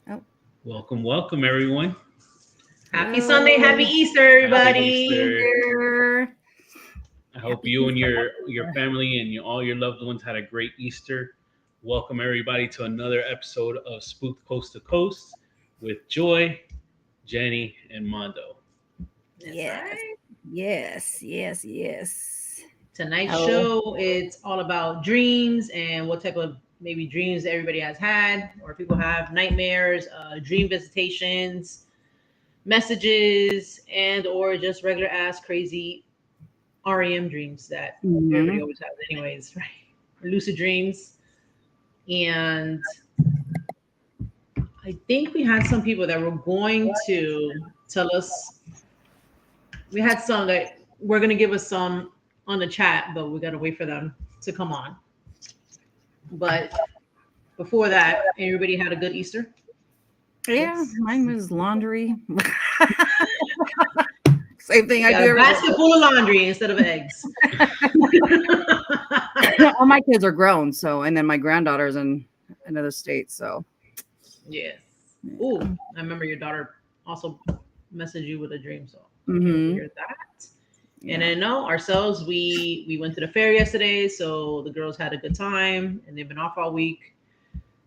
Oh, Welcome, everyone. Happy Sunday, happy Easter, everybody. Happy Easter. Easter. I hope Happy you and Easter. your family and all your loved ones had a great Easter. Welcome everybody to another episode of Spooked Coast to Coast with Joy, Jenny, and Mondo. Yes. Right. Yes. Tonight's Oh. show, it's all about dreams and what type of maybe dreams everybody has had, or people have nightmares, dream visitations, messages, and or just regular ass crazy REM dreams that everybody Mhm. always has, anyways, right? Lucid dreams. And I think we had some people that were going to tell us. We had some that were going to give us some on the chat, but we got to wait for them to come on. But before that, everybody had a good Easter. Yeah, mine was laundry. Same thing I Got do a every basket full of laundry instead of eggs. All my kids are grown, so and then my granddaughter's in another state, so Yes. Ooh, I remember your daughter also messaged you with a dream, so Mhm. hear that. And then ourselves, we went to the fair yesterday, so the girls had a good time, and they've been off all week.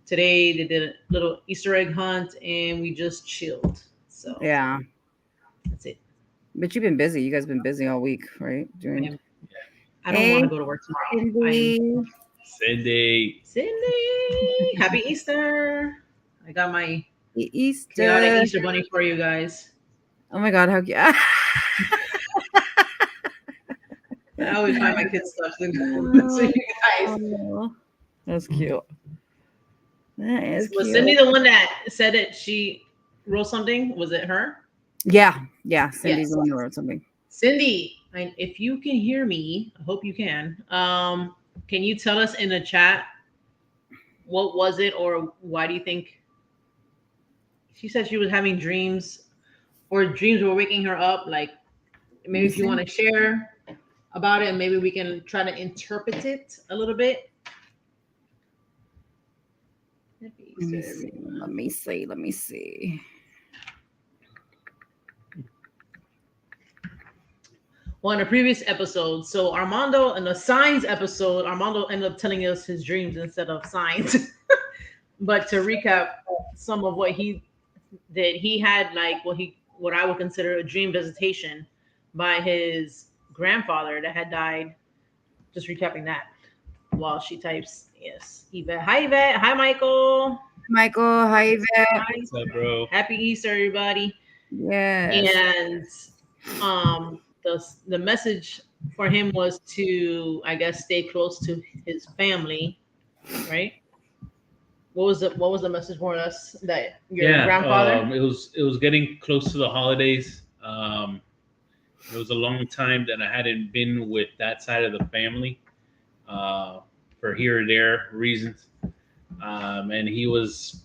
Today they did a little Easter egg hunt, and we just chilled. So yeah. that's it. But you've been busy. You guys been busy all week, right? Doing. I don't want to go to work tomorrow. Cindy. Cindy, happy Easter! I got my Easter. chaotic Easter bunny for you guys. Oh my God, how cute. I always find my kids stuff. So you guys. Oh, that's cute. That is Was cute. Cindy the one that said that she wrote something? Was it her? Yeah. Cindy's Yes. the one who wrote something. Cindy, if you can hear me, I hope you can. Can you tell us in the chat what was it, or why do you think she said she was having dreams, or dreams were waking her up? Like, maybe if you want to share about it, and maybe we can try to interpret it a little bit. Let me see. Well, in a previous episode, so Armando, in the signs episode, Armando ended up telling us his dreams instead of signs. But to recap some of what he did, he had like what I would consider a dream visitation by his grandfather that had died. Just recapping that while she types. Yes, Yvette. Hi, Yvette. Hi, Michael. Michael, hi, Yvette. What's up, bro? Happy Easter, everybody. Yes. And the message for him was to, I guess, stay close to his family, right? What was the message for us that your grandfather? It was getting close to the holidays. It was a long time that I hadn't been with that side of the family for here or there reasons. And he was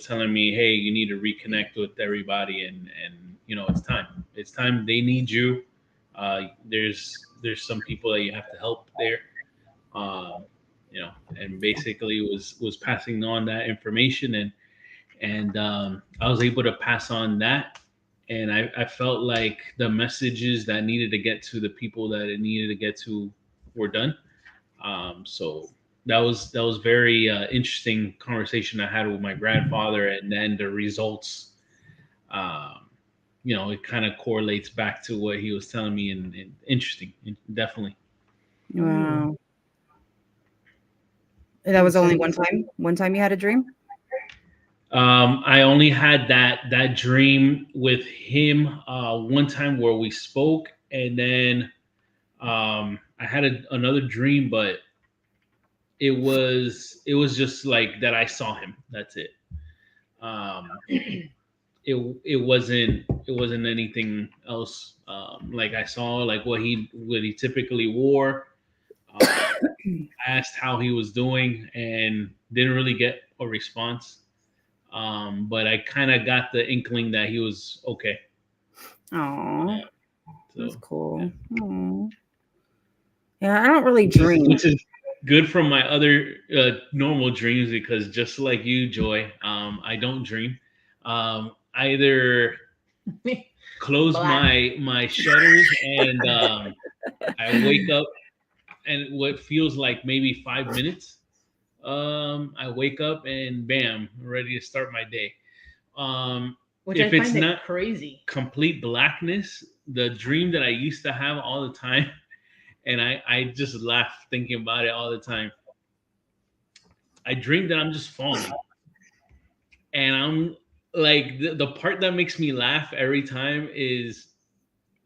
telling me, hey, you need to reconnect with everybody, and it's time. They need you. There's some people that you have to help there. And basically was passing on that information, and I was able to pass on that, and I felt like the messages that needed to get to the people that it needed to get to were done. So that was very interesting conversation I had with my grandfather, and then the results. It kind of correlates back to what he was telling me, and interesting, definitely. Wow. That was only one time. One time you had a dream. I only had that dream with him one time where we spoke, and then I had another dream, but it was just like that I saw him. That's it. It wasn't anything else. Like I saw like what he typically wore. I asked how he was doing and didn't really get a response. But I kind of got the inkling that he was okay. Oh, Yeah. that's cool. Yeah. I don't really dream. good from my other normal dreams because just like you, Joy, I don't dream. I either close my shutters and I wake up and what feels like maybe 5 minutes. I wake up and bam, I'm ready to start my day. Which if I it's find not crazy. complete blackness, the dream that I used to have all the time, and I just laugh thinking about it all the time. I dream that I'm just falling, and I'm like the part that makes me laugh every time is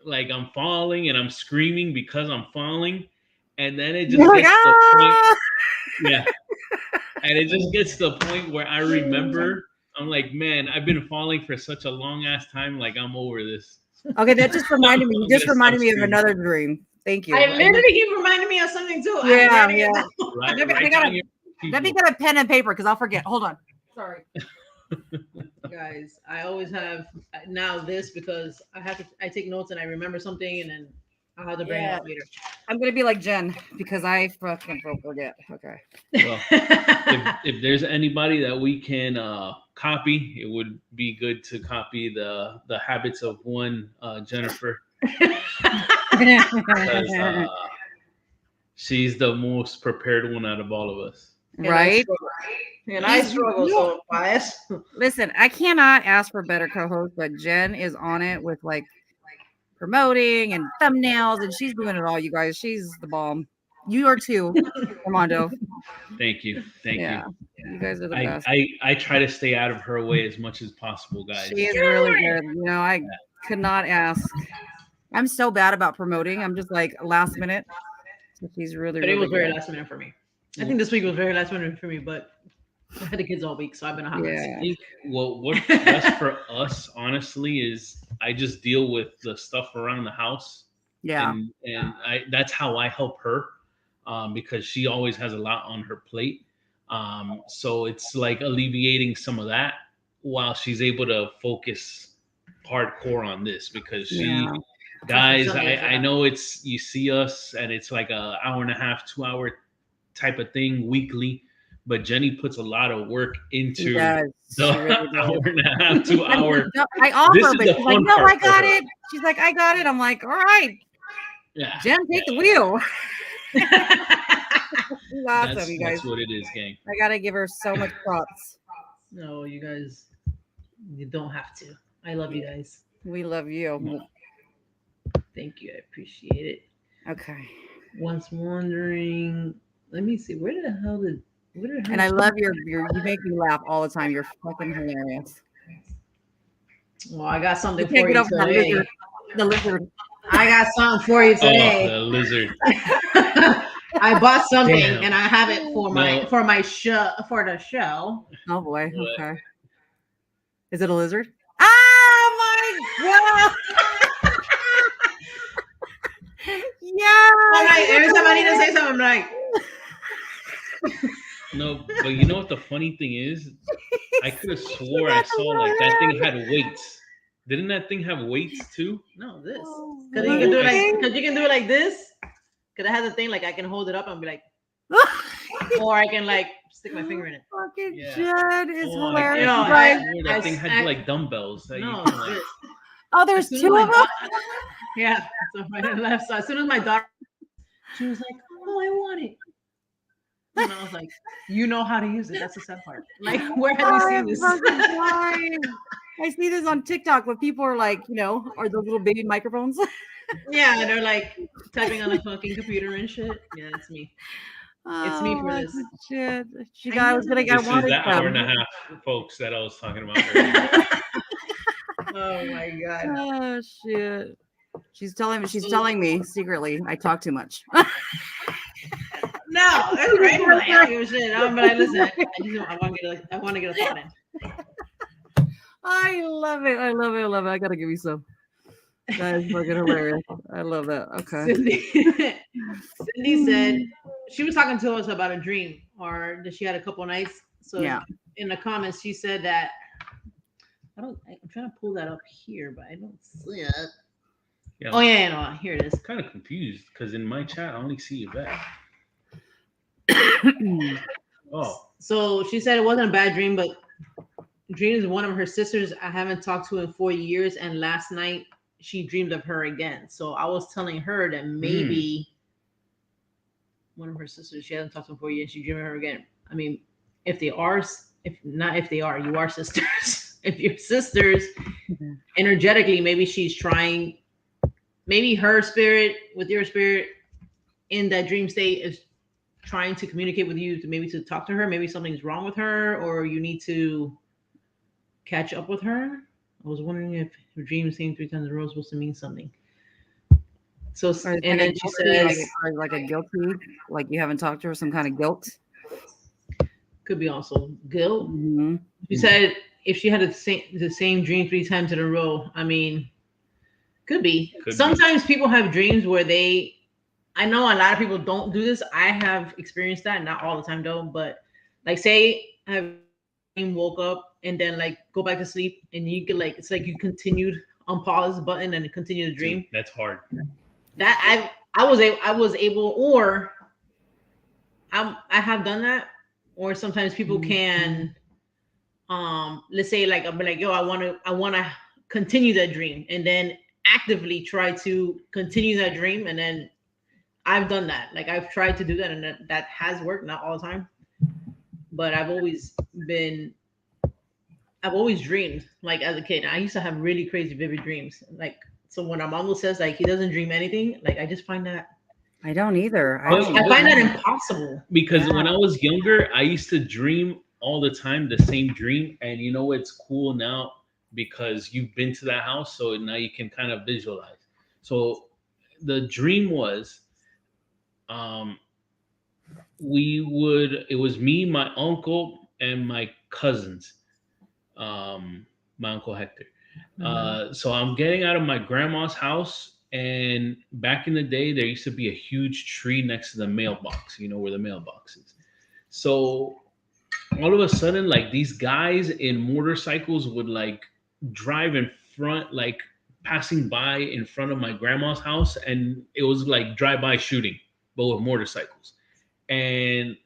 like I'm falling and I'm screaming because I'm falling, and then it just You're like, gets to the point, ah! yeah, and it just gets to the point where I remember I'm like, man, I've been falling for such a long ass time, like I'm over this. Okay, that just reminded me. You I'm just gonna reminded stop me of screaming. another dream. Thank you. I literally keep reminding me of something too. I'm Yeah, writing yeah. it down. Right, Let me- right I gotta- down your Let me people. get a pen and paper because I'll forget. Hold on. Sorry. Guys, I always have now this because I take notes and I remember something and then I'll have to bring it Yeah. up later. I'm gonna be like Jen because I fucking forget. Okay. Well, if there's anybody that we can copy, it would be good to copy the habits of one Jennifer. Because she's the most prepared one out of all of us. Right? And I struggle so biased. Listen, I cannot ask for better co-host, but Jen is on it with like promoting and thumbnails, and she's doing it all, you guys. She's the bomb. You are too, Armando. Thank you. Thank Yeah. you. You guys are the I, best. I try to stay out of her way as much as possible, guys. She is really good. You know, I could not ask. I'm so bad about promoting. I'm just like last minute. So she's really, But really it was very good. last minute for me. I think this week was very last minute for me, but I had the kids all week, so I've been a hot mess. Yeah. I think what's best for us, honestly, is I just deal with the stuff around the house. Yeah. And that's how I help her, because she always has a lot on her plate. So it's like alleviating some of that while she's able to focus hardcore on this because she. Yeah. Guys, I know it's you see us and it's like a hour and a half, 2 hour type of thing weekly, but Jenny puts a lot of work into the really hour and a half, 2 hour. No, I offer, This is but the she's like, fun no, part I got for her. it. She's like, I got it. I'm like, all right, Yeah, Jen, take the wheel. She's awesome, that's, you guys. that's what it is, gang. I gotta give her so much props. No, you guys, you don't have to. I love you guys. We love you. No. Thank you. I appreciate it. Okay. Once wondering, let me see, where the hell And I love your you make me laugh all the time. You're fucking hilarious. Well, I got something You for can't get you over today. the lizard. I got something for you today. Oh, the lizard. I bought something Damn. and I have it for No. my show for the show. Oh boy. What? Okay. Is it a lizard? Oh my god. Yeah. All right, every time I need to say something, I'm like, No, but you know what the funny thing is? I could have swore I saw like that thing had weights. Didn't that thing have weights too? no, this. Oh, Because you can do it okay. like, because you can do it like this. Because it has a thing like I can hold it up and be like, or I can like stick my finger in it. Fucking Yeah. Jen is Oh, hilarious. You know, you guys. That thing had like dumbbells. That No, you can, like, this. Oh, there's As soon two as of my them. daughter- Yeah, so right and left. So as soon as my daughter, she was like, "Oh, I want it," and I was like, "You know how to use it. That's the sad part. Like, where have you seen this?" I see this on TikTok where people are like, are those little baby microphones? Yeah, they're like typing on a fucking computer and shit. Yeah, it's me. It's me for this. Shit. She I got. I know was gonna. I this is wanted that hour and a some. half, folks, that I was talking about earlier. Oh my god. Oh shit. She's telling me secretly I talk too much. No, it's right. I'm like, I don't give a shit. But I listen. I want to get a thought in. I love it. I love it. I love it. I gotta give you some. That is fucking hilarious. I love that. Okay. Cindy said she was talking to us about a dream or that she had a couple nights. So Yeah. in the comments, she said that I'm trying to pull that up here, but I don't see it. Yeah, Oh yeah, no, here it is. I'm kind of confused because in my chat I only see you back. Oh, So she said it wasn't a bad dream, but dreams one of her sisters I haven't talked to in 4 years, and last night she dreamed of her again. So I was telling her that maybe one of her sisters she hasn't talked to in 4 years, she dreamed of her again. I mean, if they are, if not, if they are, you are sisters. If you're sisters, energetically, maybe she's trying. Maybe her spirit with your spirit in that dream state is trying to communicate with you to maybe to talk to her. Maybe something's wrong with her, or you need to catch up with her. I was wondering if her dream saying 3 times in a row is supposed to mean something. So, and then she says, like a guilty, like you haven't talked to her, some kind of guilt. Could be also guilt. Mm-hmm. She said if she had the same dream 3 times in a row, I mean, could be. Sometimes people have dreams where I know a lot of people don't do this. I have experienced that, not all the time though, but like say I have woke up and then like go back to sleep and you can like, it's like you continued on pause button and continue the dream. Dude, that's hard. That I was able, or I have done that, or sometimes people can let's say like I'm like, yo, I want to continue that dream and then actively try to continue that dream. And then I've done that. Like I've tried to do that, and that has worked, not all the time, but I've always dreamed like as a kid. I used to have really crazy vivid dreams. Like, so when Armando says like he doesn't dream anything, like I just find that I don't either. I find that impossible. Because when I was younger, I used to dream all the time the same dream. And you know, it's cool now because you've been to that house. So now you can kind of visualize. So the dream was, it was me, my uncle, and my cousins, my uncle Hector. So I'm getting out of my grandma's house, and back in the day, there used to be a huge tree next to the mailbox, you know, where the mailbox is. So all of a sudden, like these guys in motorcycles would like drive in front, like passing by in front of my grandma's house, and it was like drive-by shooting, but with motorcycles. And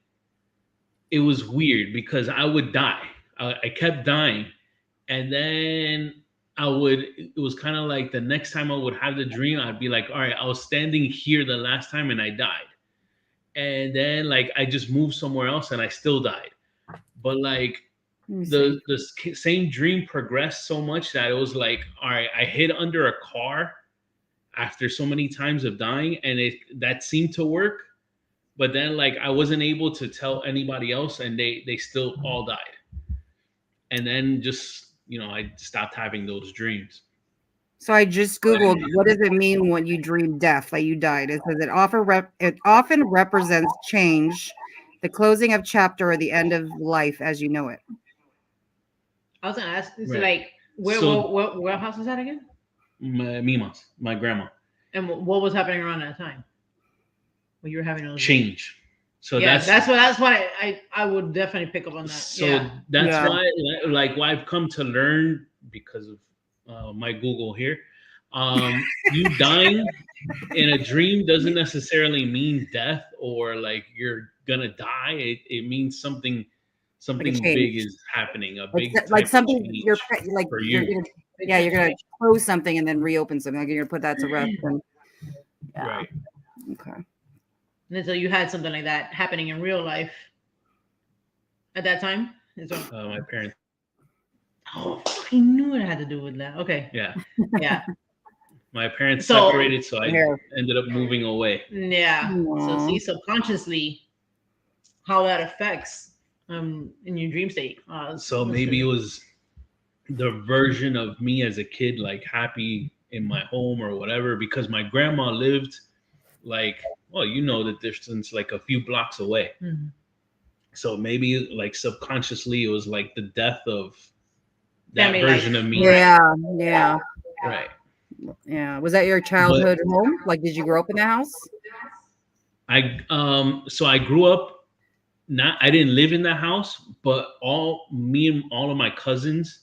it was weird because I would die. I kept dying. And then it was kind of like the next time I would have the dream, I'd be like, all right, I was standing here the last time and I died. And then like I just moved somewhere else and I still died. But like the same dream progressed so much that it was like, all right, I hid under a car after so many times of dying, and that seemed to work. But then like I wasn't able to tell anybody else, and they still all died. And then just, you know, I stopped having those dreams. So I just Googled, what does it mean when you dream death, like you died? It says it often represents change, the closing of chapter, or the end of life as you know it. I was gonna ask, Right. like where house was that again? My grandma. And what was happening around that time when you were having those change? So yeah, that's why I would definitely pick up on that. So that's why I've come to learn because of my Google here. You dying in a dream doesn't necessarily mean death or like you're gonna die. It means something big is happening. A big like something you're gonna close something and then reopen something. Like you're gonna put that to rest. And, Right. Okay. And so you had something like that happening in real life at that time? My parents. Oh, I knew it had to do with that. Okay. Yeah. Yeah. My parents separated, so I ended up moving away. Yeah. Aww. So see subconsciously how that affects in your dream state. So maybe it was the version of me as a kid, like happy in my home or whatever, because my grandma lived like, well, you know the distance, like a few blocks away. Mm-hmm. So maybe like subconsciously it was like the death of that Family version life. of me. Yeah. Right. Yeah. Was that your childhood home? Like, did you grow up in the house? So I grew up I didn't live in the house, but me and all of my cousins,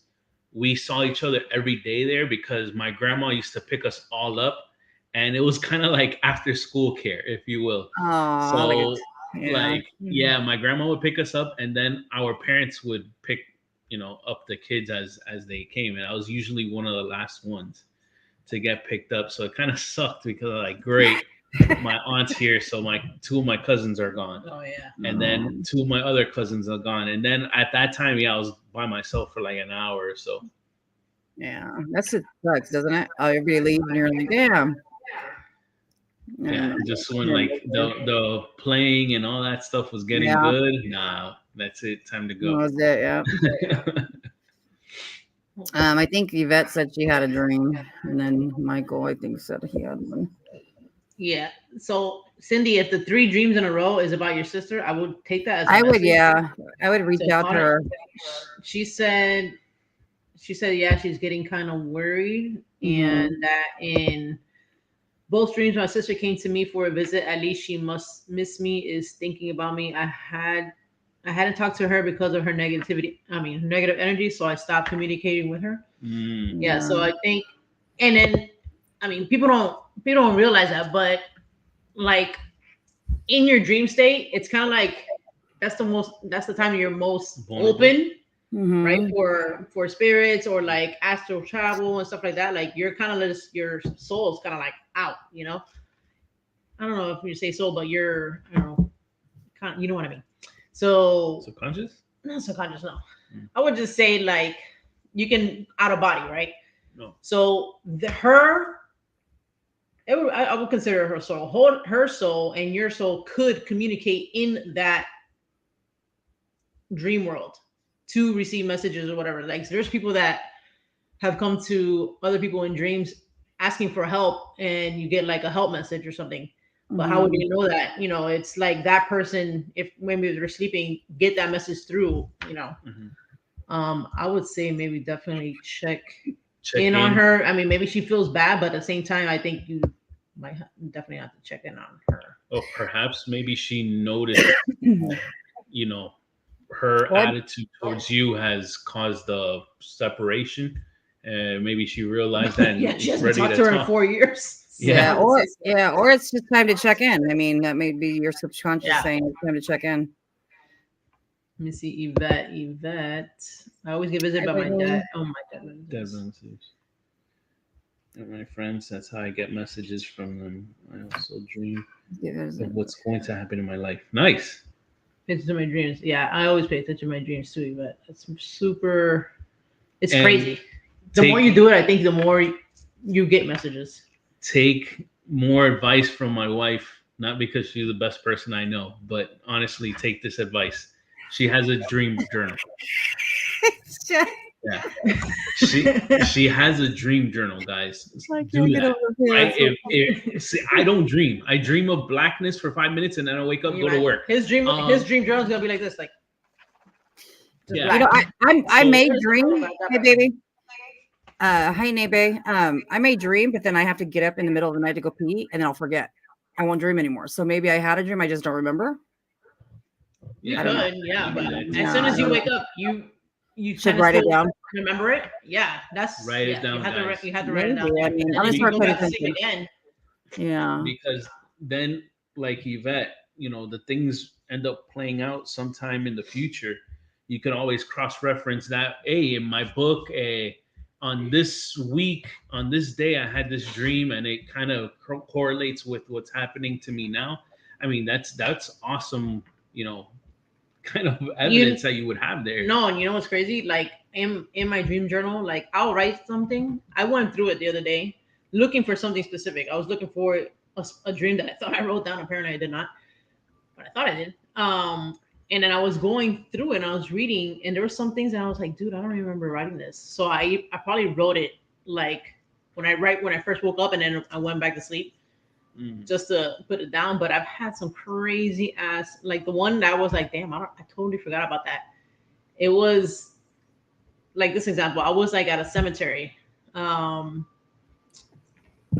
we saw each other every day there because my grandma used to pick us all up, and it was kind of like after school care, if you will. Oh, so Like, yeah, my grandma would pick us up, and then our parents would pick, up the kids as they came, and I was usually one of the last ones to get picked up. So it kind of sucked because like, great, my aunt's here, so two of my cousins are gone. Oh yeah. And then two of my other cousins are gone. And then at that time, I was by myself for like an hour or so. Yeah, that's it sucks, doesn't it? Oh, everybody leaves and you're like, damn. Yeah, just when like the playing and all that stuff was getting good. Nah, that's it. Time to go. That was it, yeah. I think Yvette said she had a dream, and then Michael, I think, said he had one. Yeah. So Cindy, if the 3 dreams in a row is about your sister, I would take that as I would reach out to her. She said, yeah, she's getting kind of worried, and that in both dreams, my sister came to me for a visit. At least she must miss me, is thinking about me. I hadn't talked to her because of her negative energy, so I stopped communicating with her. Yeah, so I think, and then, people don't realize that, but like in your dream state, it's kind of like that's the time you're most open, right, for spirits or like astral travel and stuff like that. Like you're kind of just, your soul's kind of like out, I don't know if you say soul, but you're, I don't know, kind of, you know what I mean. So subconscious? Not subconscious, no. I would just say like you can out of body, right? No. So I would consider her soul. Her soul and your soul could communicate in that dream world to receive messages or whatever. Like there's people that have come to other people in dreams asking for help, and you get like a help message or something. But how would you know that? It's like that person, if maybe they're sleeping, get that message through, I would say maybe definitely check in on her. Maybe she feels bad, but at the same time, I think you might definitely have to check in on her. Or perhaps maybe she noticed, her attitude towards you has caused the separation. And maybe she realized that. And she hasn't talked to her in 4 years. Or it's just time to check in. That may be your subconscious saying it's time to check in. Let me see, Yvette. I always get visited by my dad. Oh, my dad. And my friends, that's how I get messages from them. I also dream of what's going to happen in my life. Nice. Pay attention to my dreams. Yeah, I always pay attention to my dreams too, but it's super. It's crazy. The more you do it, I think the more you get messages. Take more advice from my wife, not because she's the best person I know, but honestly, take this advice. She has a dream journal. Yeah, she has a dream journal, guys. Do that. See, I don't dream. I dream of blackness for 5 minutes, and then I wake up, go to work. His dream journal is gonna be like this, like. I may dream. Hey, baby. Hi, Nebe. I may dream, but then I have to get up in the middle of the night to go pee, and then I'll forget. I won't dream anymore. So maybe I had a dream, I just don't remember. You could, yeah. But as soon as you wake up, you should write it down. Remember it? Yeah, that's write it down. You have to write it down. I'm gonna start paying attention again. Yeah, because then, like Yvette, the things end up playing out sometime in the future. You can always cross-reference that. Hey, in my book, on this week, on this day, I had this dream, and it kind of correlates with what's happening to me now. That's awesome. Kind of evidence that you would have there. No, and you know what's crazy? Like in my dream journal, like I'll write something. I went through it the other day, looking for something specific. I was looking for a dream that I thought I wrote down. Apparently, I did not, but I thought I did. And then I was going through it and I was reading, and there were some things that I was like, dude, I don't remember writing this. So I probably wrote it like when I first woke up, and then I went back to sleep. Just to put it down. But I've had some crazy ass, like the one that was like, damn, I totally forgot about that. It was like this example. I was like at a cemetery. I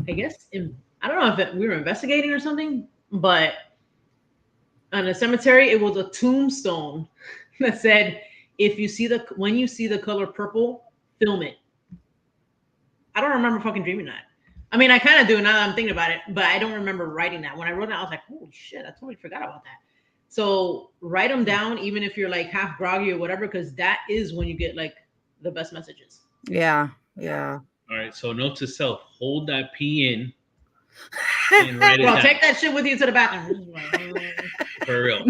guess I don't know if we were investigating or something, but on a cemetery, it was a tombstone that said, when you see the color purple, film it. I don't remember fucking dreaming that. I kind of do now that I'm thinking about it, but I don't remember writing that. When I wrote it, I was like, holy shit, I totally forgot about that. So write them down, even if you're like half groggy or whatever, because that is when you get like the best messages. Yeah. Yeah. All right. So note to self: hold that pee in and write it Bro, down take that shit with you to the bathroom. for real,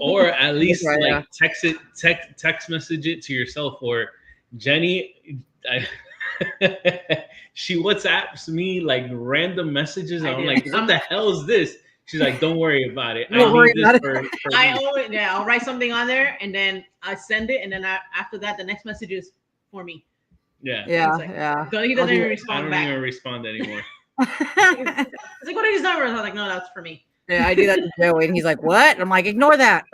or at least right, like text message it to yourself. Or Jenny, she WhatsApps me like random messages. And I'm like, what the hell is this? She's like, don't worry about it. Don't worry this about it. for I me. always, yeah, I'll write something on there and then I send it, and then after that, the next message is for me. Yeah. Yeah. Like, Yeah. so he I'll doesn't do even it. I respond don't back. even respond anymore. It's like, what are these numbers? I was like, no, that's for me. Yeah, I do that to Joey, and he's like, "What?" I'm like, "Ignore that."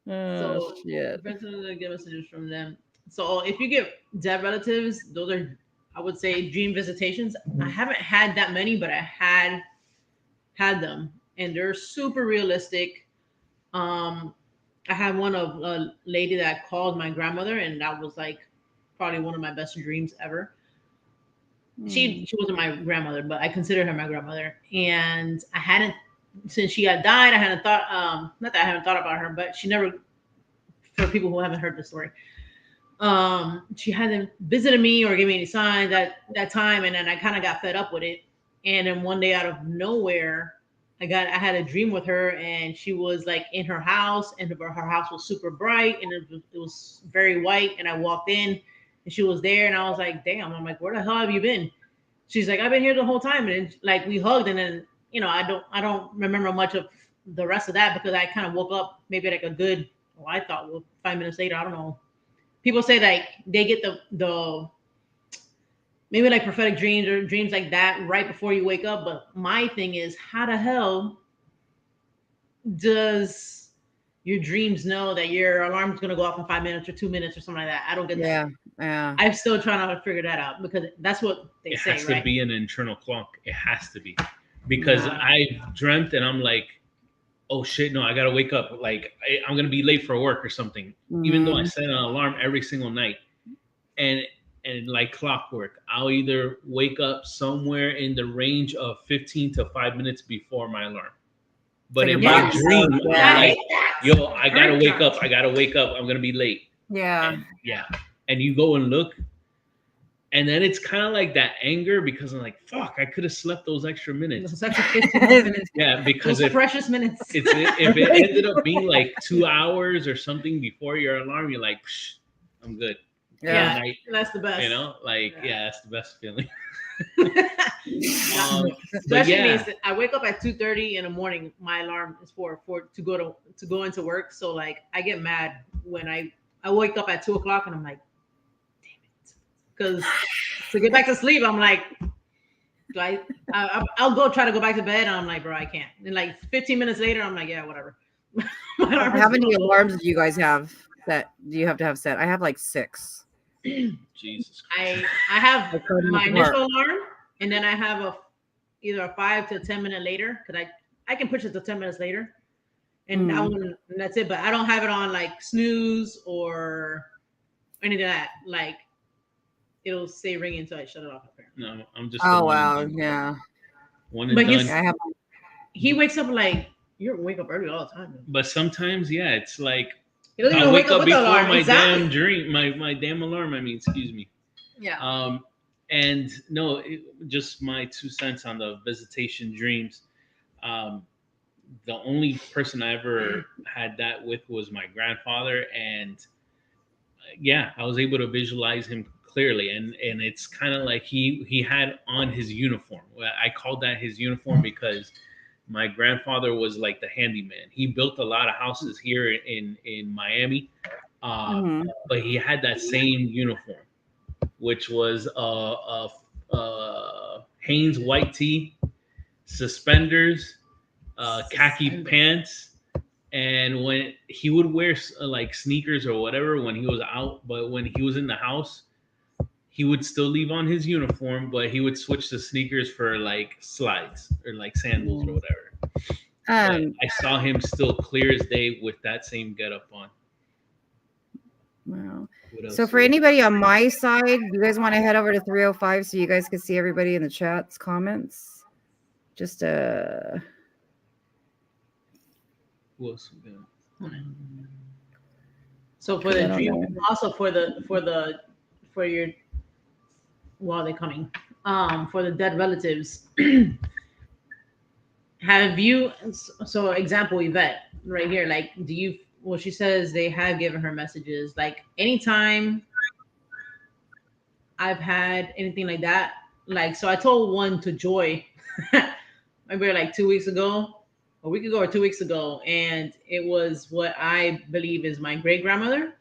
So Shit. get messages from them. So if you get dead relatives, those are, I would say, dream visitations. I haven't had that many, but I had them, and they're super realistic. I had one of a lady that called my grandmother, and that was like probably one of my best dreams ever. She wasn't my grandmother, but I consider her my grandmother. And I hadn't, since she had died, I hadn't thought, not that I haven't thought about her, but she never, for people who haven't heard the story, she hadn't visited me or gave me any signs that time, and then I kind of got fed up with it. And then one day out of nowhere, I had a dream with her, and she was like in her house, and her house was super bright, and it was very white. And I walked in, and she was there, and I was like, damn. I'm like, where the hell have you been? She's like, I've been here the whole time. And then, like, we hugged, and then, I don't remember much of the rest of that, because I kind of woke up maybe like a good, I thought, well, 5 minutes later. I don't know. People say like they get the maybe like prophetic dreams or dreams like that right before you wake up. But my thing is, how the hell does your dreams know that your alarm's gonna go off in 5 minutes or 2 minutes or something like that? I don't get that. Yeah. I'm still trying to figure that out, because that's what they It say, has right? to be an internal clock. It has to be, because I dreamt and I'm like, oh shit, no, I gotta wake up. Like I'm gonna be late for work or something, even though I set an alarm every single night. And like clockwork, I'll either wake up somewhere in the range of 15 to 5 minutes before my alarm. But in my dream, I'm like, yo, I gotta wake up. I gotta wake up. I'm gonna be late. Yeah. And you go and look, and then it's kind of like that anger, because I'm like, fuck, I could have slept those extra minutes. Those extra 15 minutes. Yeah, because those precious minutes. if it ended up being like 2 hours or something before your alarm, you're like, psh, I'm good. Yeah, that's the best. That's the best feeling. Especially I wake up at 2:30 in the morning. My alarm is for to go into work. So like I get mad when I wake up at 2 o'clock, and I'm like, damn it, because to get back to sleep, I'm like, I'll go try to go back to bed, and I'm like, bro, I can't. And like 15 minutes later, I'm like, yeah, whatever. How many alarms do you guys have that you have to have set? I have like 6. Jesus Christ. I have my initial alarm, and then I have either a 5 to 10 minute later, because I can push it to 10 minutes later, and that's it. But I don't have it on like snooze or anything like that. Like it'll stay ringing until I shut it off. Apparently. No, I'm just. Oh wow, yeah. One and done. He wakes up like you wake up early all the time. But sometimes, yeah, it's like I wake up before my damn dream, my damn alarm. I mean, excuse me. Yeah. And no, just my 2 cents on the visitation dreams. The only person I ever had that with was my grandfather, and yeah, I was able to visualize him clearly, and it's kind of like he had on his uniform. I called that his uniform because my grandfather was like the handyman. He built a lot of houses here in Miami, but he had that same uniform, which was Hanes white tee, suspenders, khaki pants, and when he would wear like sneakers or whatever when he was out, but when he was in the house, he would still leave on his uniform, but he would switch the sneakers for like slides or like sandals or whatever. I saw him still clear as day with that same getup on. Wow. So for anybody on my side, you guys want to head over to 305 so you guys can see everybody in the chat's comments? Just Who else we got? So for I the don't dream, know. also for your while they're coming, for the dead relatives, have you? So example, Yvette, right here. Like, do you? Well, she says they have given her messages. Like anytime I've had anything like that. Like, so I told one to Joy, maybe like 2 weeks ago, a week ago or 2 weeks ago, and it was what I believe is my great grandmother.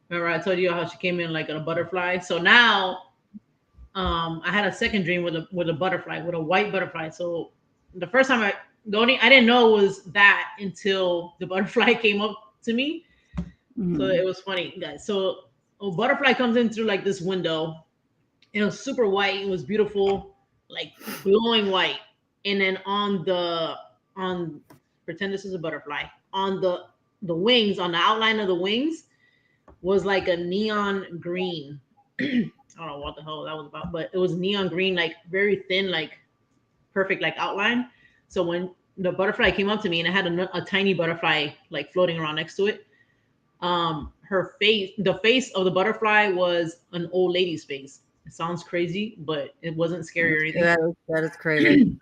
Remember, I told you how she came in like a butterfly. So now, I had a second dream with a butterfly, with a white butterfly. So the first time I didn't know it was that until the butterfly came up to me. So Mhm. it was funny, guys. So a butterfly comes in through like this window. It was super white. It was beautiful, like glowing white. And then on pretend this is a butterfly. On the wings, on the outline of the wings, was like a neon green. I don't know what the hell that was about, but it was neon green, like very thin, like perfect, like outline. So when the butterfly came up to me, and I had a tiny butterfly like floating around next to it, her face, the face of the butterfly was an old lady's face. It sounds crazy, but it wasn't scary or anything. That is crazy.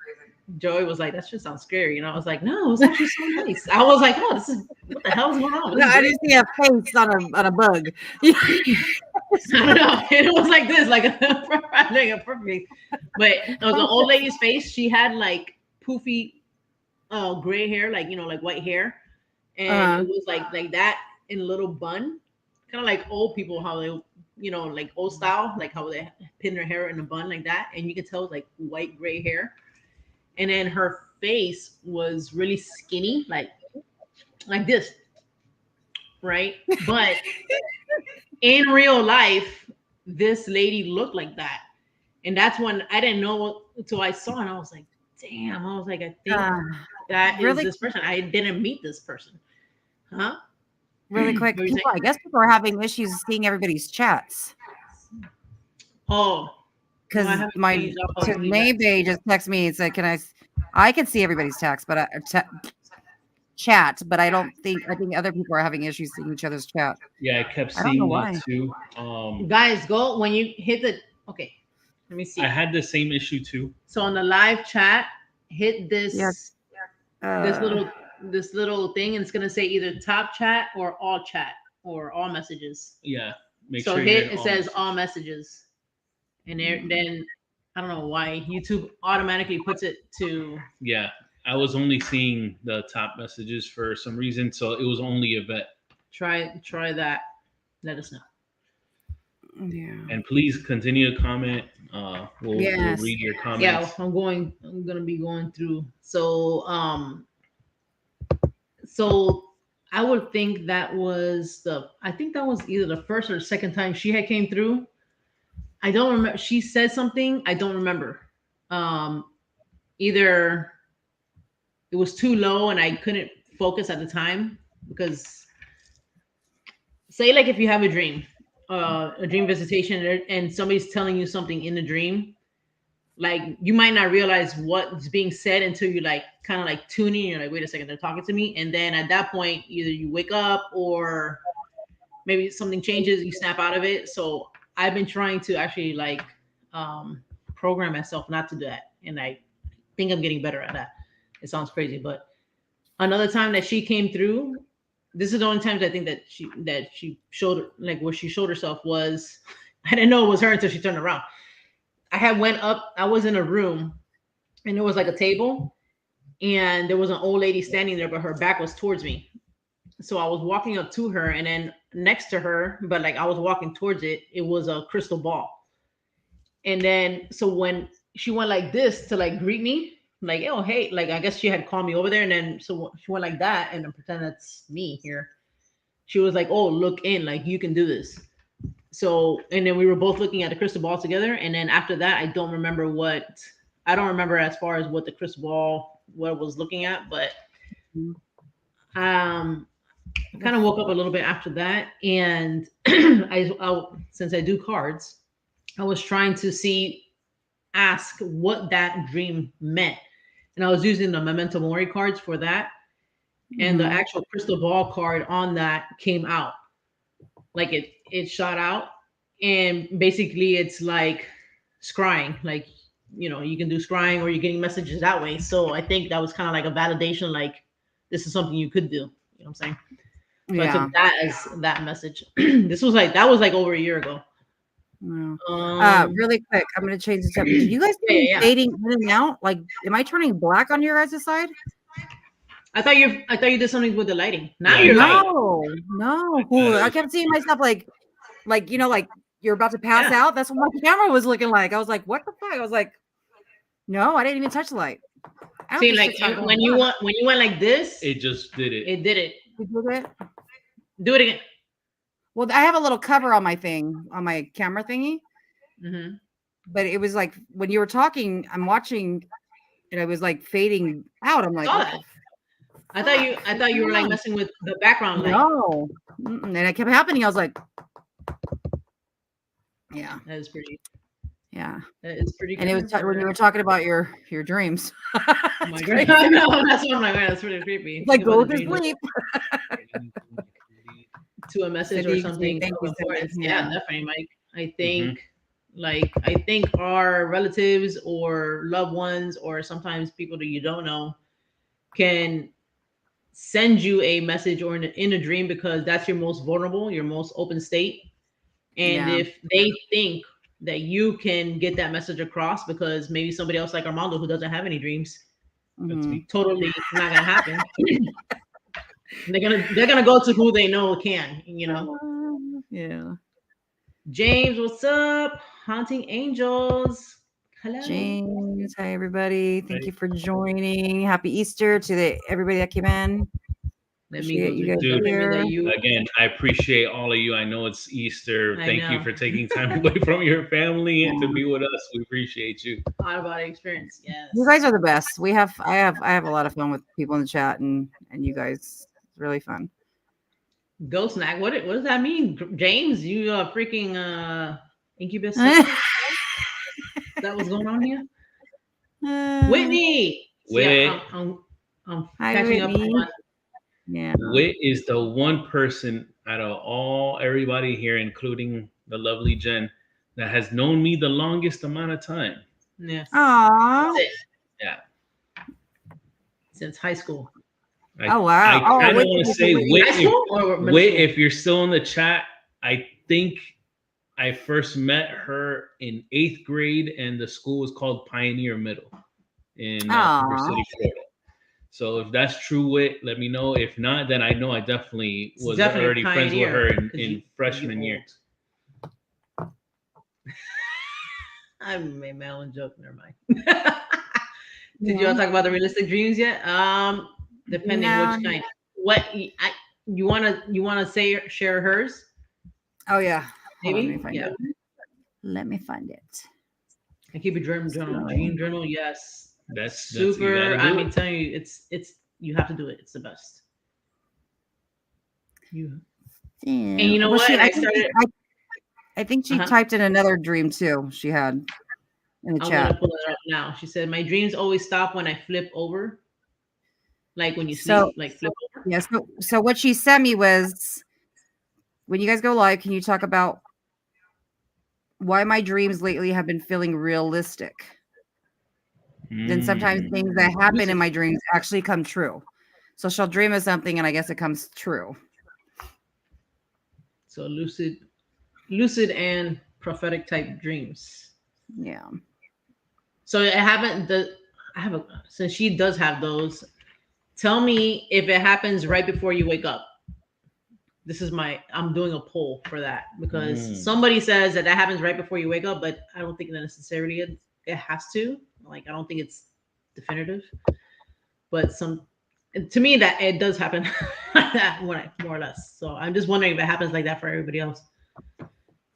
Joey was like, that should sound scary. And I was like, no, it was actually so nice. I was like, oh, this is what the hell is going on? No, This is I great. didn't see a face on a bug. I don't know. And it was like this, like a perfect. But it was an old lady's face. She had like poofy gray hair, like like white hair. And it was like that in a little bun. Kind of like old people, how they like old style, like how they pin their hair in a bun like that. And you could tell it was like white gray hair. And then her face was really skinny, like this, right? But in real life, this lady looked like that. And that's when I didn't know until I saw it. And I was like, damn. I was like, I think that is Really, this person. I didn't meet this person. Huh? really What quick. were you saying? I guess people are having issues seeing everybody's chats Oh, no, I because haven't my changed up on the event. Maybe just texted me and said, "Can I can see everybody's text, but chat, but I think other people are having issues seeing each other's chat. Yeah, I kept I don't know seeing that why. too. Guys, go when you hit the okay. Let me see. I had the same issue too. So on the live chat, hit Yeah. this Uh, little this little thing, and it's gonna say either top chat or all messages. Yeah, make So sure you're hit in it all says messages. all messages, and then I don't know why YouTube automatically puts it to. Yeah, I was only seeing the top messages for some reason, so it was only Yvette. Try that. Let us know. yeah. And please continue to comment. We'll Yes. read your Yeah, comments. I'm gonna be going through. So I would think I think that was either the first or the second time she had came through. I don't remember. She said something. I don't remember. Um, Either it was too low and I couldn't focus at the time because say like if you have a dream visitation and somebody's telling you something in the dream, like you might not realize what's being said until you like kind of like tuning. You're like, wait a second, they're talking to me, and then at that point, either you wake up or maybe something changes, you snap out of it. So I've been trying to actually like program myself not to do that, and I think I'm getting better at that. It sounds crazy, but another time that she came through, this is the only times I think that she showed like where she showed herself was I didn't know it was her until she turned around. I had went up, I was in a room and there was like a table and there was an old lady standing there, but her back was towards me. So I was walking up to her and then next to her, but like I was walking towards it, it was a crystal ball. And then so when she went like this to like greet me, like, oh hey, like I guess she had called me over there, and then so she went like that and then pretend that's me here. She was like, oh, look in, like you can do this. So and then we were both looking at the crystal ball together. And then after that, I don't remember as far as what the crystal ball what it was looking at, but um I kind of woke up a little bit after that. And since I do cards, I was trying to ask what that dream meant. And I was using the memento mori cards for that. and the Mhm. actual crystal ball card on that came out. Like it shot out, and basically it's like scrying. Like, you can do scrying or you're getting messages that way. So I think that was kind of like a validation. Like, this is something you could do. You know what I'm saying? So I Yeah. took that as that message. That was like over a year ago. Yeah. Um, Really quick, I'm gonna change the subject. Did you guys yeah, see me yeah, yeah. fading in and out? Like, am I turning black on your guys' side? I thought you did something with the lighting. Now Yeah, you're yeah. light. No. I kept seeing myself like like you're about to pass Yeah. out. That's what my camera was looking like. I was like, what the fuck? I was like, no, I didn't even touch the light. I don't See, think like shit's not going when you went like this, It just did it. it did it. You did it? Do it again. Well, I have a little cover on my thing, on my camera thingy, Hmm. but it was like when you were talking, I'm watching and I was like fading out. I'm like, Saw what that. the I thought you were like messing with the background light. no. And it kept happening. I was like, yeah. That is pretty. Yeah. That is pretty. And it was when you good. were talking about your dreams. Oh my god! No, that's what I'm like. Man, that's pretty creepy. Like, Think about go the to dreams sleep. to a message or Cindy, something. thank So you, important. Cindy. Yeah, Yeah. definitely, Mike. I think our relatives or loved ones or sometimes people that you don't know can send you a message or in a dream because that's your most vulnerable, your most open state. And Yeah. if they think that you can get that message across because maybe somebody else like Armando who doesn't have any dreams, That's Mhm. me. totally not gonna happen. They're gonna go to who they know can, Yeah. James, what's up? Haunting Angels. Hello. James, hi everybody. Thank Hey. you for joining. Happy Easter to everybody that came in. Let me Appreciate go you to guys Dude, here. that you. Again, I appreciate all of you. I know it's Easter. I Thank you know. for taking time away from your family and to be with us. We appreciate you. Out of body experience. Yes. You guys are the best. I have a lot of fun with people in the chat and you guys. It's really fun. Ghost snack. What does that mean, James? You freaking incubus? That was going on here. Whitney. Whit. I'm Hi, catching up Whitney. on. Yeah. Whit is the one person out of everybody here, including the lovely Jen, that has known me the longest amount of time. Yes. Aww. That's it. Yeah. Since high school. Oh, wow. I Oh, kind of Whit- want to say Whit- Whit. High school or middle Whit, school? if you're still in the chat, I think I first met her in 8th grade, and the school was called Pioneer Middle in Cooper Aw. City, Florida. So if that's true, Whit, let me know. If not, then I know I definitely was definitely already friends with Pioneer, her 'cause in you freshman old. year. I made my own joke. Never mind. Did you all talk about the realistic dreams yet? Depending No. which kind. What you wanna say? Share hers? Oh yeah. Hold on, Maybe. let me find Yeah. it. Let me find it. I keep a dream journal. Sorry. Dream journal. Yes. That's Super. You gotta do I mean, it. telling you, it's you have to do it. It's the best. You. And you know what? I think she Uh-huh. typed in another dream too. She had in the I'm chat. gonna pull it up now. She said, "My dreams always stop when I flip over, like when you sleep, So- like flip over." Yeah. So what she sent me was, when you guys go live, can you talk about why my dreams lately have been feeling realistic? Then sometimes things that happen in my dreams actually come true. So she'll dream of something, and I guess it comes true. So lucid and prophetic type dreams. Yeah. So I haven't since she does have those. Tell me if it happens right before you wake up. I'm doing a poll for that because somebody says that happens right before you wake up, but I don't think that necessarily it has to. Like, I don't think it's definitive, but to me that it does happen like that, more or less. So I'm just wondering if it happens like that for everybody else.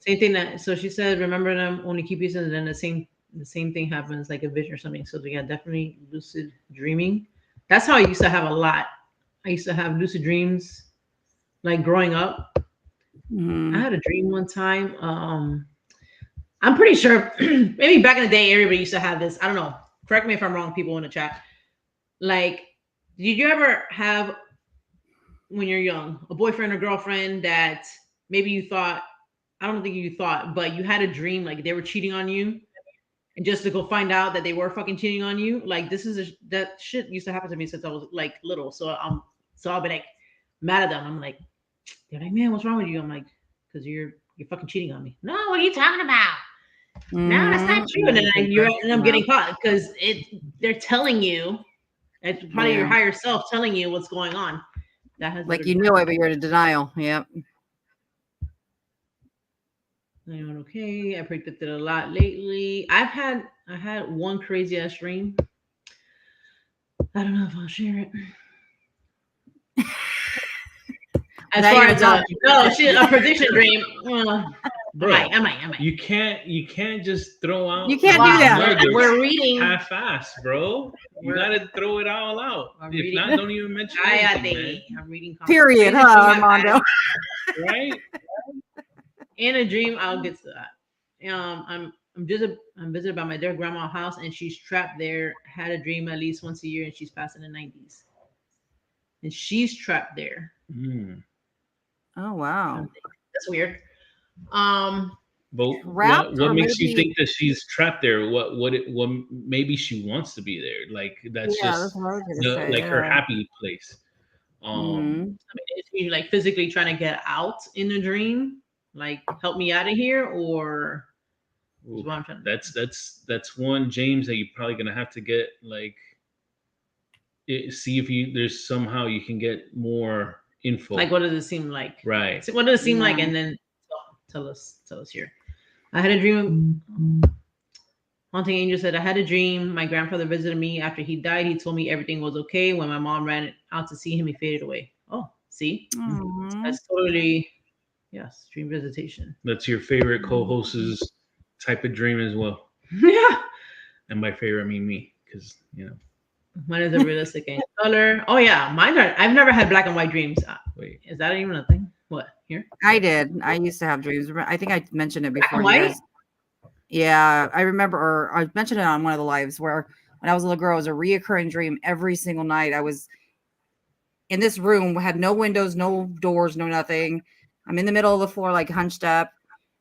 Same thing so she said, remember them, only keep using, and then the same thing happens, like a vision or something. So yeah, definitely lucid dreaming. That's how I used to have a lot. I used to have lucid dreams, like growing up. Mhm. I had a dream one time. I'm pretty sure maybe back in the day, everybody used to have this. I don't know. Correct me if I'm wrong, people in the chat. Like, did you ever have when you're young, a boyfriend or girlfriend that maybe you thought, I don't think you thought, but you had a dream like they were cheating on you, and just to go find out that they were fucking cheating on you. Like that shit used to happen to me since I was like little. So I'll be like mad at them. I'm like, they're like, man, what's wrong with you? I'm like, because you're fucking cheating on me. No, what are you talking about? No, that's not true. And then you end up getting caught because they're telling you, it's probably your higher self telling you what's going on. That has like you know it, but you're in denial. Yep. I'm okay. I predicted a lot lately. I had one crazy ass dream. I don't know if I'll share it. As far as a prediction dream. Bro, am I? You can't just throw out. You can't do that. We're reading half-ass, bro. You gotta throw it all out. If not, don't even mention anything, man. I'm reading. Period, huh, Armando? Right. In a dream, I'll get to that. I'm visited by my dear grandma's house, and she's trapped there. Had a dream at least once a year, and she's passing the 90s, and she's trapped there. Oh wow, that's weird. But what makes you think that she's trapped there? What maybe she wants to be there? Like that's her happy place. I mean, is she like physically trying to get out in the dream? Like, help me out of here, or what I'm trying to that's one, James, that you're probably gonna have to get see if there's somehow you can get more info. Like, what does it seem like? Right. So what does it seem like? And then tell us here. I had a dream. Haunting Angel said, I had a dream. My grandfather visited me after he died. He told me everything was okay. When my mom ran out to see him, he faded away. Oh, see? That's totally, yes, dream visitation. That's your favorite co-host's type of dream as well. Yeah. And by favorite, I mean me, because, Mine is a realistic and color. Oh, yeah. Mine are, I've never had black and white dreams. Wait. Is that even a thing? What? Here? I did. I used to have dreams. I think I mentioned it before. Black and white? Yeah, I remember, or I mentioned it on one of the lives where when I was a little girl, it was a reoccurring dream every single night. I was in this room, had no windows, no doors, no nothing. I'm in the middle of the floor, like hunched up.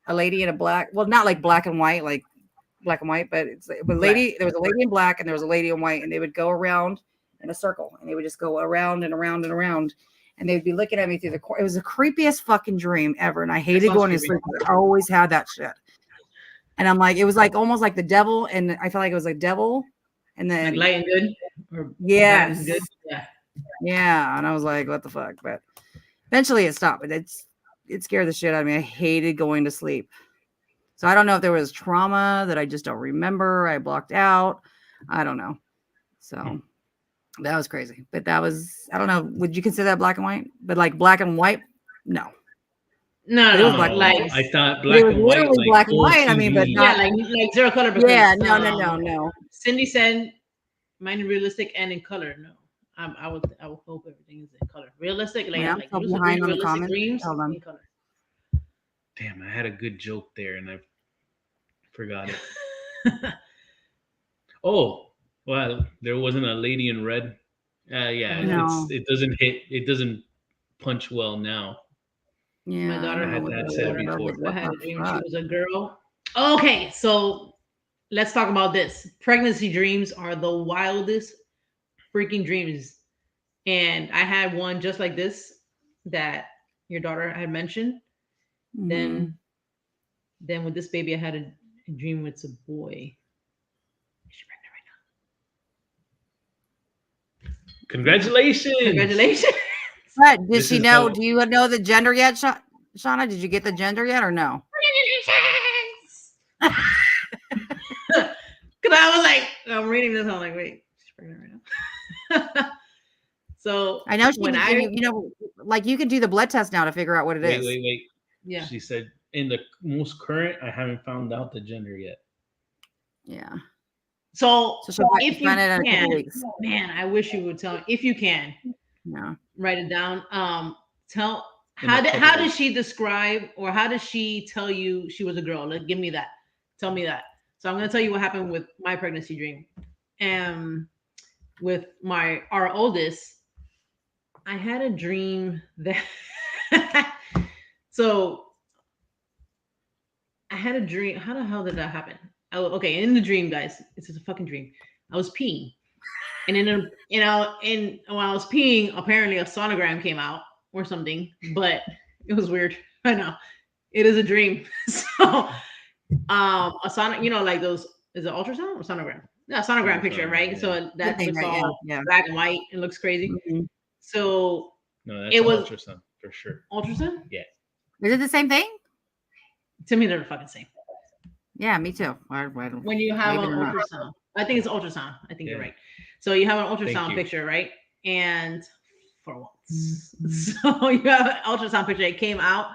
A lady in a black, well, not like black and white, like black and white, but there was a lady in black and there was a lady in white, and they would go around in a circle, and they would just go around and around and around. And they'd be looking at me through the corner. It was the creepiest fucking dream ever. And I hated going to sleep. I always had that shit. And I'm like, it was like almost like the devil. And I felt like it was like devil. And then like light and good? Or yes. Good? Yeah. And I was like, what the fuck? But eventually it stopped. But it scared the shit out of me. I hated going to sleep. So I don't know if there was trauma that I just don't remember. I blocked out. I don't know. So that was crazy. But that was, I don't know. Would you consider that black and white? But like black and white? No. No, black like and white. I thought black and white. Literally black and white. I mean, but not like zero color. Because, yeah, no. Cindy said, mine is realistic and in color. No, I would hope everything is in color. Realistic, like behind on the comments. Dreams in color. Damn, I had a good joke there and I forgot it. Oh, well, there wasn't a lady in red. Yeah, no. It doesn't hit. It doesn't punch well now. Yeah, my daughter had that said before. I had a dream she was a girl. Okay, so let's talk about this. Pregnancy dreams are the wildest freaking dreams. And I had one just like this that your daughter had mentioned. Mm-hmm. Then with this baby, I had a dream it's a boy. She's pregnant right now. Congratulations. But did she know? Do you know the gender yet, Shauna? Did you get the gender yet or no? Because I was like, I'm reading this. I'm like, wait, she's pregnant right now. So I know like you can do the blood test now to figure out what it is. Wait. Yeah. She said in the most current, I haven't found out the gender yet. Yeah. So if you find it in a couple can, weeks. man, I wish you would tell me if you can. Yeah. Write it down. How does she describe or how does she tell you she was a girl? Like, give me that. Tell me that. So I'm gonna tell you what happened with my pregnancy dream. And with our oldest, I had a dream that so I had a dream. How the hell did that happen? Okay, in the dream, guys, it's just a fucking dream. I was peeing, and then and when I was peeing, apparently a sonogram came out or something, but it was weird. I know it is a dream. So, a son, like those, is it ultrasound or sonogram? Yeah, sonogram picture, right? Yeah. So that Good thing, looks right? all Yeah. black and white. It looks crazy. Mhm. So No, that's it an was ultrasound for sure. ultrasound. Yeah. Is it the same thing? To me, they're the fucking same. Yeah, me too. When you have Maybe an they're not. ultrasound, I think it's ultrasound. I think you're Yeah. right. So you have an Thank ultrasound you. picture, right? And for once, so you have an ultrasound picture. It came out,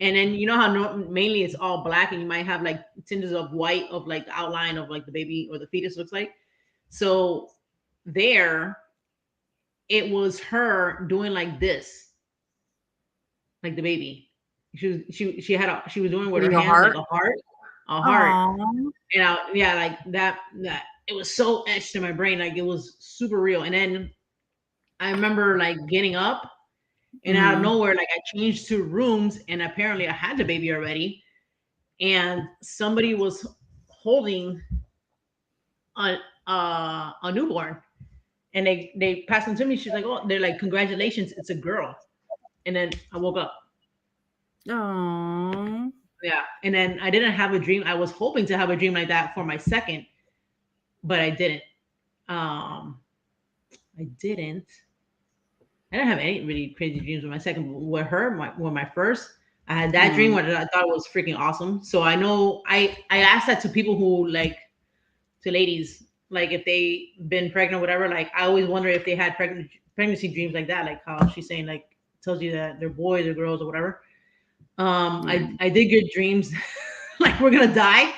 and then you know how mainly it's all black, and you might have like tinges of white of like the outline of like the baby or the fetus looks like. So there, it was her doing like this, like the baby. She was doing with her Doing a hands like heart? a heart. Aw. Yeah, like that it was so etched in my brain, like it was super real. And then I remember like getting up, and out of Mhm. nowhere, like I changed to rooms, and apparently I had the baby already, and somebody was holding a a newborn, and they passed them to me. She's like, oh, they're like, congratulations, it's a girl. And then I woke up. Aw. Yeah, and then I didn't have a dream. I was hoping to have a dream like that for my second, but I didn't. I didn't. I didn't have any really crazy dreams with my second. But with her, with my first, I had that dream Mhm. where I thought it was freaking awesome. So I know I asked that to people who like, to ladies, like if they been pregnant, whatever. Like I always wonder if they had pregnancy dreams like that, like how she's saying, like tells you that they're boys or girls or whatever. Yeah. I did get dreams like we're gonna die.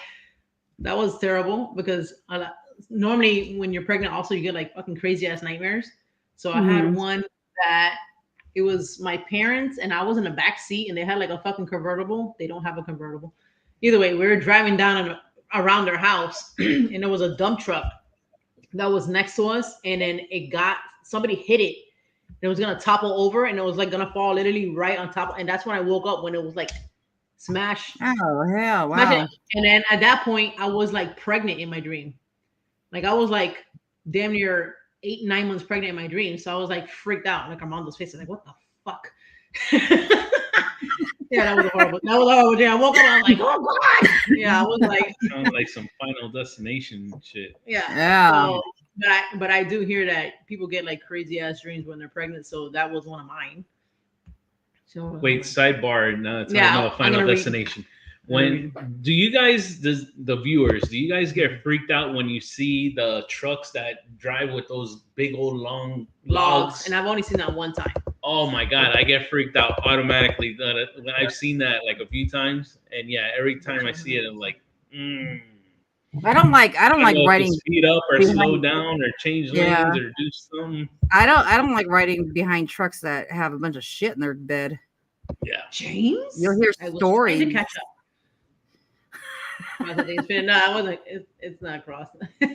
That was terrible because normally when you're pregnant, also you get like fucking crazy ass nightmares. So I had Mhm. one that it was my parents and I was in the back seat and they had like a fucking convertible. They don't have a convertible. Either way, we were driving down around their house and there was a dump truck that was next to us, and then somebody hit it. It was gonna topple over and it was like gonna fall literally right on top. And that's when I woke up, when it was like smash. Oh, hell. Smash it. Wow. And then at that point, I was like pregnant in my dream. Like I was like damn near 8, 9 months pregnant in my dream. So I was like freaked out. Like Armando's face is like, what the fuck? Yeah, that was a horrible dream. I woke up and I was like, oh god. Yeah, I was like, Sounds like some Final Destination shit. yeah. Yeah. So, but I do hear that people get like crazy ass dreams when they're pregnant. So that was one of mine. So Wait, sidebar. Now talking Yeah, about I'm Final gonna read- Destination. When do you guys, the viewers, do you guys get freaked out when you see the trucks that drive with those big old long logs? And I've only seen that one time. Oh my god, I get freaked out automatically when I've seen that like a few times, and yeah, every time I see it, I'm like, I don't like I don't know if to riding speed up or behind. slow down or change Yeah. lanes or do something. I don't like riding behind trucks that have a bunch of shit in their bed. Yeah, James, You'll hear I was stories. trying to catch up. No, I wasn't. It's not cross.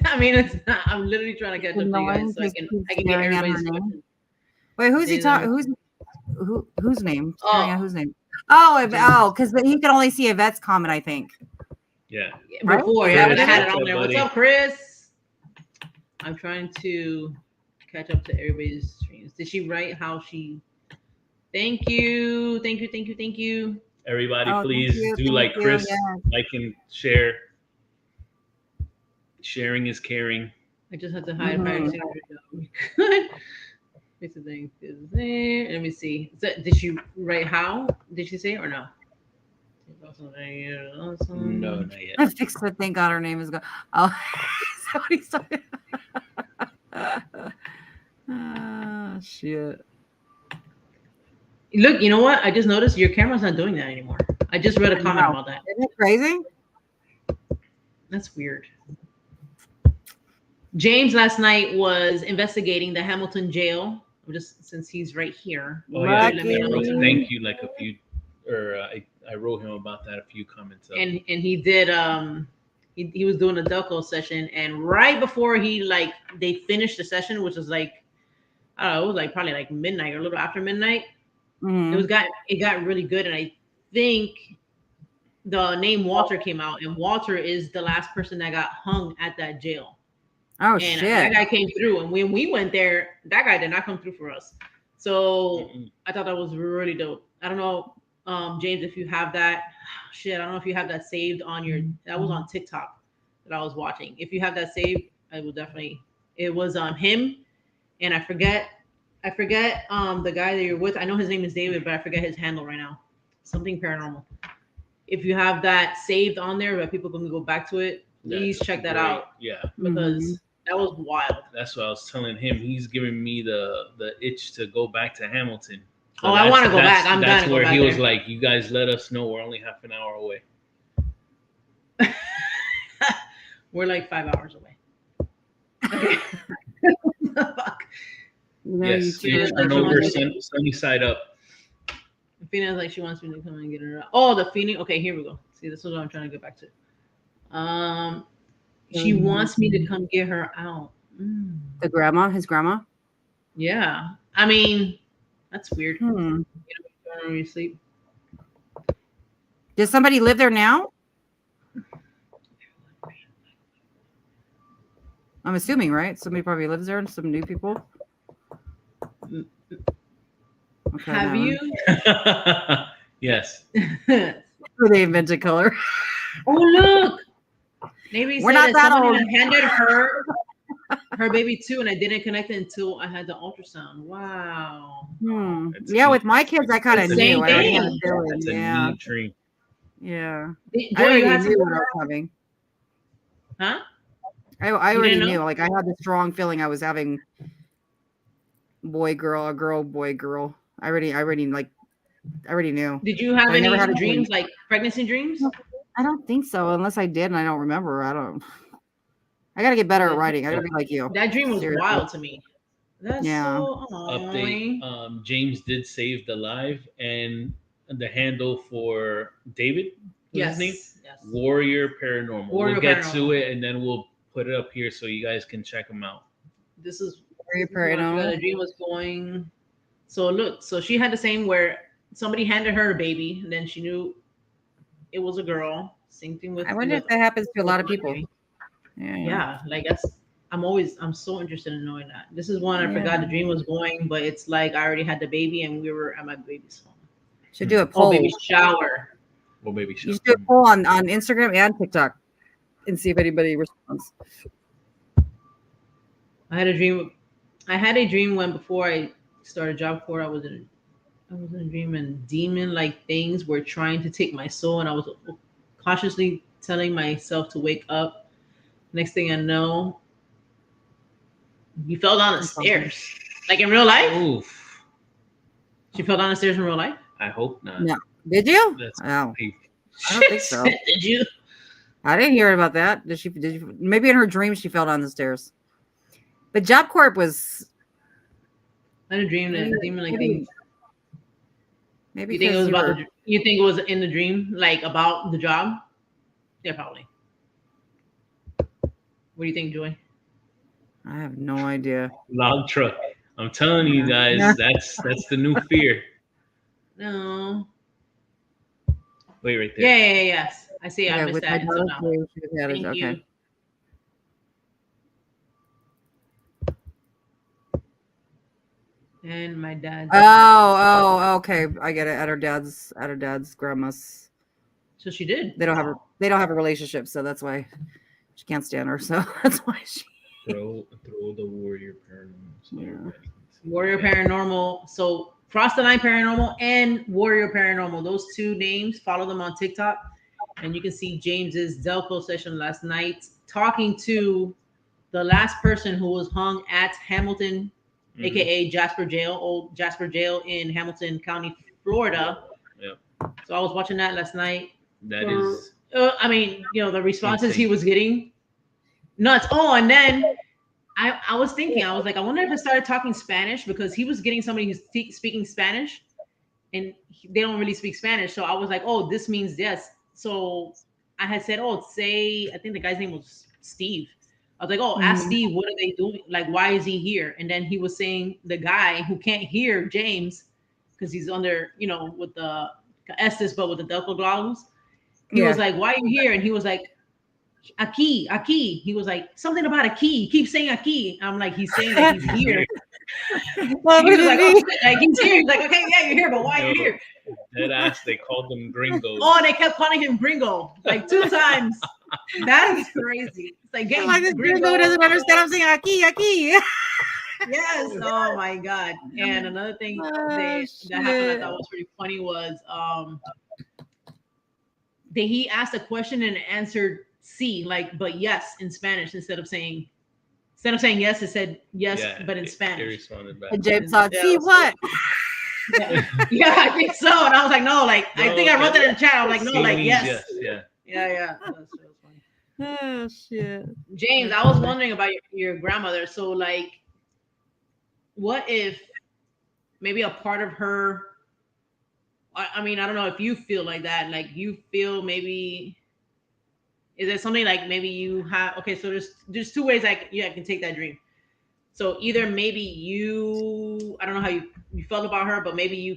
I mean, it's not. I'm literally trying to catch up to you guys so I can get everybody's questions. Wait, who's he They talking? know. Whose name? Oh. Staring at whose name? Oh, because he can only see Yvette's comment, I think. yeah. Before, Right? yeah, Chris, but I had it what's on up, there. buddy? What's up, Chris? I'm trying to catch up to everybody's streams. Did she write how she? Thank you. Everybody, Oh, please thank do you, like thank you, Chris, yeah. like and share. Sharing is caring. I just had to hide Mhm. privacy. Good. It's the thing is there. Let me see. Did she write how? Did she say it or no? No, not yet. I fixed the thing. God, her name is gone. Oh, somebody's talking. Ah, shit. Look, you know what? I just noticed your camera's not doing that anymore. I just read a comment Wow. about that. Isn't it crazy? That's weird. James last night was investigating the Hamilton jail. Just since he's right here. Oh yeah, Lucky. Let me know. thank you. Like a few, or I wrote him about that a few comments. And he did he was doing a Delco session, and right before they finished the session, which was like I don't know, it was like probably like midnight or a little after midnight. Mhm. It got really good, and I think the name Walter came out, and Walter is the last person that got hung at that jail. Oh And shit! that guy came through, and when we went there, that guy did not come through for us. So I thought that was really dope. I don't know, James, if you have that. Shit, I don't know if you have that saved on your. That was on TikTok that I was watching. If you have that saved, I will definitely. It was him, and I forget the guy that you're with. I know his name is David, but I forget his handle right now. Something paranormal. If you have that saved on there, that people can go back to it, please check that out. Yeah, because that was wild. That's what I was telling him. He's giving me the itch to go back to Hamilton. So I want to go back. That's where he was there. like, "You guys let us know. We're only half an hour away." We're like 5 hours away. Okay. Fuck. Yes, turn over, sunny side up. Phoenix like she wants me to come and get her out. Oh, the Phoenix. Okay, here we go. See, this is what I'm trying to get back to. She wants me to come get her out. The grandma, his grandma. Yeah, I mean, that's weird. Hmm. When you sleep. Does somebody live there now? I'm assuming, right? Somebody probably lives there, and some new people. Okay, have you? Yes. They invented color. Oh look, maybe We're not that old. Handed her baby too, and I didn't connect it until I had the ultrasound. Wow. Yeah, with my kids, I kind of knew. I already had a feeling. That's a neat dream. Yeah. I already knew what I was having. Huh? I already knew. Like, I had the strong feeling I was having boy, girl, boy, girl. I already knew. Did you have any dreams, like pregnancy dreams? I don't think so, unless I did and I don't remember. I gotta get better at writing. I gotta be like you. That dream was wild to me. That's so update. James did save the live, and the handle for David. What's his name? Yes. Warrior Paranormal. We'll get to it, and then we'll put it up here so you guys can check them out. This is Warrior Paranormal. The dream was going. So look, so she had the same where somebody handed her a baby, and then she knew it was a girl. Same thing with. I wonder if that happens to a lot of people. Yeah, like I'm so interested in knowing that. This is one I forgot the dream was going, but it's like I already had the baby and we were at my baby's home. Should do a poll. Baby shower. Well, baby shower. You should do a poll on Instagram and TikTok and see if anybody responds. I had a dream when before I started job corps, I was in a dream and demon-like things were trying to take my soul, and I was cautiously telling myself to wake up. Next thing I know, you fell down the stairs. Like in real life? Oof. She fell down the stairs in real life? I hope not. No. Did you? That's I don't think so. Did you? I didn't hear about that. Did she? Maybe in her dream she fell down the stairs. But Job Corp was. I had a dream that demon-like things. Maybe you think it was about you think it was in the dream, like about the job? Yeah, probably. What do you think, Joy? I have no idea. Log truck. I'm telling you guys, that's the new fear. No. Wait, right there. Yeah. Yes. I see. I missed that. Thank you. Okay. And my dad. Oh, okay. I get it. At her dad's grandma's. So she did. They don't have a relationship, so that's why she can't stand her. So that's why she throw the Warrior Paranormal. Warrior Paranormal. So Cross the Line Paranormal and Warrior Paranormal. Those two names. Follow them on TikTok, and you can see James's Delco session last night talking to the last person who was hung at Hamilton, aka Jasper Jail, old Jasper Jail in Hamilton County, Florida. Yep. So I was watching that last night. Is. I mean, the responses he was getting, nuts. Oh, and then I was thinking, I was like, I wonder if I started talking Spanish because he was getting somebody who's speaking Spanish, and they don't really speak Spanish. So I was like, oh, this means yes. So I had said, I think the guy's name was Steve. I was like, oh, ask Steve, what are they doing? Like, why is he here? And then he was saying the guy who can't hear James because he's under, with the Estes, but with the 𝗍𝗲𝗃𝗍. He was like, why are you here? And he was like, aquí. He was like, something about a key. He keeps saying aquí. I'm like, he's saying that he's here. Well, he was like, oh, like, he's here. He's like, okay, yeah, you're here, but why are you here? Dead ass, they called them gringos. Oh, they kept calling him gringo like 2 times. That is crazy. It's like, this gringo doesn't understand. I'm saying aquí. Yes. Oh my God. And another thing that happened I thought was pretty funny was he asked a question and answered sí, like, but yes in Spanish instead of saying yes, it said yes, but in Spanish. And James thought, see what? Yeah, I think so. And I was like, no, like, I think I wrote that in the chat. I was like, no, like, yes. Yeah. That's so funny. Oh shit. James, I was wondering about your grandmother. So, like, what if maybe a part of her, I mean, I don't know if you feel like that. Like, you feel maybe, is there something like maybe you have, okay, so there's 2 ways I can take that dream. So either maybe I don't know how you felt about her, but maybe you're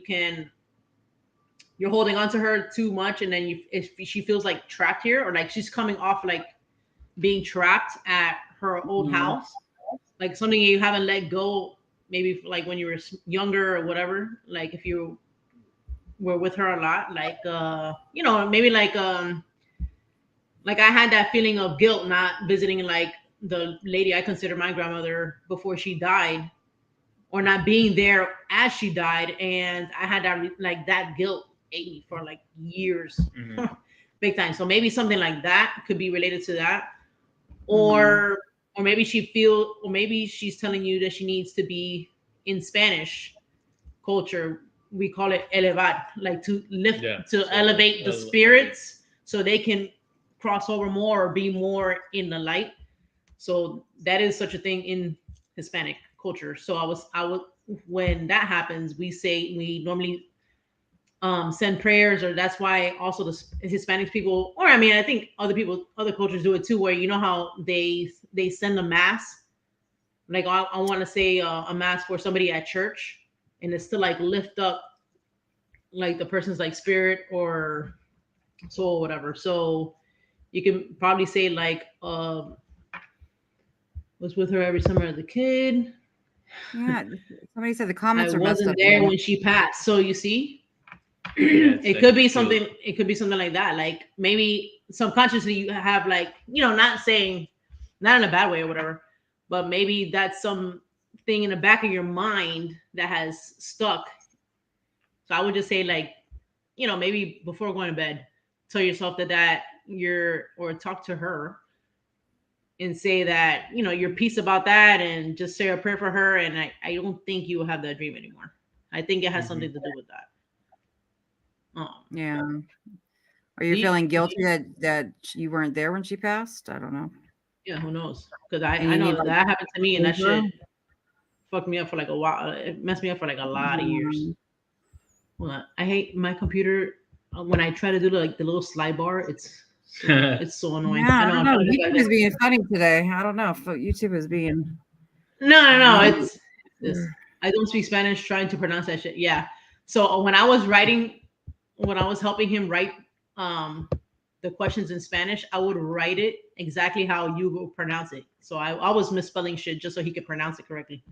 holding on to her too much. And then if she feels like trapped here, or like she's coming off like being trapped at her old house, like something you haven't let go, maybe like when you were younger or whatever, like if you were with her a lot, like, maybe like I had that feeling of guilt not visiting like the lady I consider my grandmother before she died, or not being there as she died, and I had that guilt ate me for like years, big time. So maybe something like that could be related to that, or maybe maybe she's telling you that she needs to be in Spanish culture. We call it elevar, like to lift, elevate the spirits so they can cross over more or be more in the light. So that is such a thing in Hispanic culture. So I would, when that happens, we normally send prayers, or that's why also the Hispanic people, or I mean, I think other cultures do it too, where how they send a mass. Like I want to say a mass for somebody at church, and it's to like lift up like the person's like spirit or soul or whatever. So you can probably say like was with her every summer as a kid. Yeah, somebody said the comments I are messed up. wasn't there when she passed. So you see, it could be something. It could be something like that. Like maybe subconsciously you have like, not saying, not in a bad way or whatever, but maybe that's some thing in the back of your mind that has stuck. So I would just say like, maybe before going to bed, tell yourself that or talk to her and say that, your peace about that, and just say a prayer for her. And I don't think you will have that dream anymore. I think it has something to do with that. Yeah. Are you feeling guilty that you weren't there when she passed? I don't know. Yeah, who knows? Because I know that happened to me, and that shit fucked me up for like a while. It messed me up for like a lot of years. Well, I hate my computer when I try to do the little slide bar. It's so annoying. Yeah, I don't know. YouTube is being funny today. I don't know if YouTube is being. No. It's I don't speak Spanish. Trying to pronounce that shit. Yeah. So when I was helping him write the questions in Spanish, I would write it exactly how you will pronounce it. So I was misspelling shit just so he could pronounce it correctly,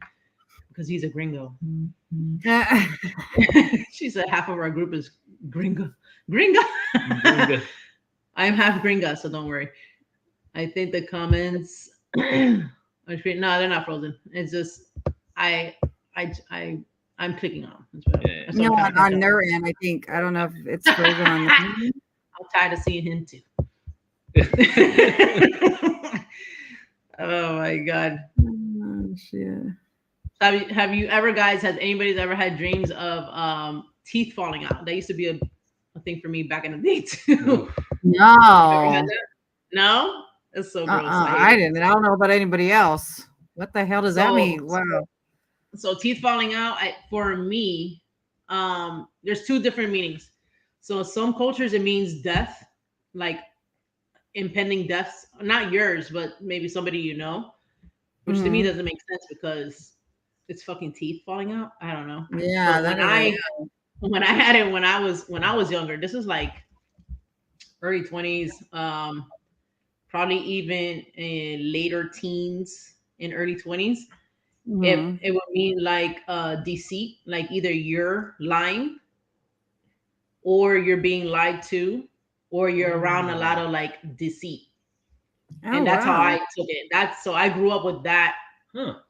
because he's a gringo. She said half of our group is gringo. I'm half gringa, so don't worry. I think the comments no, they're not frozen. It's just I'm clicking on them. On their end, I think. I don't know if it's frozen on the end. I'm tired of seeing him too. Oh my God. Oh, shit. Have you ever, guys, has anybody's ever had dreams of teeth falling out? That used to be a thing for me back in the day too. No. No? It's so gross. I didn't. I don't know about anybody else. What the hell does that mean? Wow. So teeth falling out, for me, there's 2 different meanings. So some cultures it means death, like impending deaths, not yours, but maybe somebody you know, which to me doesn't make sense because it's fucking teeth falling out. I don't know. Yeah, But when I had it when I was younger, this is like early 20s, probably even in later teens in early 20s. It would mean like deceit, like either you're lying or you're being lied to, or you're around a lot of like deceit. Oh, And that's how wow. I took it. That's so I grew up with that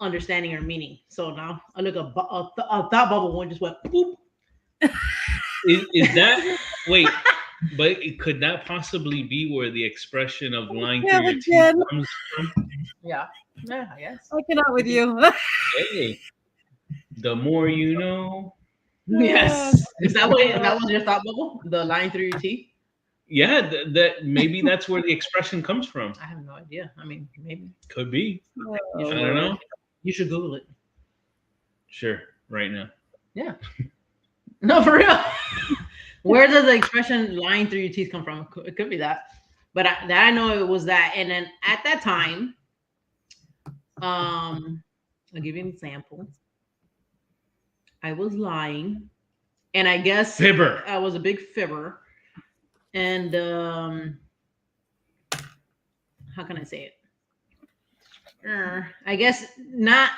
understanding or meaning. So now I look a thought bubble one just went boop. Is that wait? But could that possibly be where the expression of lying through your teeth comes from? Yeah, I guess. I cannot with you. Hey, the more you know. Yes. Is that was your thought bubble? The lying through your teeth? Yeah, that maybe that's where the expression comes from. I have no idea. I mean, maybe. Could be. You I should don't know. You should Google it. Sure, right now. Yeah. No, for real. Where does the expression lying through your teeth come from? It could be that. But I know it was that. And then at that time, I'll give you an example. I was lying. And I guess Fibber. I was a big fibber. And how can I say it? I guess not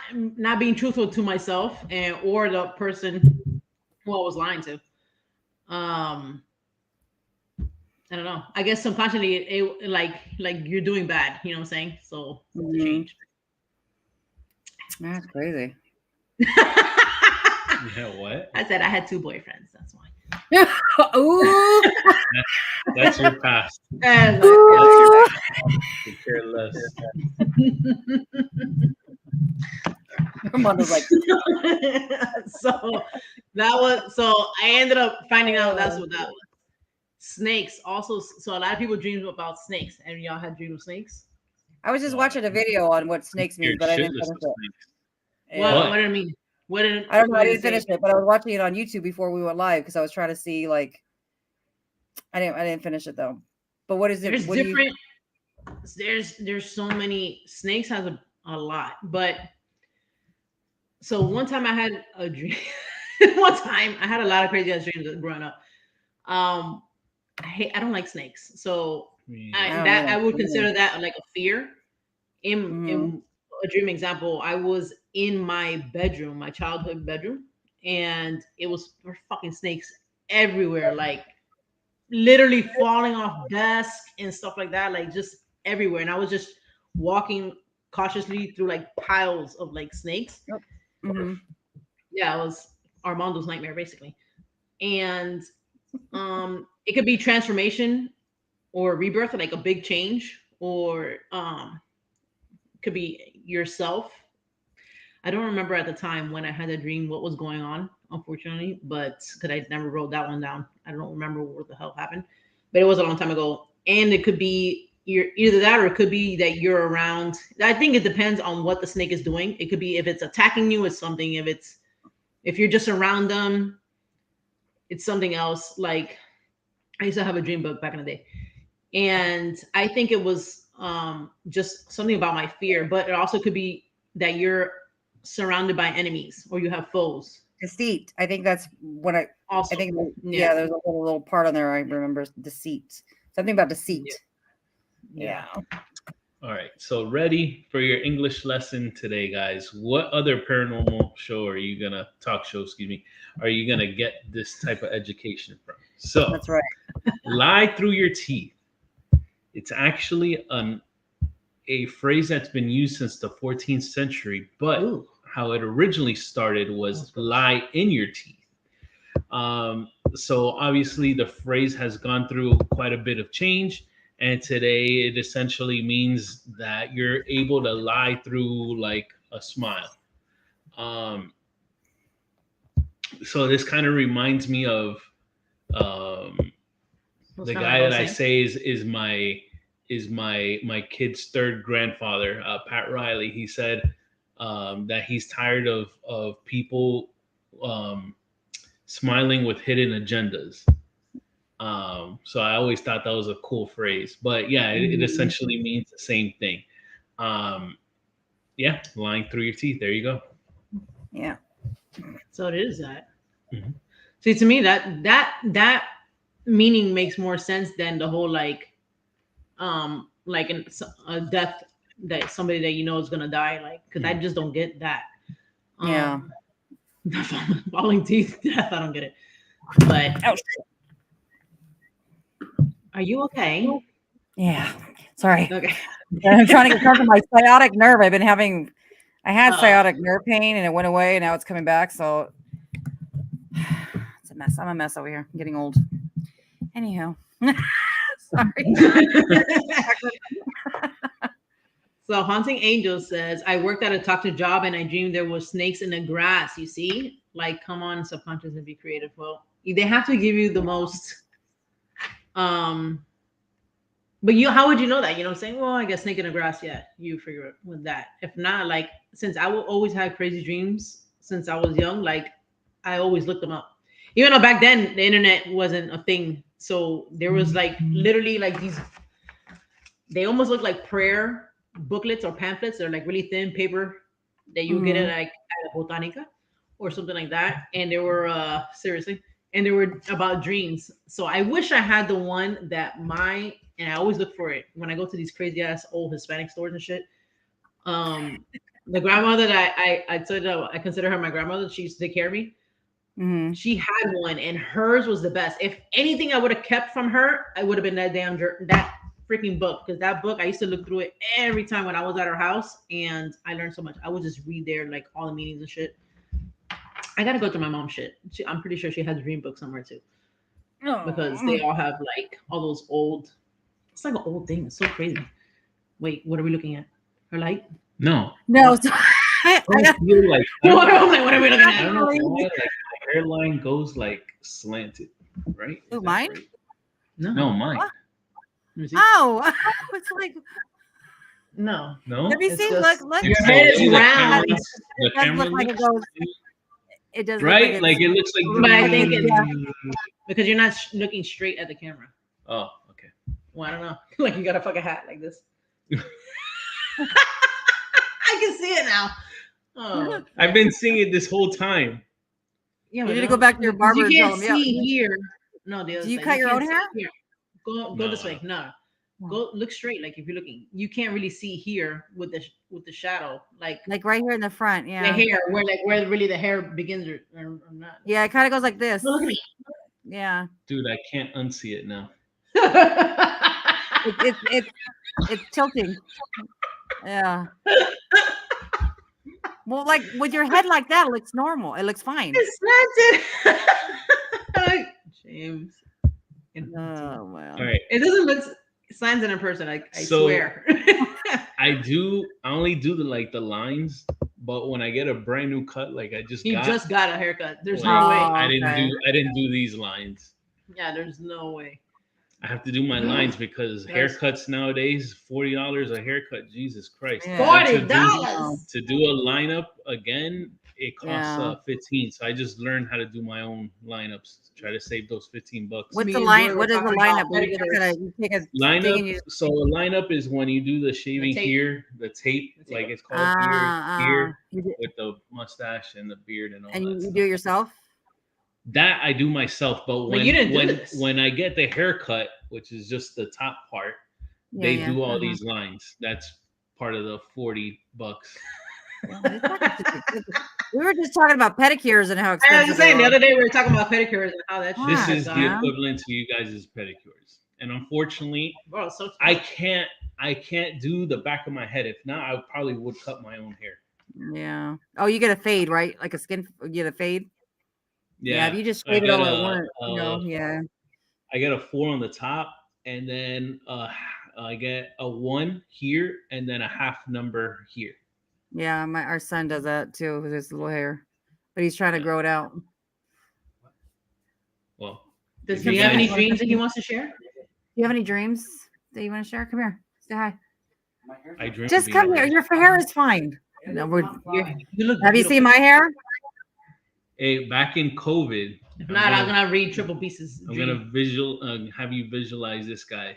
being truthful to myself and or the person who I was lying to. I don't know. I guess subconsciously it like you're doing bad. You know what I'm saying? So to change. That's crazy. Yeah, what? I said I had 2 boyfriends. That's why. Ooh. That's your past. That's You care less. Armando's like, so I ended up finding out that's what that was. Snakes also. So a lot of people dream about snakes. And y'all had dream of snakes? I was just watching a video on what snakes mean, but I didn't finish it. What did it mean? I don't know. I didn't finish it, but I was watching it on YouTube before we went live because I was trying to see like. I didn't finish it though. But what is it? There's different. There's so many. Snakes has a lot, but so one time I had a dream. One time I had a lot of crazy ass dreams growing up. I don't like snakes, so I would consider that like a fear. In a dream example, I was in my bedroom, my childhood bedroom, and there were fucking snakes everywhere, like literally falling off desk and stuff like that, like just everywhere. And I was just walking cautiously through like piles of like snakes. Yeah, it was Armando's nightmare basically. And it could be transformation or rebirth, like a big change, or could be yourself. I don't remember at the time when I had a dream what was going on, unfortunately, but because I never wrote that one down. I don't remember what the hell happened, but it was a long time ago. And it could be either that, or it could be that you're around. I think it depends on what the snake is doing. It could be if it's attacking you, it's something. If you're just around them, it's something else. Like I used to have a dream book back in the day, and I think it was just something about my fear, but it also could be that you're surrounded by enemies or you have foes. Deceit. I think that's what I think. Yeah, there's a little part on there I remember. Deceit. Something about deceit. Yeah. All right. So ready for your English lesson today, guys. What other paranormal show are you gonna are you gonna get this type of education from? So that's right. Lie through your teeth. It's actually a phrase that's been used since the 14th century, but how it originally started was lie in your teeth. So obviously the phrase has gone through quite a bit of change, and today it essentially means that you're able to lie through like a smile. So this kind of reminds me of the guy that I say is my kid's third grandfather, Pat Riley. He said that he's tired of people smiling with hidden agendas. So I always thought that was a cool phrase. But yeah, it essentially means the same thing. Yeah, lying through your teeth. There you go. Yeah. So it is that. Mhm. See, to me, that meaning makes more sense than the whole like a death that somebody that you know is gonna die, like, because I just don't get that. Yeah. Falling teeth, death. I don't get it. But Ouch. are you okay? Yeah. Sorry. Okay. I'm trying to get rid of my sciatic nerve. I had Oh. sciatic nerve pain and it went away and now it's coming back. So it's a mess. I'm a mess over here. I'm getting old. Anyhow. Sorry. So Haunting Angel says, I worked at a toxic job and I dreamed there was snakes in the grass. You see? Like, come on, subconscious, and be creative. Well, they have to give you the most but how would you know that? You know what I'm saying? Well, I guess snake in the grass, yeah, you figure it with that. If not, like, since I will always have crazy dreams since I was young, like, I always looked them up. Even though back then the internet wasn't a thing. So there was like literally like these, they almost look like prayer booklets or pamphlets. They're like really thin paper that you get it like at a botanica or something like that. And they were seriously, and they were about dreams. So I wish I had the one that and I always look for it when I go to these crazy ass old Hispanic stores and shit. The grandmother that I told you, I consider her my grandmother. She used to take care of me. Mm-hmm. She had one, and hers was the best. If anything I would have kept from her, I would have been that freaking book, because that book I used to look through it every time when I was at her house, and I learned so much. I would just read there like all the meanings and shit. I gotta go through my mom's shit. I'm pretty sure she has a dream book somewhere too, because they all have like all those old. It's like an old thing. It's so crazy. Wait, what are we looking at? Her light? No. I feel like what are we looking I at? don't know why, like my hairline goes like slanted, right? Ooh, mine? Right? No, mine. Let me see. Oh, it's like, No. let me It's see. just- Look. Your head is round. The It does camera look like it looks- goes. It does right? look Like it looks like. But I think because you're not looking straight at the camera. Oh, okay. Well, I don't know. Like you got a fucking hat like this. I can see it now. Oh, I've been seeing it this whole time. yeah. You need to go back to your barber You and tell can't him, yeah. see here. No, the other Do you side. cut your own can't see hair? here. Go No, this way. No. Go look straight. Like if you're looking, you can't really see here with the shadow. Like Like right here in the front. the Yeah. hair, where really the hair begins or not. Yeah, it kind of goes like this. Look at me. Yeah. Dude, I can't unsee it now. It's tilting. Yeah. Well, like with your head like that, it looks normal. It looks fine. It's slanted. James. Oh wow. All right. It doesn't look signs in a person. I So- swear. I only do the lines, but when I get a brand new cut, like I just You got, just got a haircut. There's like, no way. I okay. didn't do these lines. Yeah, there's no way. I have to do my lines because Yes. haircuts nowadays, $40 a haircut. Jesus Christ. Yeah. And $40. to do a lineup again, it costs Yeah. 15. So I just learned how to do my own lineups to try to save those $15. What's Me the and line? Joy What were is the talking lineup? about What do you pedicures. you take a thing and Lineup. you- So a lineup is when you do the shaving tape. here, the tape, The tape. like it's called here you do- with the mustache and the beard and all and that. you stuff. do it yourself? That I do myself, but when you didn't do this. when I get the haircut, which is just the top part, they do all these lines. That's part of the $40. Well, it's not expensive. We were just talking about pedicures and how I was expensive just they saying the are. other day we were talking about pedicures and how that shit This Ah, is gone. the yeah. equivalent to you guys' pedicures, and unfortunately, Bro, it's so I can't do the back of my head. If not, I probably would cut my own hair. Yeah. Oh, you get a fade, right? Like a skin. You get a fade. Yeah. If you just I shave it all get at a, once, you know. Yeah. I get a 4 on the top, and then I get a 1 here, and then a half number here. Yeah. Our son does that too with his little hair, but he's trying to grow it out. Well, Does if he you have any guys- dreams that he wants to share? Do you have any dreams that you want to share? Come here. Say hi. I dream Just of come being here. Your hair is fine. No, You look have you beautiful. seen my hair? Hey, back in COVID, If not, I'm gonna read Triple Beast's I'm dream. gonna have you visualize this, guys.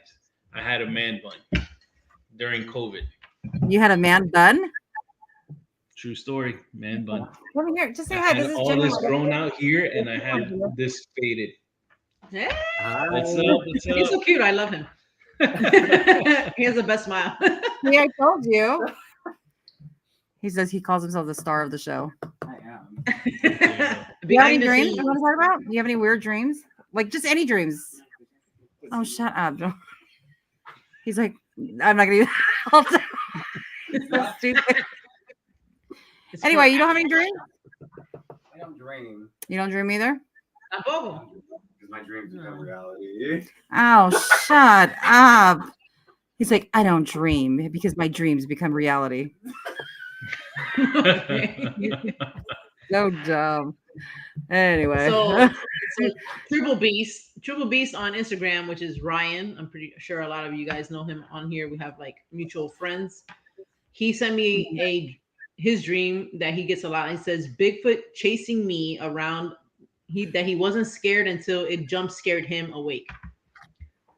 I had a man bun during COVID. You had a man bun? True story, man bun. Let me hear. Just say I hi. had This is all this genuine. grown out here, and I had this faded. Yeah. What's up? What's He's so up? cute. I love him. He has the best smile. See, I told you. He says he calls himself the star of the show. I am. Do you have any Behind the dreams scenes. you want to talk about? Do you have any weird dreams? Like just any dreams? Oh, shut up. Joe. He's like, I'm not gonna do so stupid. It's Anyway, fun. you don't have any dreams? I don't dream You don't dream either? Tampoco. because my dreams become reality. Oh, shut up. He's like, I don't dream because my dreams become reality. So dumb. Anyway. So Triple Beast on Instagram, which is Ryan. I'm pretty sure a lot of you guys know him on here. We have like mutual friends. He sent me his dream that he gets a lot. He says Bigfoot chasing me around. That he wasn't scared until it jump scared him awake.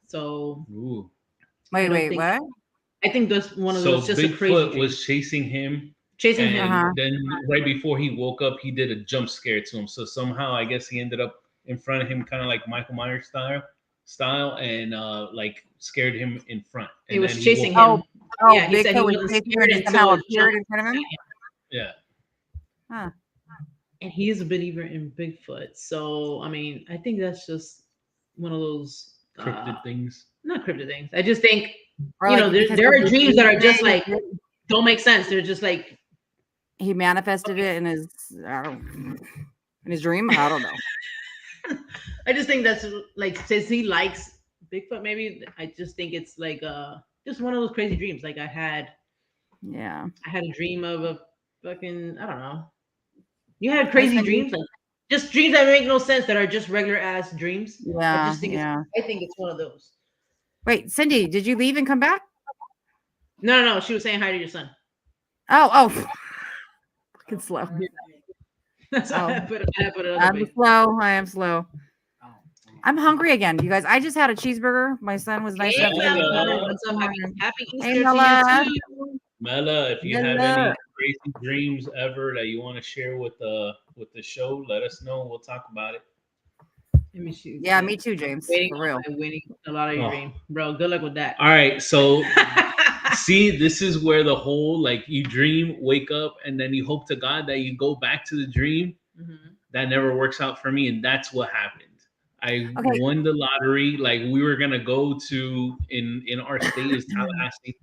So Ooh. wait, what? I think that's one of So those just a crazy Bigfoot dream. was chasing him, Chasing and him. Uh-huh. then right before he woke up, he did a jump scare to him. So somehow, I guess he ended up in front of him, kind of like Michael Myers style, and like scared him in front. And He was then chasing woke- him. Oh, Yeah, he said he Bigfoot was wasn't chasing him scared and until somehow it appeared in jumped front of him. Yeah. Huh. And he is a believer in Bigfoot. So I mean, I think that's just one of those Cryptid things. not cryptid things. I just think Or you like know because there of are the dreams that are just thing, like don't make sense. They're just like he manifested it in his in his dream. I don't know. I just think that's like since he likes Bigfoot, maybe I just think it's like just one of those crazy dreams. Like I had Yeah. a dream of a fucking I don't know. You had crazy dreams, like just dreams that make no sense that are just regular ass dreams. I Yeah. just think Yeah. I think it's one of those. Wait, Cindy, did you leave and come back? No. She was saying hi to your son. Oh. Fucking slow. That's why I put it up. I'm slow. I am slow. I'm hungry again, you guys. I just had a cheeseburger. My son was nice enough to give me Happy Easter Hey, to Mela. you too. Mela, if you have Mela. any crazy dreams ever that you want to share with the show, let us know. We'll talk about it. Let me shoot. Yeah, me too, James. For real. I'm waiting a lot of your Oh. dream, bro. Good luck with that. All right, so see, this is where the whole like you dream, wake up, and then you hope to God that you go back to the dream. Mhm. That never works out for me, and that's what happened. I Okay. won the lottery. Like we were gonna go to in our state is Tallahassee,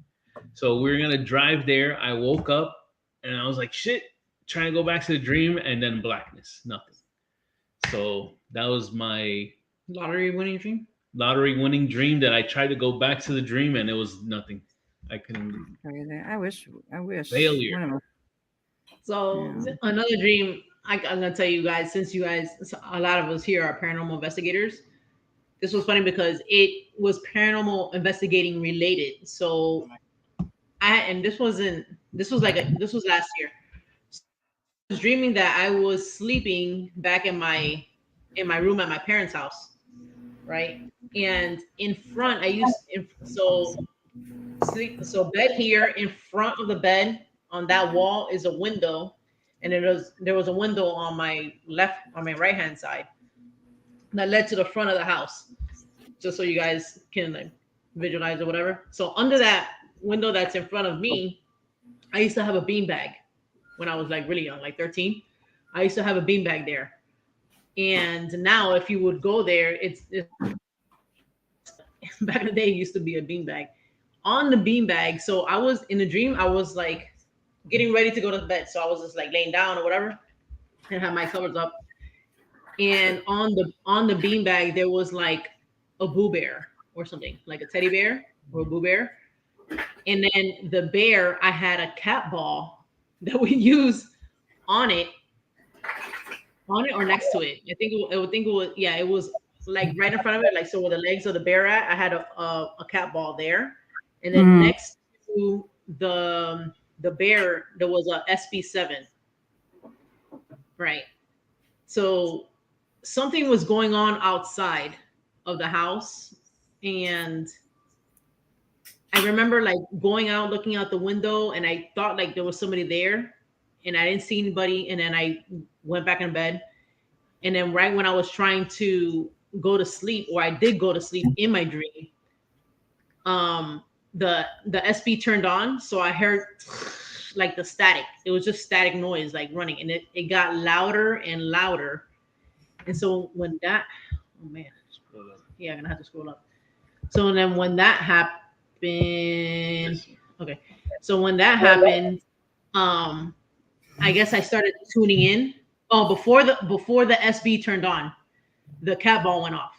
so we were gonna drive there. I woke up and I was like, shit, trying to go back to the dream, and then blackness, nothing. So that was my Lottery winning dream. lottery winning dream that I tried to go back to the dream and it was nothing. I couldn't. Crazy. I wish. Failure. Whatever. So Yeah. another dream. I'm gonna tell you guys, since you guys, a lot of us here are paranormal investigators. This was funny because it was paranormal investigating related. So this was last year. I was dreaming that I was sleeping back in my room at my parents' house, right? And in front, so bed here in front of the bed on that wall is a window, and there was a window on my right hand side that led to the front of the house, just so you guys can like visualize or whatever. So under that window that's in front of me, I used to have a beanbag when I was like really young, like 13. I used to have a beanbag there. And now if you would go there, it's back in the day, it used to be a beanbag. On the beanbag, so I was in a dream, I was like getting ready to go to bed. So I was just like laying down or whatever and had my covers up. And on the beanbag, there was like a Boo Bear or something, like a teddy bear or a Boo Bear. And then the bear, I had a cat ball that we use on it or next to it. I think it was like right in front of it, like so where the legs of the bear at. I had a cat ball there, and then next to the bear there was a SB7, right? So something was going on outside of the house, and I remember like going out, looking out the window, and I thought like there was somebody there, and I didn't see anybody. And then I went back in bed, and then right when I was trying to go to sleep, or I did go to sleep in my dream, the SB turned on, so I heard like the static. It was just static noise, like running, and it got louder and louder. And so when that, oh man, yeah, I'm gonna have to scroll up. So then when that happened, okay, so when that happened, I guess I started tuning in. Oh, before the SB turned on, the cat ball went off.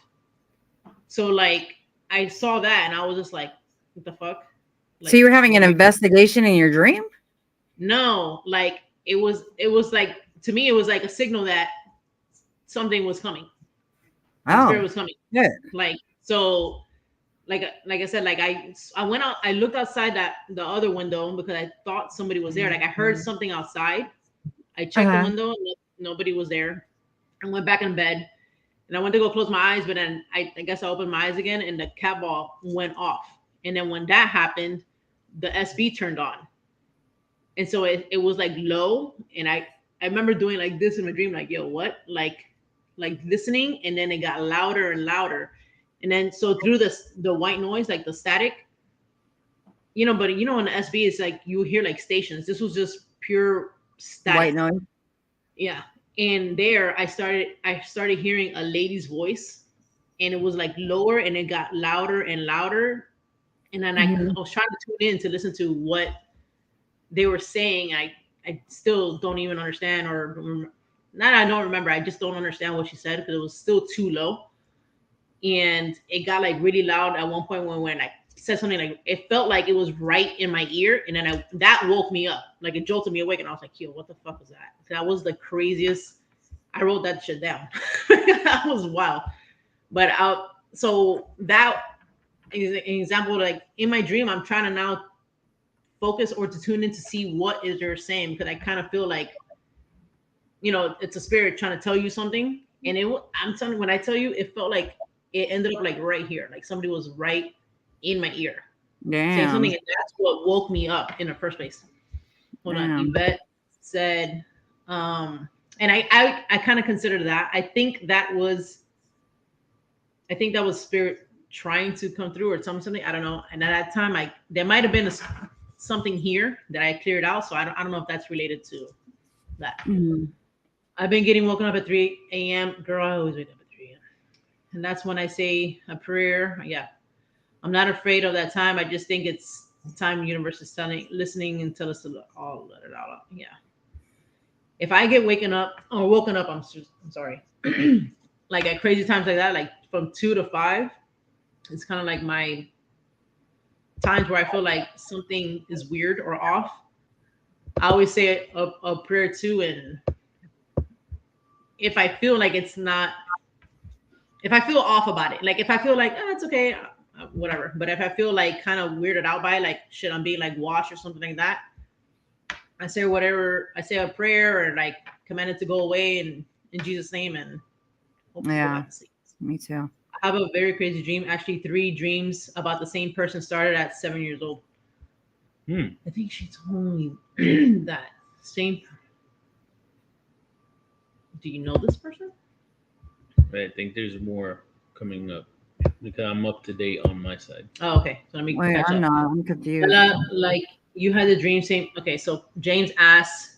So like I saw that and I was just like, what the fuck? Like, so you were having an investigation in your dream? no, like it was like, to me it was like a signal that something was coming. Oh, Spirit was coming. good. Like, so like I said, like I went out, I looked outside the other window because I thought somebody was there. Like I heard something outside. I checked the window and nobody was there. I went back in bed and I went to go close my eyes, but then I guess I opened my eyes again and the cat ball went off. And then when that happened, the SB turned on. And so it was like low. And I remember doing like this in my dream, like, yo, what? Like listening. And then it got louder and louder. And then so through the white noise, like the static, you know, but you know, in the SB, it's like you hear like stations. This was just pure static. White noise. Yeah. And there I started hearing a lady's voice, and it was like lower and it got louder and louder. And then I was trying to tune in to listen to what they were saying. I still don't even understand, or not. I don't remember. I just don't understand what she said because it was still too low. And it got like really loud at one point when I said something, like it felt like it was right in my ear. And then that woke me up. Like it jolted me awake. And I was like, yo, what the fuck was that? That was the craziest. I wrote that shit down. That was wild. But so that is an example. Like in my dream, I'm trying to now focus or to tune in to see what is they're saying, because I kind of feel like, you know, it's a spirit trying to tell you something. And I'm telling you, when I tell you, it felt like it ended up like right here, like somebody was right in my ear saying something, and that's what woke me up in the first place. Hold on, Yvette said, and I kind of consider that. I think that was spirit trying to come through or something. I don't know. And at that time, there might have been something here that I cleared out. So I don't know if that's related to that. I've been getting woken up at 3 a.m. Girl, I always wake up at 3 a.m. And that's when I say a prayer. Yeah. I'm not afraid of that time. I just think it's the time the universe is listening until it's all let it out. Yeah. If I get woken up, I'm sorry. Like at crazy times like that, like from 2 to 5, it's kind of like my times where I feel like something is weird or off. I always say a prayer too, and if I feel like it's not, if I feel off about it, like if I feel like it's okay, whatever. But if I feel like kind of weirded out by it, like shit, I'm being like washed or something like that, I say whatever. I say a prayer or like command it to go away in Jesus' name, and hopefully go back to sleep. Me too. I have a very crazy dream. Actually, 3 dreams about the same person started at 7 years old. I think she told me that same. Do you know this person? I think there's more coming up because I'm up to date on my side. Oh, okay. So let me catch up. I'm confused. Like you had the dream same. Okay, so James asks,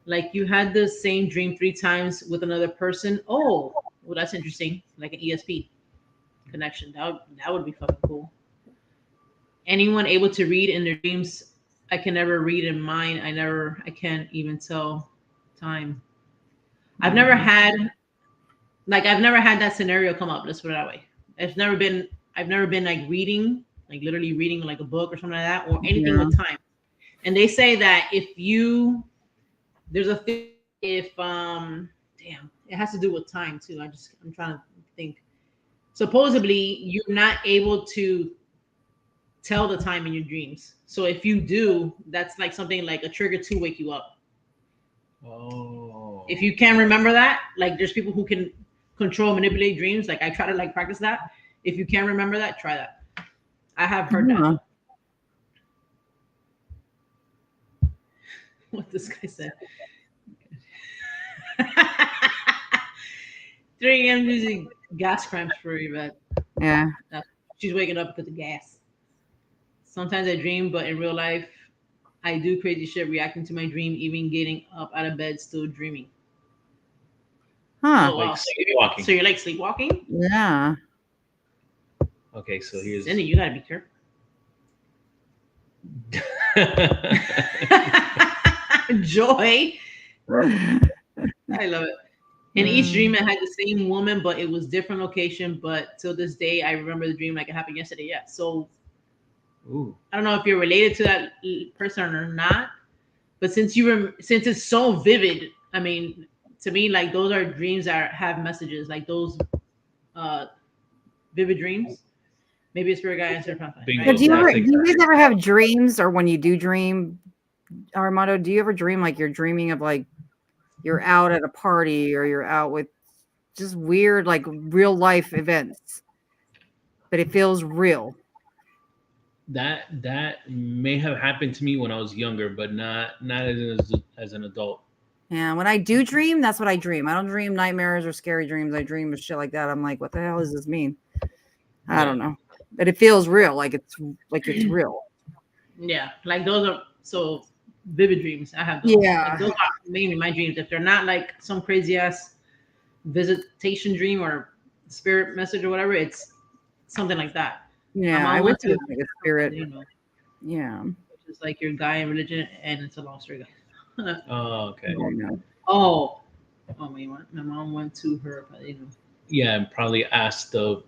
like you had the same dream 3 times with another person. Oh, well, that's interesting. Like an ESP connection. That would be fucking cool. Anyone able to read in their dreams? I can never read in mine. I can't even tell time. I've never had that scenario come up. Let's put it that way. I've never been like reading, like literally reading like a book or something like that, or anything with time. And they say that there's a thing if it has to do with time too. I'm trying to think. Supposedly you're not able to tell the time in your dreams. So if you do, that's like something like a trigger to wake you up. Oh. If you can't remember that, like there's people who can control, manipulate dreams. Like I try to like practice that. If you can't remember that, try that. I have heard Huh. that. What this guy said. 3 a.m. using gas cramps for Yvette. Yeah. She's waking up because of gas. Sometimes I dream, but in real life, I do crazy shit reacting to my dream, even getting up out of bed, still dreaming. Huh. Oh, wow. Like sleepwalking. So you're like sleepwalking? Yeah. Okay, so here's Cindy, you gotta be careful. Joy. I love it. In each dream, I had the same woman, but it was different location. But till this day, I remember the dream like it happened yesterday. Yeah. So Ooh. I don't know if you're related to that person or not, but since it's so vivid, I mean, to me, like those are dreams that have messages, like those vivid dreams. Maybe a spirit guy answered something. Bingo. So Right? do you That's guys ever have dreams, or when you do dream, Armando, do you ever dream like you're dreaming of like you're out at a party or you're out with just weird like real life events, but it feels real? That may have happened to me when I was younger, but not as an adult. Yeah, when I do dream, that's what I dream. I don't dream nightmares or scary dreams. I dream of shit like that. I'm like, what the hell does this mean? I don't know. But it feels real, like it's real. Yeah, like those are so vivid dreams. I have those. Yeah. Like, those are mainly my dreams. If they're not like some crazy ass visitation dream or spirit message or whatever, it's something like that. Yeah, I wish it was like a spirit. You know, Yeah. which is like your guy in religion, and it's a long story. Oh, okay. Oh, my mom went to her padrino. Yeah, and probably asked the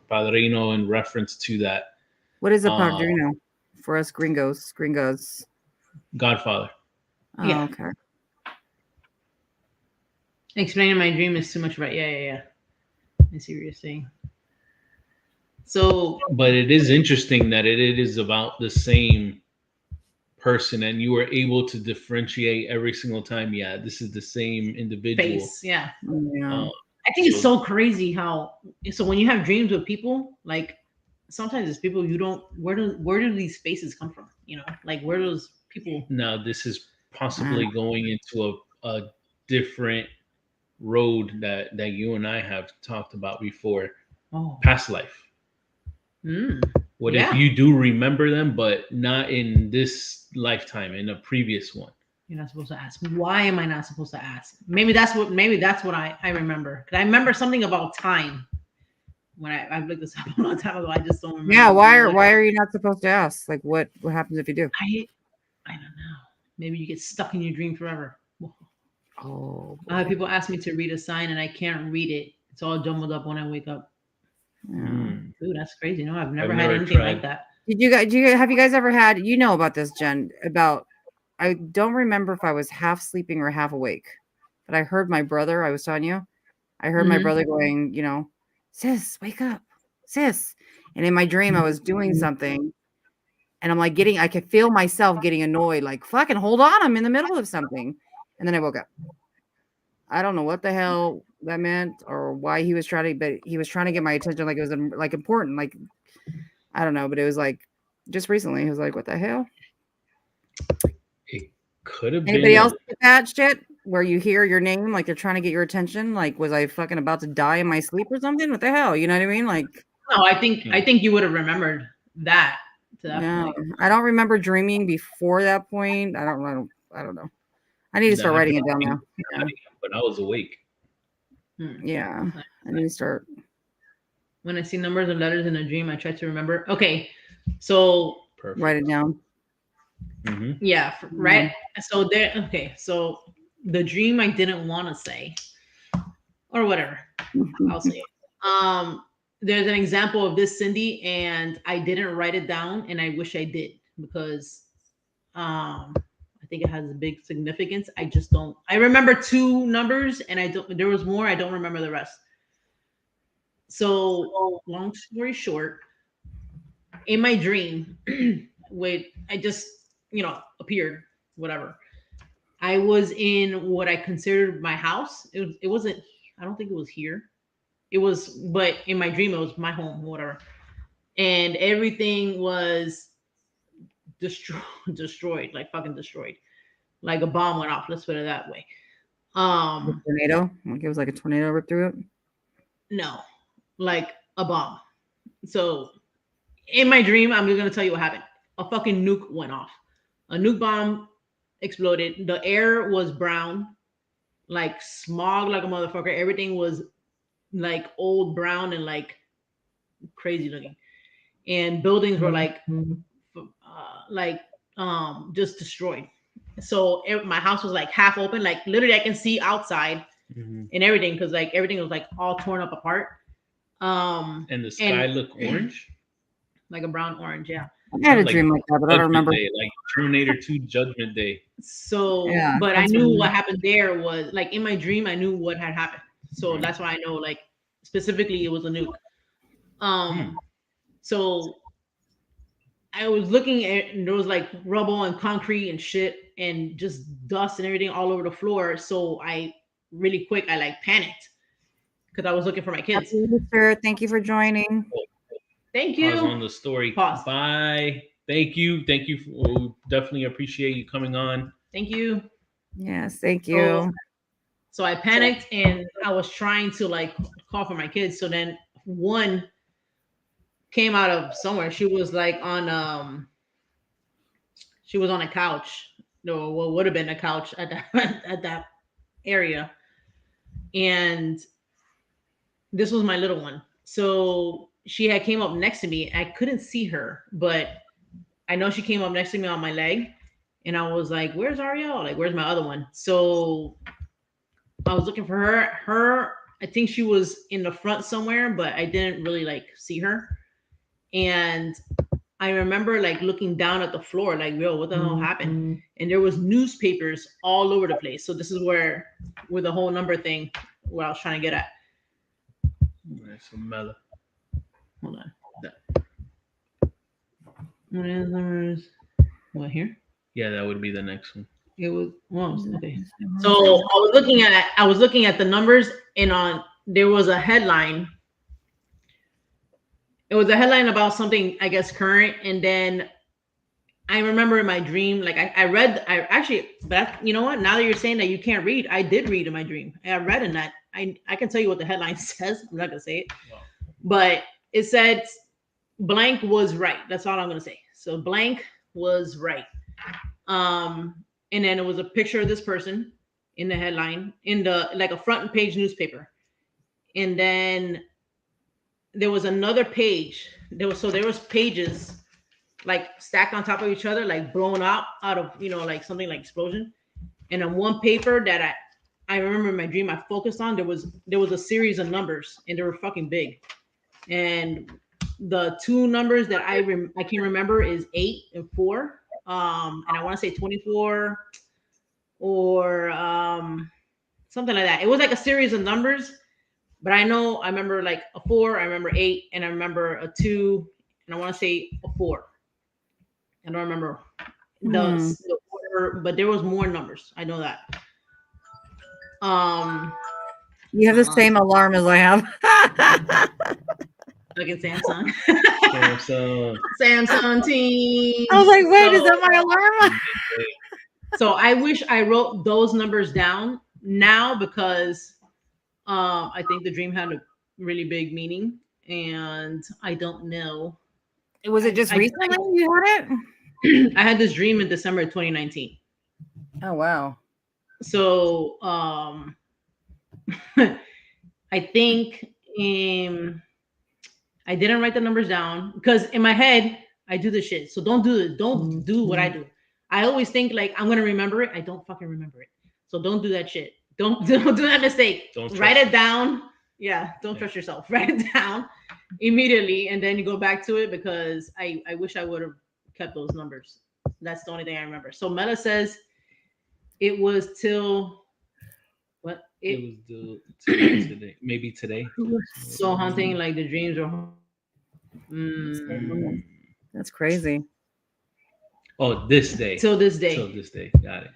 padrino in reference to that. What is a padrino for us gringos? Godfather. Oh, Yeah. okay. Explaining my dream is too much, right? Yeah. I see what you're saying. So, but it is interesting that it is about the same person, and you were able to differentiate every single time. Yeah, this is the same individual. face, yeah. Yeah. I think it's so crazy how. So when you have dreams with people, like sometimes it's people you don't. Where do these faces come from? You know, like where do those people? Now this is possibly going into a different road that you and I have talked about before. Oh. Past life. What if you do remember them, but not in this lifetime, in a previous one? You're not supposed to ask. Why am I not supposed to ask? Maybe that's what I remember. Because I remember something about time. When I've looked this up a long time ago, I just don't remember. Yeah, why are you not supposed to ask? Like what happens if you do? I don't know. Maybe you get stuck in your dream forever. Oh. I have people ask me to read a sign and I can't read it. It's all jumbled up when I wake up. Dude, that's crazy. No, I've never had anything like that. Have you guys ever had, you know about this, Jen, about, I don't remember if I was half sleeping or half awake, but I heard my brother, I was telling you, I heard my brother going, you know, sis, wake up, sis. And in my dream, I was doing something and I'm like I could feel myself getting annoyed, like, fucking hold on, I'm in the middle of something. And then I woke up. I don't know what the hell that meant or why he was trying to get my attention, like it was like important, like I don't know, but it was like just recently. He was like, "What the hell?" It could have been. Anybody else get that shit where you hear your name, like they're trying to get your attention? Like, was I fucking about to die in my sleep or something? What the hell? You know what I mean? Like, no, I think you would have remembered that to that point. I don't remember dreaming before that point. I don't know. I need to start writing it down now. Yeah. But I was awake. Yeah, I need to start. When I see numbers and letters in a dream, I try to remember. Okay, so Perfect. Write it down. Yeah, right. So there. Okay, so the dream I didn't want to say, or whatever, I'll say it. There's an example of this, Cindy, and I didn't write it down, and I wish I did because, I think it has a big significance. I just don't. I remember 2 numbers, and I don't. There was more. I don't remember the rest. So, long story short, in my dream, I just appeared, whatever. I was in what I considered my house. It wasn't. I don't think it was here. It was, but in my dream, it was my home, whatever. And everything was destroyed, like fucking destroyed. Like a bomb went off. Let's put it that way. Tornado? Like it was like a tornado ripped through it? No, like a bomb. So in my dream, I'm just gonna tell you what happened. A fucking nuke went off. A nuke bomb exploded. The air was brown, like smog, like a motherfucker. Everything was like old brown and like crazy looking. And buildings were like just destroyed. So my house was like half open, like literally I can see outside and everything because like everything was like all torn up apart. And the sky looked orange, like a brown orange. Yeah, I had a dream like that, but I don't remember. Day, like Terminator 2 Judgment Day. So, yeah, but I knew what happened there was like in my dream. I knew what had happened, so that's why I know like specifically it was a nuke. So I was looking at, and there was like rubble and concrete and shit and just dust and everything all over the floor. So I really quick, I like panicked because I was looking for my kids. Sir, thank you for joining. Thank you. Pause on the story. Pause. Bye. Thank you. Thank you. We definitely appreciate you coming on. Thank you. Yes, thank you. So I panicked and I was trying to like call for my kids. So then one came out of somewhere. She was like on a couch. No, what would have been a couch at that area. And this was my little one. So she had came up next to me. I couldn't see her, but I know she came up next to me on my leg. And I was like, where's Ariel? Like, where's my other one? So I was looking for her. I think she was in the front somewhere, but I didn't really like see her. And I remember like looking down at the floor, like, yo, what the hell happened? And there was newspapers all over the place. So this is where the whole number thing, what I was trying to get at. Right, so Mela. Hold on. What is numbers? What here? Yeah, that would be the next one. It was okay. So I was looking at the numbers, and there was a headline. It was a headline about something, I guess, current. And then I remember in my dream, like but you know what? Now that you're saying that you can't read, I did read in my dream. I read in that. I can tell you what the headline says. I'm not gonna say it, but it said blank was right. That's all I'm gonna say. So blank was right. And then it was a picture of this person in the headline in the like a front page newspaper. And then there was another page. There was pages like stacked on top of each other, like blown out of, like something like explosion. And on one paper that I remember in my dream I focused on, there was a series of numbers and they were fucking big. And the two numbers that I can remember is 8 and 4. And I want to say 24 or something like that. It was like a series of numbers, but I remember like a 4, I remember 8, and I remember a 2, and I want to say a 4. I don't remember the order, but there was more numbers. I know that. You have the same alarm as I have. Like Samsung. Samsung team. I was like, wait, is that my alarm? So I wish I wrote those numbers down now because I think the dream had a really big meaning, and I don't know. Was it just recently you had it? I had this dream in December of 2019. Oh wow. So I think I didn't write the numbers down because in my head I do this shit. So don't do it. Don't do what I do. I always think like I'm gonna remember it. I don't fucking remember it. So don't do that shit. Don't do that mistake. Write it down. Yeah, don't trust yourself. Write it down immediately, and then you go back to it because I wish I would have kept those numbers. That's the only thing I remember. So Mela says it was till what? It was today. Maybe today. So haunting, like the dreams are. That's crazy. Oh, this day. Till this day. Till this day. Got it.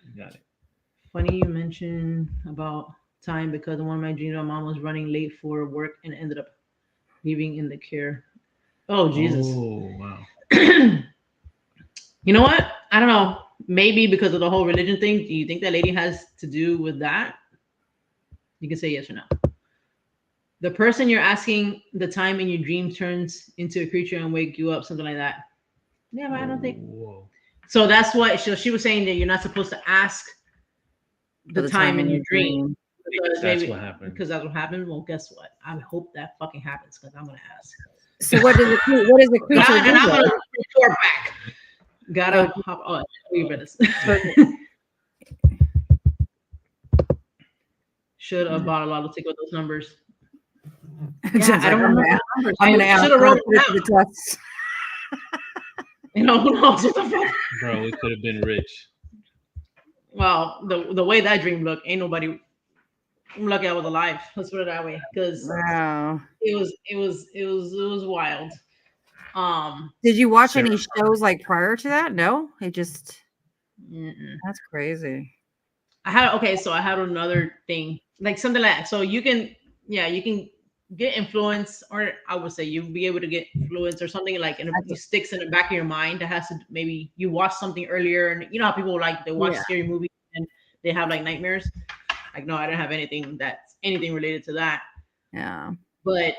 Funny you mentioned about time because in one of my dreams, my mom was running late for work and ended up leaving in the care. Oh, Jesus. Oh, wow. You know what? I don't know. Maybe because of the whole religion thing. Do you think that lady has to do with that? You can say yes or no. The person you're asking the time in your dream turns into a creature and wake you up, something like that. Yeah, but I don't think. Whoa. So that's what she was saying, that you're not supposed to ask the time in your dream. Because That's what happened. Because that's what happened. Well, guess what? I hope that fucking happens because I'm gonna ask. So what does the creature do? And I'm though? gonna report back. Gotta hop on. We read this. Should have bought a lot to take with those numbers. Yeah, I don't remember the numbers. I'm gonna ask. Should have wrote it the down. test. You know, who knows what the fuck? Bro, we could have been rich. Well, the way that dream looked, ain't nobody. I'm lucky I was alive. Let's put it that way, because Wow. it was wild. Did you watch any shows like prior to that? No, it just. Mm-mm. That's crazy. I had another thing, like something like that. So you can get influence, or I would say you'll be able to get influence or something like, and it sticks in the back of your mind. That has to, maybe you watch something earlier, and you know how people like, they watch scary movies and they have like nightmares. Like, no, I didn't have anything related to that. Yeah. But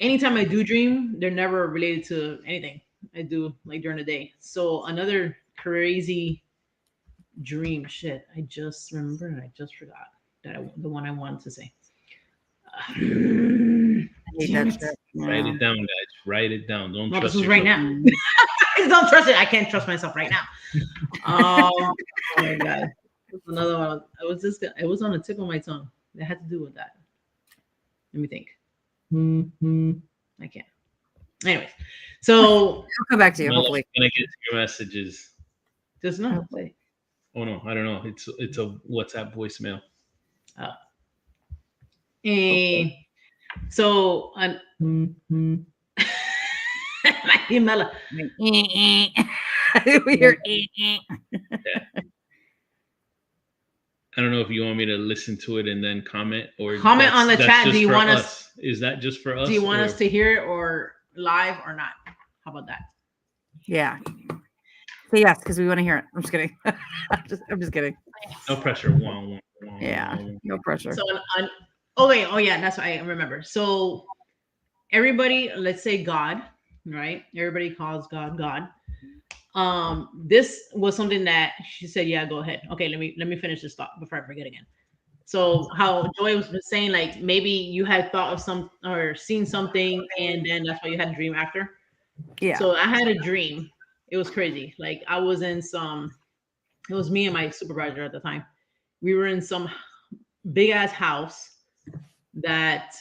anytime I do dream, they're never related to anything I do like during the day. So another crazy dream, shit, I just remembered and I just forgot the one I wanted to say. I hate that shit. Write it down, guys. Write it down. Don't trust this is yourself. right now. Don't trust it. I can't trust myself right now. Oh my god. That's another one. It was on the tip of my tongue. It had to do with that. Let me think. I can't. Anyways, so I'll come back to you. Well, Hopefully. I'm gonna get to your messages. just no. Hopefully. Oh no, I don't know. It's a WhatsApp voicemail. So Mela. We're I don't know if you want me to listen to it and then comment, or comment on the chat. just Do you for want us? Is that just for us? Do you want us to hear it or live or not? How about that? Yeah. Say yes, because we want to hear it. I'm just kidding. I'm just kidding. No pressure. Yeah. No pressure. So that's what I remember. So everybody, let's say God, right? Everybody calls God. This was something that she said, yeah, go ahead. Okay, let me finish this thought before I forget again. So how Joy was saying, like, maybe you had thought of some or seen something, and then that's why you had a dream after. Yeah. So I had a dream. It was crazy. Like, I was in it was me and my supervisor at the time. We were in some big ass house that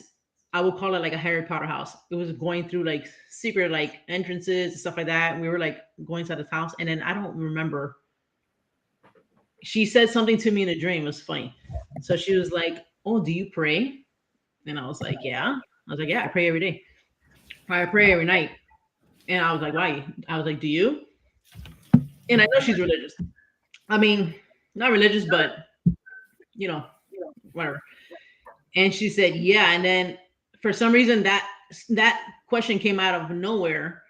I would call it like a Harry Potter house. It was going through like secret like entrances and stuff like that. And we were like going inside this house. And then I don't remember. She said something to me in a dream. It was funny. So she was like, oh, do you pray? And I was like, yeah. I was like, yeah, I pray every day. I pray every night. And I was like, why? I was like, do you? And I know she's religious. I mean, not religious, but you know, whatever. And she said, yeah. And then for some reason that question came out of nowhere,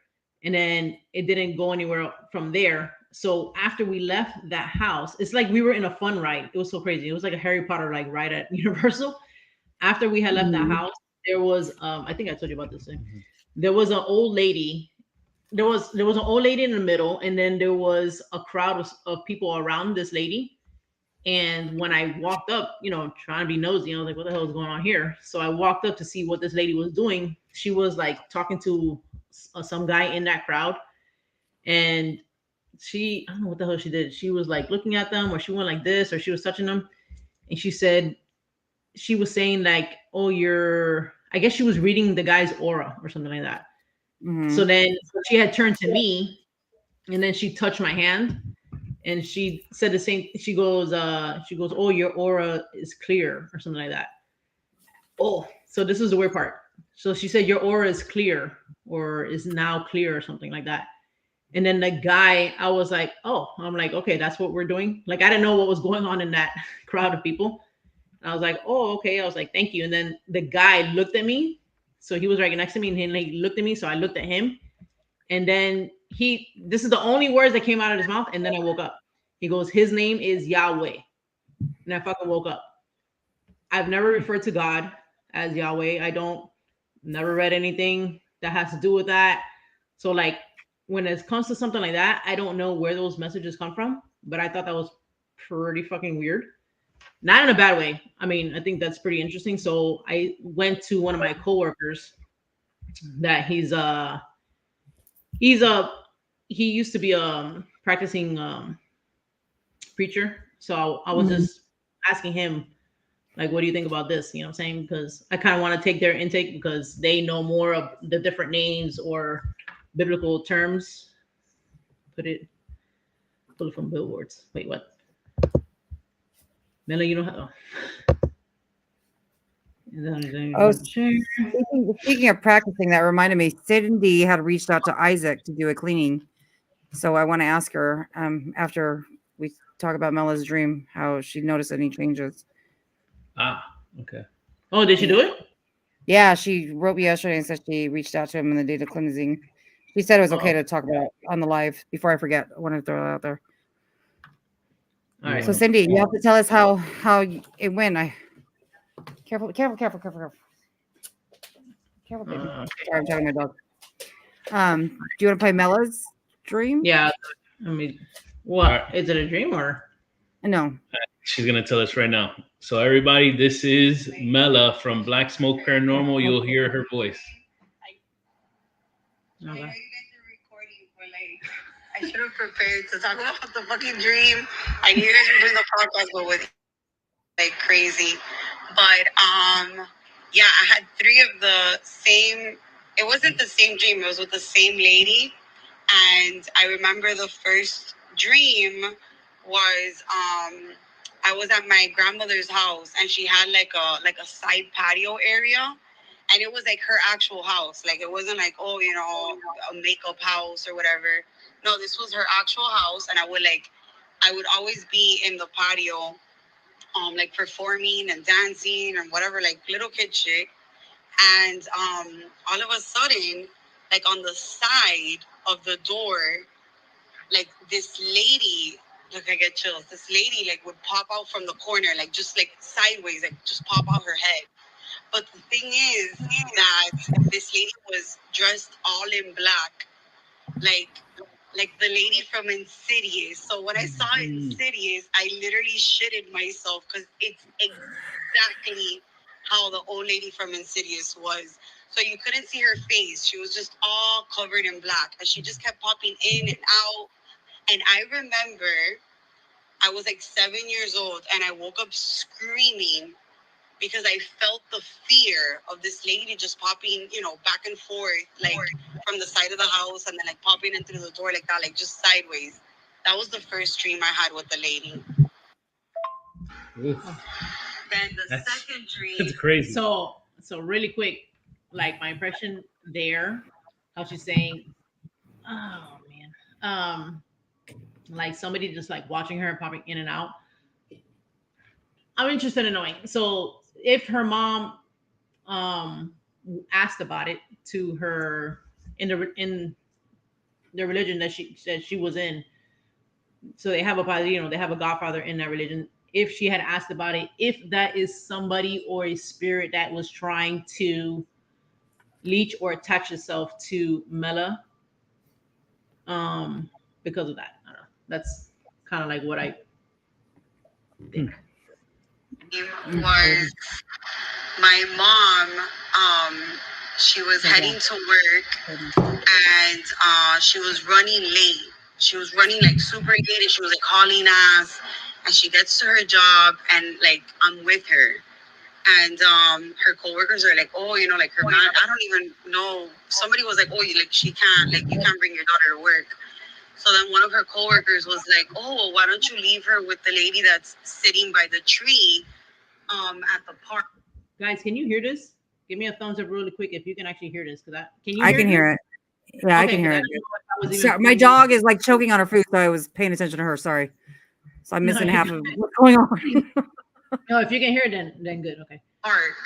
and then it didn't go anywhere from there. So after we left that house, it's like we were in a fun ride. It was so crazy. It was like a Harry Potter like ride at Universal. After we had left that house, there was I think I told you about this thing. There was an old lady. There was an old lady in the middle, and then there was a crowd of people around this lady. And when I walked up, you know, trying to be nosy, I was like, what the hell is going on here? So I walked up to see what this lady was doing. She was like talking to some guy in that crowd. And I don't know what the hell she did. She was like looking at them, or she went like this, or she was touching them. And she was saying like, oh, I guess she was reading the guy's aura or something like that. Mm-hmm. So then she had turned to me, and then she touched my hand. And she said the same. She goes, oh, your aura is clear or something like that. Oh, so this is the weird part. So she said, your aura is clear, or is now clear, or something like that. And then the guy, I was like, oh, I'm like, okay, that's what we're doing. Like, I didn't know what was going on in that crowd of people. And I was like, oh, okay. I was like, thank you. And then the guy looked at me. So he was right next to me, and he looked at me. So I looked at him. And then this is the only words that came out of his mouth. And then I woke up. He goes, his name is Yahweh. And I fucking woke up. I've never referred to God as Yahweh. Never read anything that has to do with that. So like when it comes to something like that, I don't know where those messages come from, but I thought that was pretty fucking weird. Not in a bad way. I mean, I think that's pretty interesting. So I went to one of my coworkers that he used to be a practicing preacher. So I was just asking him, like, what do you think about this? You know what I'm saying? Because I kind of want to take their intake because they know more of the different names or biblical terms. Pull it from billboards. Wait, what? Mela, you don't have. Oh, speaking of practicing, that reminded me, Cindy had reached out to Isaac to do a cleaning. So I want to ask her after we talk about Mela's dream, how she noticed any changes. Okay. Oh, did she do it? Yeah, she wrote me yesterday and said she reached out to him in the data cleansing. She said it was okay to talk about it on the live. Before I forget, I wanted to throw that out there. All right. So Cindy, you have to tell us how it went. Careful, baby. Okay. Sorry, I'm talking to my dog. Do you want to play Mela's dream? Yeah. I mean, what is it a dream or? No. She's gonna tell us right now. So everybody, this is Mela from Black Smoke Paranormal. You'll hear her voice. Okay. You guys are recording for I should have prepared to talk about the fucking dream. I knew you guys were doing the podcast, but with crazy. But yeah, I had 3 of the same. It wasn't the same dream. It was with the same lady, and I remember the first dream was I was at my grandmother's house, and she had like a side patio area. And it was like her actual house. Like it wasn't like, oh, you know, a makeup house or whatever. No, this was her actual house. And I would always be in the patio, like performing and dancing and whatever, like little kid shit. And all of a sudden, like on the side of the door, like this lady, look, I get chills. This lady like would pop out from the corner, like just like sideways, like just pop out her head. But the thing is that this lady was dressed all in black, like the lady from Insidious. So when I saw Insidious, I literally shitted myself because it's exactly how the old lady from Insidious was. So you couldn't see her face. She was just all covered in black. And she just kept popping in and out. And I remember I was like 7 years old and I woke up screaming because I felt the fear of this lady just popping, you know, back and forth, like from the side of the house and then like popping in through the door like that, like just sideways. That was the first dream I had with the lady. Oof. Then the second dream. That's crazy. So really quick, like my impression there, how she's saying, oh man, like somebody just like watching her and popping in and out. I'm interested in knowing. So if her mom asked about it to her in the religion that she was in, so they have they have a godfather in that religion. If she had asked about it, if that is somebody or a spirit that was trying to leech or attach itself to Mela, because of that, I don't know. That's kind of like what I think. Was my mom, she was heading to work and she was running late. She was running like super late and she was like hauling ass, and she gets to her job and like I'm with her, and her coworkers are like, oh, you know, like her man, I don't even know, somebody was like, oh, like she can't, like you can't bring your daughter to work. So then one of her coworkers was like, oh, well, why don't you leave her with the lady that's sitting by the tree at the park. Guys, can you hear this? Give me a thumbs up really quick if you can actually hear this, because I can hear it. Yeah, I can hear it. So, my dog is like choking on her food, so I was paying attention to her. Sorry, so I'm missing half of what's going on. No, if you can hear it, then good. Okay. Park,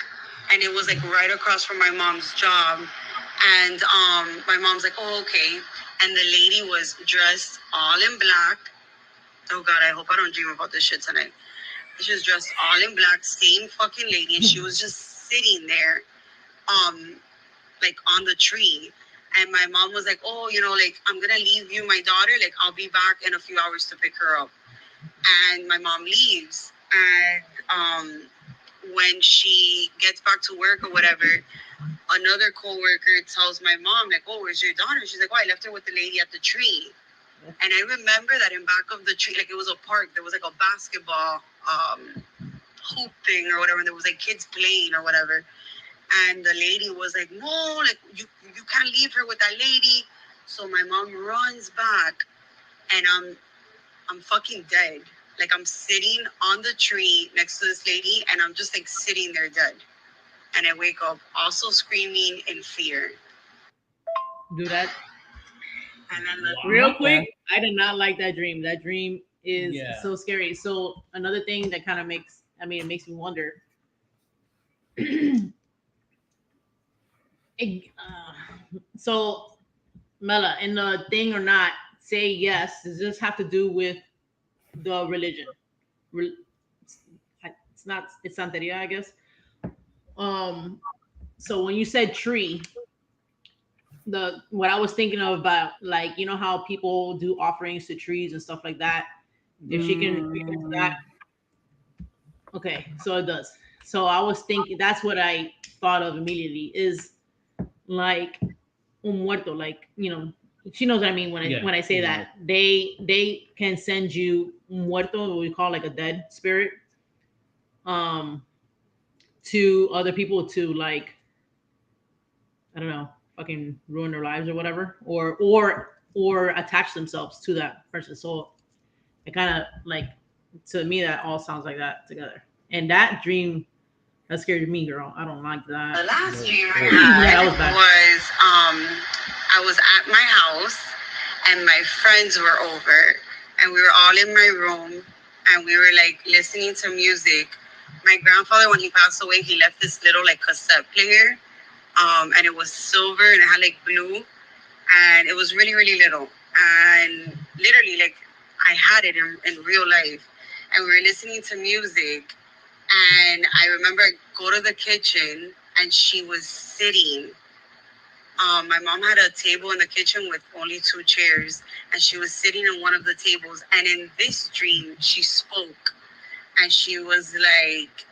and it was like right across from my mom's job. And my mom's like, oh, okay. And the lady was dressed all in black. Oh God, I hope I don't dream about this shit tonight. She was dressed all in black, same fucking lady, and she was just sitting there, like on the tree. And my mom was like, oh, you know, like, I'm gonna leave you my daughter, like, I'll be back in a few hours to pick her up. And my mom leaves, and when she gets back to work or whatever, another coworker tells my mom, like, oh, where's your daughter? She's like, oh, I left her with the lady at the tree. And I remember that in back of the tree, like, it was a park, there was like a basketball hoop thing or whatever, and there was like kids playing or whatever. And the lady was like, no, like, you can't leave her with that lady. So my mom runs back, and I'm fucking dead. Like, I'm sitting on the tree next to this lady, and I'm just like sitting there dead. And I wake up also screaming in fear. Do that And then real quick. I did not like that dream. That dream is Yeah. so scary. So another thing that kind of makes, I mean, it makes me wonder. So Mela, in the thing or not, say yes. Does this have to do with the religion? It's not. It's Santeria, I guess. So when you said tree, what I was thinking of about, like, you know how people do offerings to trees and stuff like that. If she can read into that, okay. So it does. So I was thinking that's what I thought of immediately is like un muerto, like, you know, she knows what I mean when I say that they can send you un muerto, what we call like a dead spirit, to other people to, like, I don't know, fucking ruin their lives or whatever, or attach themselves to that person. So it kind of like, to me, that all sounds like that together. And that dream, that scared me, girl. I don't like that. the last dream I had was I was at my house, and my friends were over, and we were all in my room, and we were like listening to music. My grandfather, when he passed away, he left this little like cassette player, and it was silver and it had like blue, and it was really, really little, and literally like I had it in real life, and we were listening to music. And I remember I go to the kitchen, and she was sitting. My mom had a table in the kitchen with only 2 chairs, and she was sitting on one of the tables. And in this dream, she spoke, and she was like,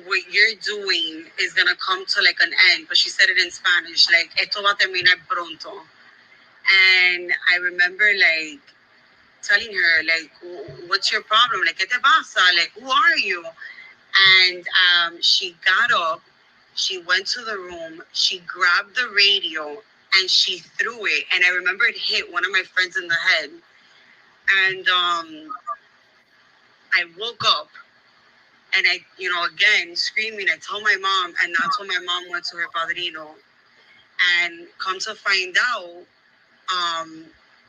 what you're doing is gonna come to like an end. But she said it in Spanish, like, esto va a terminar pronto. And I remember like telling her, like, what's your problem? Like, ¿qué te pasa? Like, who are you? And she got up, she went to the room, she grabbed the radio, and she threw it. And I remember it hit one of my friends in the head. And I woke up, and I, you know, again, screaming, I told my mom, and that's when my mom went to her padrino. And come to find out,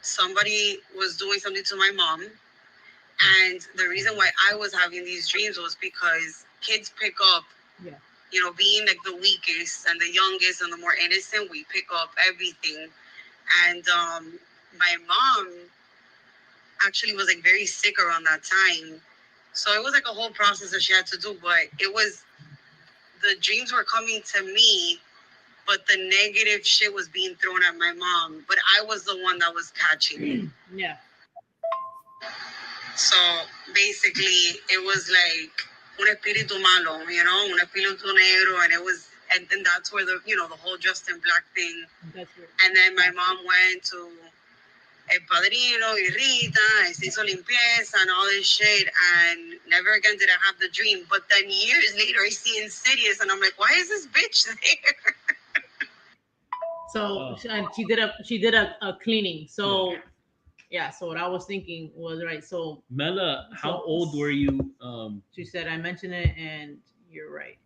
somebody was doing something to my mom. And the reason why I was having these dreams was because kids pick up, you know, being like the weakest and the youngest and the more innocent, we pick up everything. And my mom actually was like very sick around that time. So it was like a whole process that she had to do, but it was, the dreams were coming to me, but the negative shit was being thrown at my mom. But I was the one that was catching it. Yeah. So basically, it was like un espíritu malo, you know, un espíritu negro, and it was, and then that's where the, you know, the whole dressed in black thing. That's right. And then my mom went to El Padrino y Rita, se hizo limpieza and all this shit, and never again did I have the dream. But then years later, I see Insidious, and I'm like, why is this bitch there? So she did a cleaning. So yeah. So what I was thinking was, right. So Mela, how old were you? She said, I mentioned it, and you're right.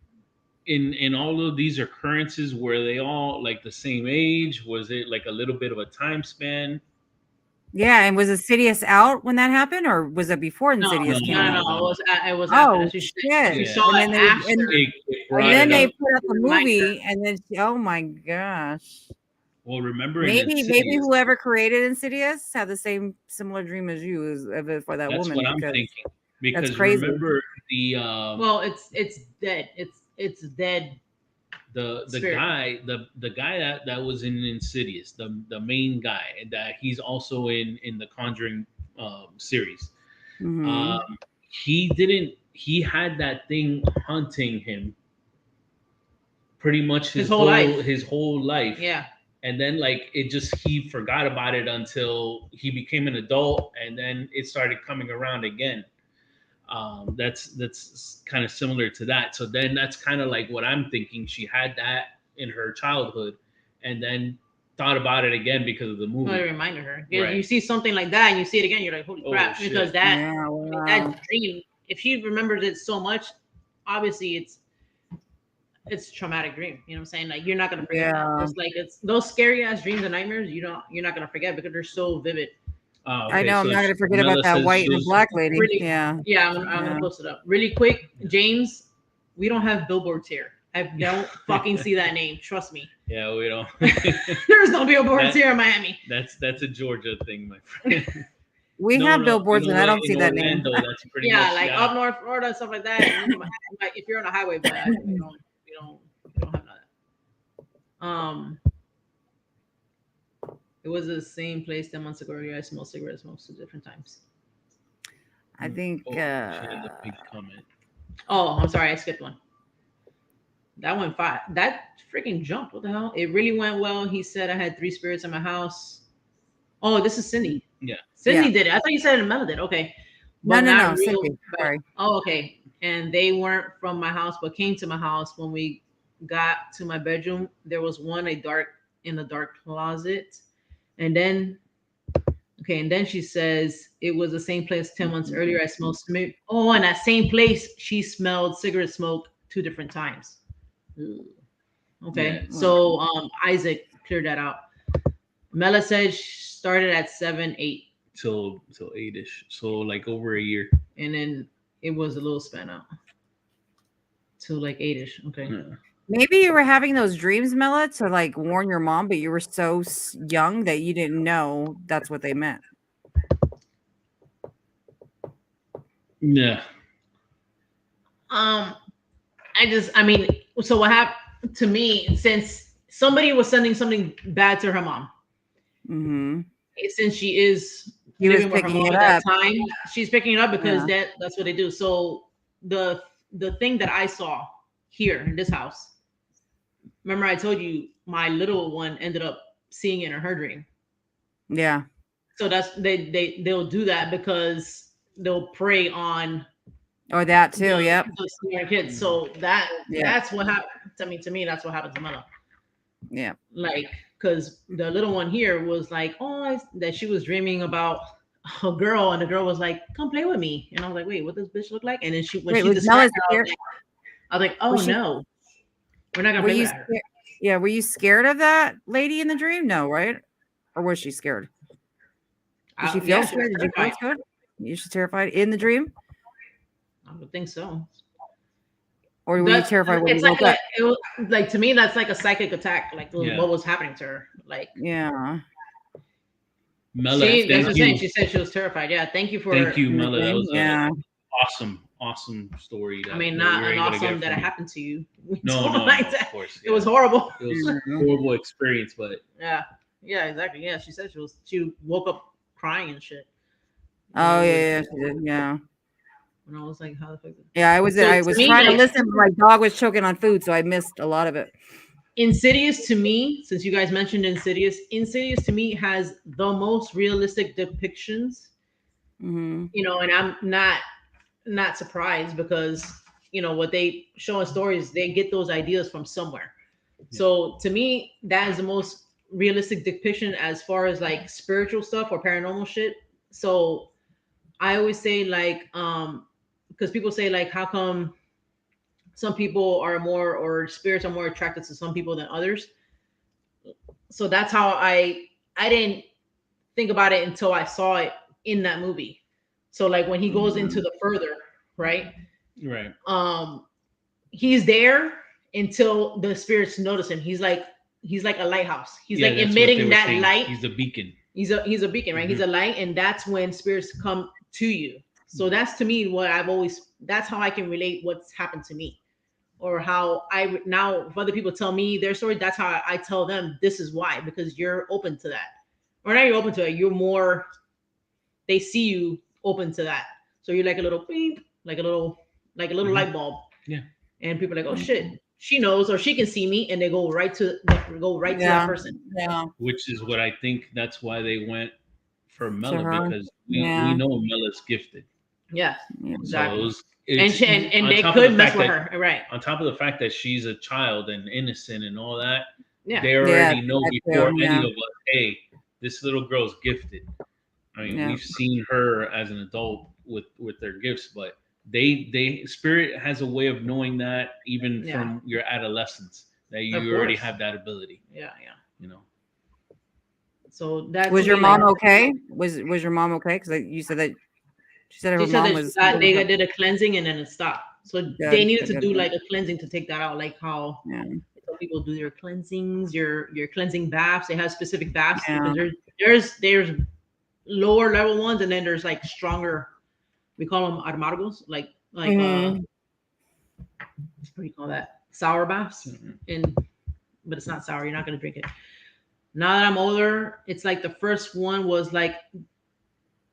In all of these occurrences, were they all like the same age? Was it like a little bit of a time span? Yeah, and was Insidious out when that happened, or was it before No, Insidious came out? it was after Oh that. She shit! saw And it then they after. It brought then it they up. put out the Remind her. movie, and then oh my gosh! Well, remember in Maybe Insidious, whoever created Insidious had the similar dream as you for that that's woman. what I'm Because thinking. Because crazy. remember the well, it's dead. It's dead. the Spirit. guy the guy that was in Insidious, the main guy, that he's also in the Conjuring series. Mhm. He had that thing hunting him pretty much His whole life. his whole life. Yeah. And then like it just he forgot about it until he became an adult, and then it started coming around again. That's kind of similar to that. So then that's kind of like what I'm thinking. She had that in her childhood, and then thought about it again because of the movie. Well, it reminded her. Right. You see something like that, and you see it again, you're like, holy Oh, crap! shit. Because that Yeah, I mean, wow. that dream, if she remembers it so much, obviously it's a traumatic dream. You know what I'm saying? Like you're not gonna forget that. Yeah. It's like it's those scary ass dreams and nightmares. You're not gonna forget because they're so vivid. Okay, I know. I'm so not going to forget Mela about that says white she and was- black lady. Really- Yeah. Yeah, I'm gonna Yeah. post it up really quick. James, we don't have billboards here. I don't fucking see that name. Trust me. Yeah, we don't. There's no billboards That- here in Miami. that's a Georgia thing, my friend. We have billboards, in and I don't see in that name. Orlando, that's pretty Yeah, much, like up north Florida, stuff like that. And, like, if you're on a highway, but we don't have none of that. It was the same place 10 months ago. I smoked cigarettes most of different times. I think. Oh, she had a big comment. Oh, I'm sorry, I skipped one. That went 5. That freaking jumped. What the hell? It really went well. He said I had 3 spirits in my house. Oh, this is Cindy. Yeah. Cindy Yeah. did it. I thought you said Mela did. Okay. No, But no, not no. real- Cindy. but- Sorry. Oh, okay. And they weren't from my house, but came to my house when we got to my bedroom. There was one in a dark closet, and then she says it was the same place 10 months earlier. I smelled smoke. Oh, and that same place she smelled cigarette smoke 2 different times. Okay, Yeah. so Isaac cleared that out. Mela said she started at 7, 8. Till 8ish, so like over a year. And then it was a little span out till like 8ish. Okay. Yeah. Maybe you were having those dreams, Mela, to like warn your mom, but you were so young that you didn't know that's what they meant. Yeah. I mean, so what happened to me, since somebody was sending something bad to her mom, Mm-hmm. since she is He was living with her picking mom it at that up. time, she's picking it up because that's what they do. So the thing that I saw here in this house, remember I told you my little one ended up seeing it in her dream. Yeah. So that's they'll do that because they'll prey on Or that too. Yep. the smaller kids. So that's what happened. I mean, to me, that's what happened to Mela. Yeah. Like, because the little one here was like, that she was dreaming about a girl, and the girl was like, "Come play with me," and I was like, "Wait, what does this bitch look like?" And then when Wait, she was Mela described it, scared? I was like, "Oh Was she- no, we're not gonna Were play you with her." scared? Yeah. Were you scared of that lady in the dream? No, right? Or was she scared? Did she feel Yeah, scared? was Did you feel terrified. scared? You was terrified in the dream, I would think so. or were you terrified when you It's woke up? like to me, that's like a psychic attack. Like Yeah. what was happening to her. Like Yeah. Mela, that's what thank I'm saying. you. She said she was terrified. Yeah, thank you for. Thank you, Mela. That was Yeah. awesome story. I mean, that not we were an able to awesome get that it from you. happened to you. No, Like of that. course. It was horrible. It was a Mhm. horrible experience, but Yeah, exactly. Yeah, she said she woke up crying and shit. Oh yeah, she did. Yeah. And I was like, how the fuck? Yeah, I was So I to was me, trying to like- listen, but my dog was choking on food, so I missed a lot of it. Insidious to me, since you guys mentioned Insidious to me has the most realistic depictions. Mm-hmm. And I'm not surprised because what they show in stories, they get those ideas from somewhere. So to me, that is the most realistic depiction as far as like spiritual stuff or paranormal shit. So I always say like because people say like, how come some people are more, or spirits are more attracted to some people than others? So that's how I didn't think about it until I saw it in that movie. So like when he goes into the further, right? Right. He's there until the spirits notice him. He's like a lighthouse. He's like that's what they emitting were that saying. light. He's a beacon. He's a beacon, right? He's a light, and that's when spirits come to you. So that's to me what that's how I can relate what's happened to me, or how I now if other people tell me their story, that's how I tell them this is why, because you're open to that, or not you're open to it. You're more. They see you open to that, so you're like a little beep, like a little light bulb. Yeah. And people are like, oh shit, she knows, or she can see me, and they go right to that person. Yeah. Which is what I think. That's why they went for Mela, her. because we know Mela's gifted. Yeah, exactly. So and they could mess with her, right? On top of the fact that she's a child and innocent and all that, Yeah, they already know that before too, any of us, hey, this little girl's gifted. I mean, we've seen her as an adult with their gifts, but they spirit has a way of knowing that even from your adolescence, that you already have that ability. Yeah. You know. So that Was your mom okay? Was your mom okay? Because you said that she said her mom was. They did a cleansing and then it stopped. So they needed to do like a cleansing to take that out, like how people do their cleansings, your cleansing baths. They have specific baths because there's lower level ones, and then there's like stronger. We call them @amargos, like what do you call that? Sour baths, but it's not sour. You're not gonna drink it. Now that I'm older, it's like the first one was like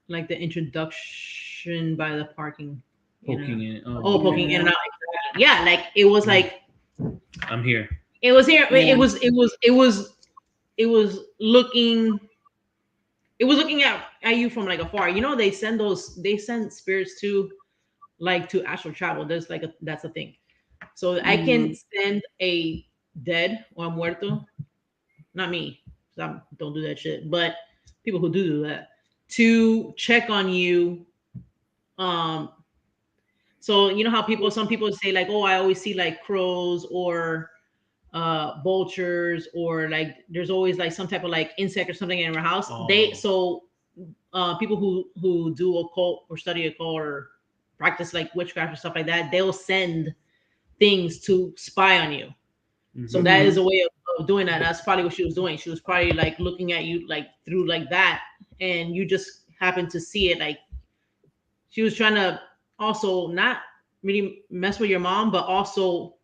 the introduction by the poking in and out. Yeah, like it was like I'm here. It was here. It was looking at you from like afar. You know, they send spirits to astral travel. There's that's a thing. So I can send a dead or a muerto, not me, because I don't do that shit, but people who do that to check on you. So you know how some people say like, oh, I always see like crows or vultures, or like there's always like some type of like insect or something in our house. People who do occult or study occult or practice like witchcraft or stuff like that, they'll send things to spy on you. So that is a way of doing that. That's probably what she was doing. She was probably like looking at you like through like that, and you just happened to see it. Like she was trying to also not really mess with your mom, but also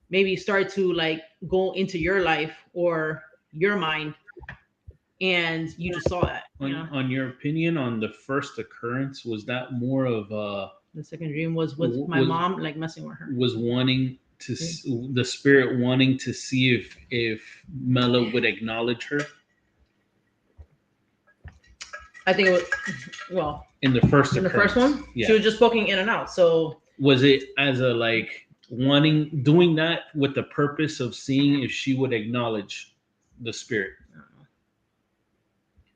maybe start to like go into your life or your mind, and you just saw that. On your opinion on the first occurrence, was that more of the second dream was with my mom like messing with her? Was wanting to the spirit wanting to see if Mela would acknowledge her? I think it was in the first one. Yeah. She was just poking in and out. So was it as a like doing that with the purpose of seeing if she would acknowledge the spirit?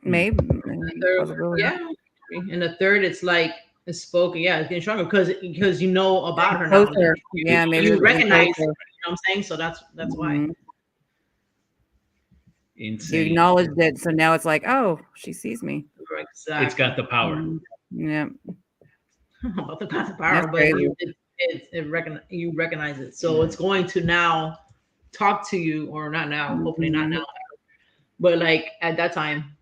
Maybe. Yeah. And the third, it's like it's spoken. Yeah, it's getting stronger because you know about her now. Yeah, maybe you recognize her. You know what I'm saying? So that's why. Insane. You acknowledged it, so now it's like, oh, she sees me. Exactly. It's got the power. Yeah. About the power, but you recognize it. So it's going to now talk to you, or not now, hopefully not now, but like at that time,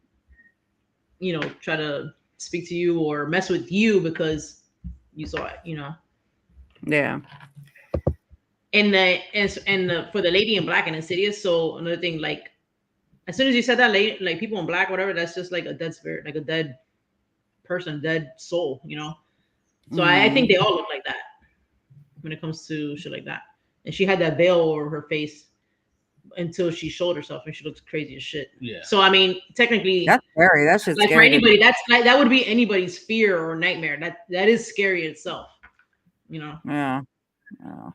try to speak to you or mess with you because you saw it, Yeah. And for the lady in black and Insidious. So another thing, like as soon as you said that, like people in black, whatever, that's just like a dead spirit, like a dead person, dead soul, So I think they all look like that when it comes to shit like that. And she had that veil over her face until she showed herself, and she looks crazy as shit. Yeah. So I mean, technically, that's scary. That's just like scary. For anybody, that would be anybody's fear or nightmare. That is scary itself. Yeah. Oh.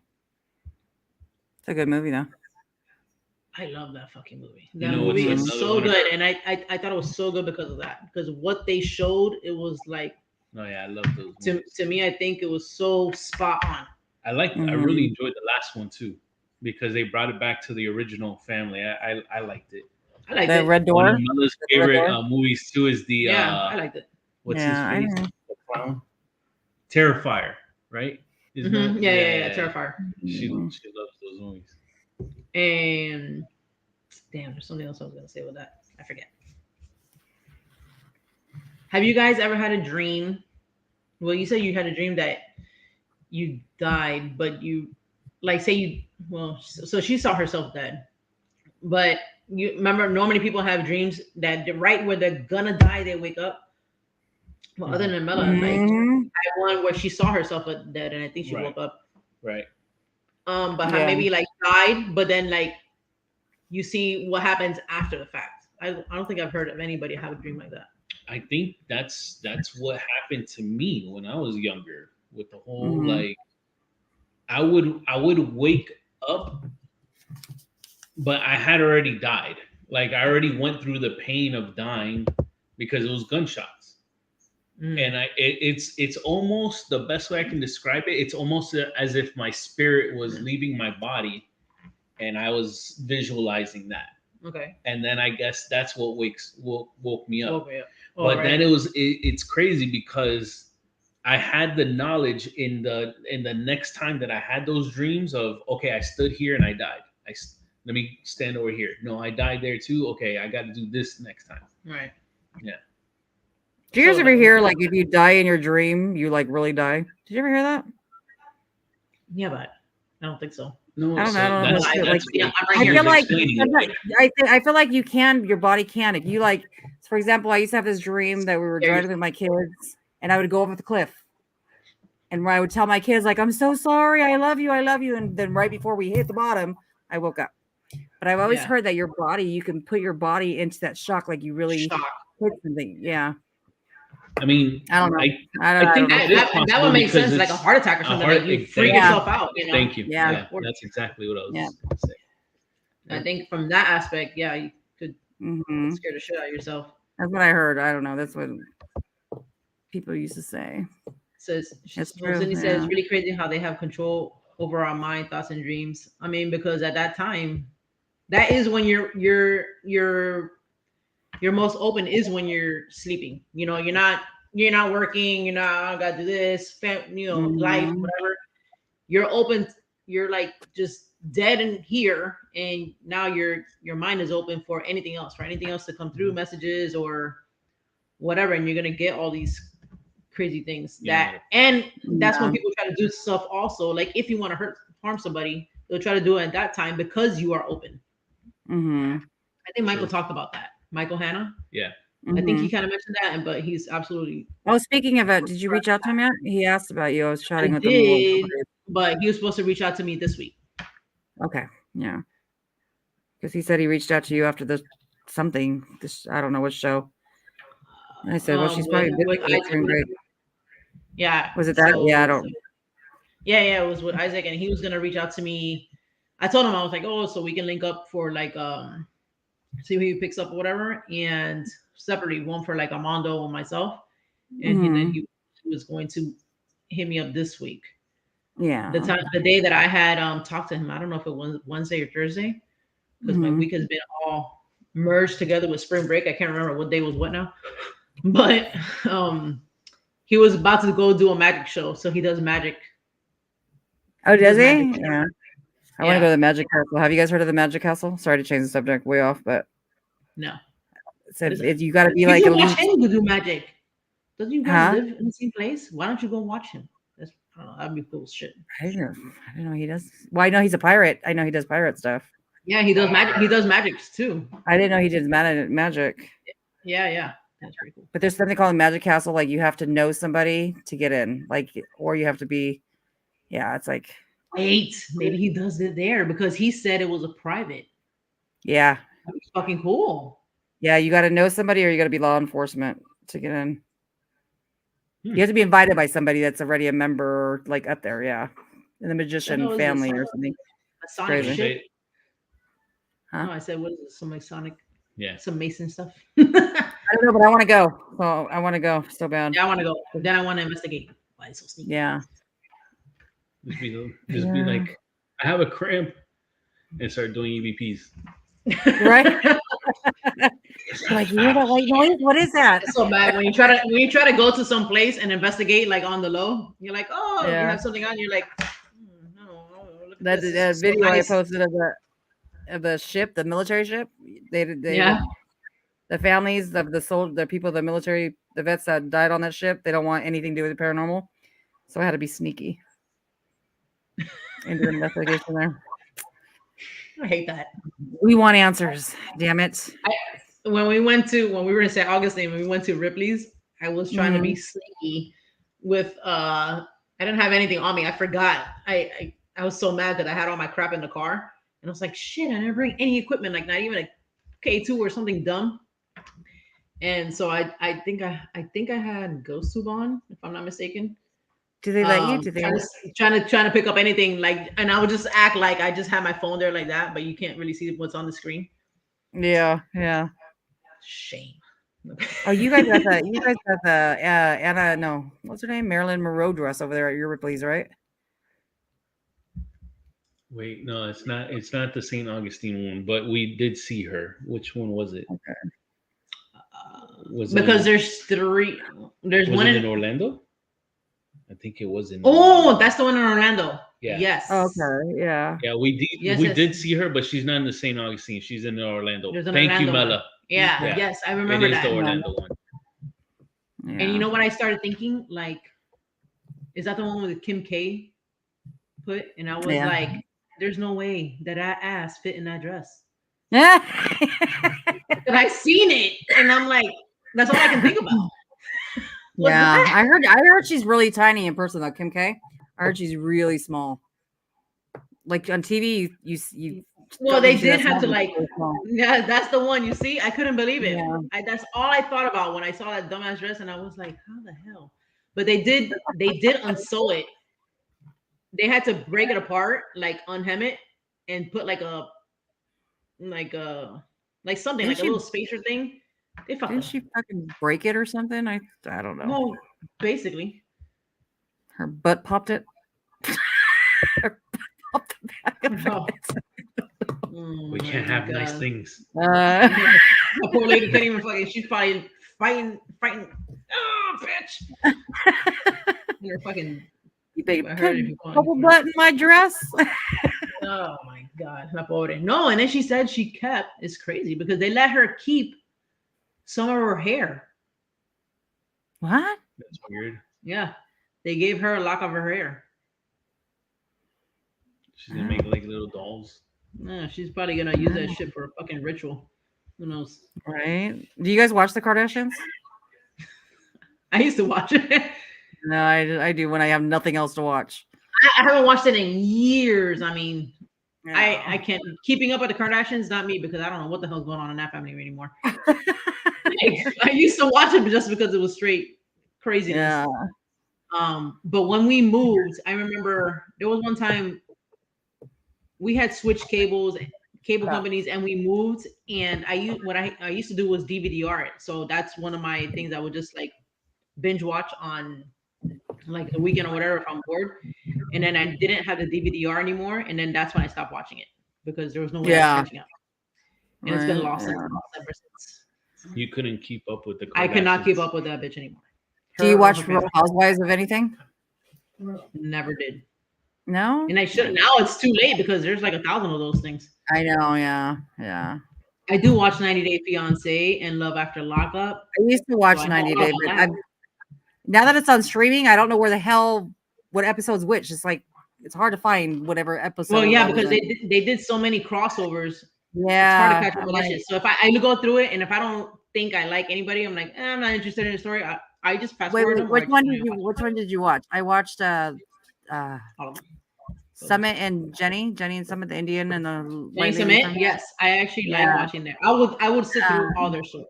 It's a good movie though. I love that fucking movie. That movie is so good, and I thought it was so good because of that. Because what they showed, it was like. Oh yeah, I love those. To me, I think it was so spot on. I really enjoyed the last one too, because they brought it back to the original family. I liked it. I liked The it. red One door. of Mella's The red favorite door? movies too is the Yeah, I liked it. what's Yeah, I his face? know. The clown. Terrifier, right? Isn't that? Yeah. Terrifier. She Mhm. loves those movies. And damn, there's something else I was gonna say with that. I forget. Have you guys ever had a dream? Well, you said you had a dream that you died, but you like say you well, so she saw herself dead. But you remember normally people have dreams that right where they're gonna die, they wake up. Well, other than Mella, like Mhm. had one where she saw herself dead and I think she Right. woke up. Right. But Yeah. maybe like died, but then like you see what happens after the fact. I don't think I've heard of anybody have a dream like that. I think that's what happened to me when I was younger with the whole Mhm. like I would wake up but I had already died. Like I already went through the pain of dying because it was gunshots. And it's almost the best way I can describe it. It's almost as if my spirit was leaving my body and I was visualizing that. Okay. And then I guess that's what woke me up. Woke me up. But then it's crazy because I had the knowledge in the next time that I had those dreams of okay, I stood here and I died. Let me stand over here. No, I died there too. Okay, I got to do this next time. Right. Yeah. Do you guys So, ever like, hear like if you die in your dream, you like really die? Did you ever hear that? Yeah, but I don't think so. No, I don't so know. that's, Like, that's yeah, what I'm right I here. feel like explaining it. I feel like you can. Your body can. If you like, for example, I used to have this dream that we were driving with my kids, and I would go over the cliff, and I would tell my kids like, "I'm so sorry, I love you," and then right before we hit the bottom, I woke up. But I've always heard that your body, you can put your body into that shock, like you really Shock. hit something. Yeah. I mean, I don't know. I think That, that is that possible would make because sense, like a it's heart attack or something. Like you freak Yeah. yourself out. You know? Thank you. Yeah. Yeah, that's exactly what I was Yeah. going to say. I think from that aspect, yeah, you could Mhm. scare the shit out of yourself. That's what I heard. I don't know. That's what people used to say. Says That's true, Cindy said it's yeah. really crazy how they have control over our mind, thoughts, and dreams. I mean, because at that time, that is when you're most open is when you're sleeping. You know, you're not working. You're not I gotta do this. Life, Mhm. whatever. You're open. You're like just dead in here, and now your mind is open for anything else, for anything else to come through, messages or whatever, and you're gonna get all these crazy things and that's when people try to do stuff also. Like if you want to harm somebody, they'll try to do it at that time because you are open. Mhm. I think Michael talked about that. Michael Hanna. Yeah. I think he kind of mentioned that, but he's absolutely. Oh, speaking of it, did you reach out to him yet? He asked about you. I was chatting with him. Did, but he was supposed to reach out to me this week. Okay, yeah, because he said he reached out to you after something. I don't know what show. And I said, well, she's probably doing great. Yeah. Was it that? So, yeah, I don't. Yeah, it was with Isaac, and he was gonna reach out to me. I told him I was like, oh, so we can link up for like see who he picks up or whatever, and separately one for like Armando and myself, and then he was going to hit me up this week. Yeah, the day that I had talked to him, I don't know if it was Wednesday or Thursday, because my week has been all merged together with spring break. I can't remember what day was what now, but he was about to go do a magic show, so he does magic. Oh, does he? Yeah. I want to go to the Magic Castle. Have you guys heard of the Magic Castle? Sorry to change the subject way off, but no. So you got to be you like can watch him to do magic. Doesn't you guys live in the same place? Why don't you go watch him? That's I don't know, that'd be cool shit. I don't know. He does. Well, I know he's a pirate. I know he does pirate stuff. Yeah, he does magic. He does magics too. I didn't know he did magic. Yeah. That's pretty cool. But there's something called Magic Castle. Like you have to know somebody to get in. Like, or you have to be. Yeah, it's like. Wait, maybe he does it there because he said it was a private. Yeah. That's fucking cool. Yeah, you got to know somebody, or you got to be law enforcement to get in. You have to be invited by somebody that's already a member, like up there. Yeah, in the magician family or something. Masonic shit. Huh? No, I said, what is it? Some Masonic. Yeah. Some Mason stuff. I don't know, but I want to go. So I want to go so bad. Yeah, I want to go. Then I want to investigate. Why it's so sneaky? Yeah. Just be like, I have a cramp, and start doing EVPs. Right. Like, you hear that white noise? What is that? It's so bad when you try to go to some place and investigate like on the low. You're like, oh, you Yeah. have something on. You're like, no, look at That, this. that It's so video nice. I posted of the ship, the military ship. They Yeah. the families of the people, the military, the vets that died on that ship, they don't want anything to do with the paranormal. So I had to be sneaky and do an investigation there. I hate that. We want answers, damn it. When we were in St. Augustine, when we went to Ripley's, I was trying to be sneaky with I didn't have anything on me. I forgot. I was so mad that I had all my crap in the car. And I was like, shit, I didn't bring any equipment, like not even a K2 or something dumb. And so I think I had ghost tube on, if I'm not mistaken. Do they let you? Do they? Trying to pick up anything, like, and I would just act like I just had my phone there like that, but you can't really see what's on the screen. Yeah, yeah. Shame. Oh, you guys got the Anna, no, what's her name? Marilyn Monroe dress over there at your Ripley's, right? Wait, no, it's not. It's not the St. Augustine one, but we did see her. Which one was it? Okay. Was because it, there's three. There's was one it in in Orlando? I think it was in. Oh, that's the one in Orlando. Yeah. Yes. Okay. Yeah. Yeah, we did. Yes, we yes. did see her, but she's not in the St. Augustine. She's in Orlando. There's an Thank Orlando you, one. Mela. Yeah. Yeah. Yes, I It remember is that. the Orlando one. Yeah. And you know what I started thinking? Like, is that the one with Kim K put? And I was like, there's no way that ass fit in that dress. Yeah. And I seen it, and I'm like, that's all I can think about. Yeah. I heard she's really tiny in person though, Kim K. I heard she's really small. Like on TV, you Well, they did have to small, like, really small. yeah, that's the one. You see, I couldn't believe it. Yeah. That's all I thought about when I saw that dumbass dress, and I was like, how the hell? But they did unsew it. They had to break it apart, like unhem it, and put like something like a little spacer thing. They fucked Didn't up. she fucking break it or something? I don't know. Well, basically. Her butt popped it. Her butt popped the back of Oh. it. We can't have nice things. The poor lady can't even fucking. She's probably fighting. Oh, bitch! You're fucking. You big I heard it. couple butt in my dress. Oh my god, la pobre. No, and then she said she kept. It's crazy because they let her keep some of her hair. What? That's weird. Yeah, they gave her a lock of her hair. She's gonna make like little dolls. Yeah, she's probably gonna use that shit for a fucking ritual. Who knows? Right? Do you guys watch the Kardashians? I used to watch it. No, I do when I have nothing else to watch. I haven't watched it in years. I mean, Yeah. I can't. Keeping up with the Kardashians, not me, because I don't know what the hell's going on in that family anymore. I used to watch it just because it was straight craziness. Yeah. But when we moved, I remember there was one time we had switched cable companies, and we moved. And I used to do was DVD-R it. So that's one of my things I would just like binge watch on like the weekend or whatever if I'm bored. And then I didn't have the DVD-R anymore, and then that's when I stopped watching it because there was no way I was catching up. And it's been lost ever since. You couldn't keep up with the Kardashians. I could not keep up with that bitch anymore. Do you watch Real Housewives of anything? Never did. No. And I should. Now it's too late because there's like 1,000 of those things. I know. Yeah. I do watch 90 Day Fiance and Love After Lockup. I used to watch So I 90 know Day, about but that. now that it's on streaming, I don't know where the hell what episode's which. It's like it's hard to find whatever episode. Well, yeah, because they did so many crossovers. Yeah. It's hard to catch up with that shit. So if I go through it, and if I don't think I like anybody, I'm like, I'm not interested in the story. I just fast forward them. Which one did you watch? I watched Summit and Jenny and Summit, the Indian and the Jenny Summit. Yes, I actually like watching there. I would sit through all their shows.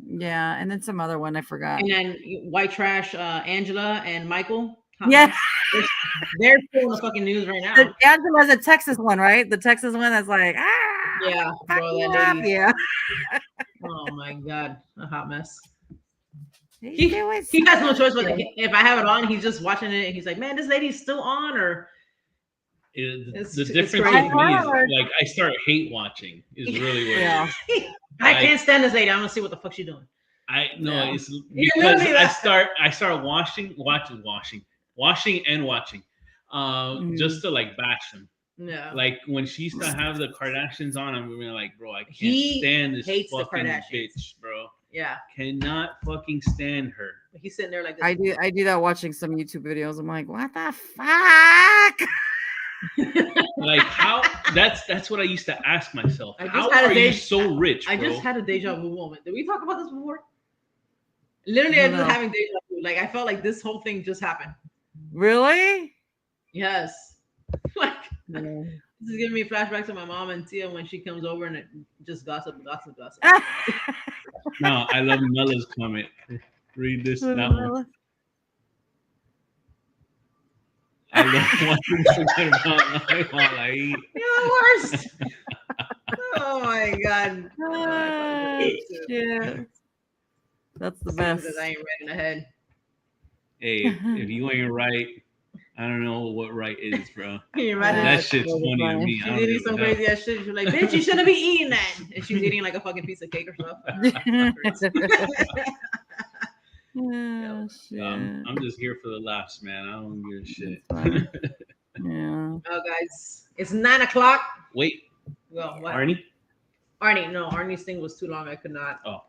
Yeah, and then some other one I forgot. And then White Trash, Angela and Michael. Yeah, they're still in the fucking news right now. Angela's a Texas one, right? The Texas one that's like, yeah, bro, that lady. yeah. Oh my god, a hot mess. He has no choice but if I have it on, he's just watching it and he's like, man, this lady's still on, or The it's difference crazy. with me is like I start hate watching is really what Yeah. it is. I can't stand this lady. I'm gonna see what the fuck she's doing. I know Yeah. it's You're because literally I that. start washing and watching, just to like bash them. Yeah. Like when she used to have the Kardashians on, I'm gonna be like, bro, I can't He stand this hates the fucking Kardashians. bitch, bro. Yeah. Cannot fucking stand her. He's sitting there like this. I do that watching some YouTube videos. I'm like, what the fuck? Like how that's what I used to ask myself. I just How had a are you day- so rich, bro? I just had a deja vu moment. Did we talk about this before? Literally, I was No. having deja vu. Like I felt like this whole thing just happened. Really? Yes. Like Yeah. this is giving me flashbacks to my mom and Tia when she comes over and it just gossip. No, I love Mella's comment. Read this that one. I love watching something about life while I eat. You're the worst. Oh my god. Yeah. That's the best. Because I ain't right in the head. Hey, if you ain't right, I don't know what right is, bro. Can you imagine? That That's shit's really funny to funny. me. I She's don't eating give some a hell. crazy ass shit. She's like, bitch, you shouldn't be eating that. And she's eating like a fucking piece of cake or something. Oh, shit. I'm just here for the laughs, man. I don't give a shit. Fine. Yeah. Oh, guys, it's 9 o'clock. Wait, Well, what? Arnie? Arnie, no, Arnie's thing was too long. I could not. Oh.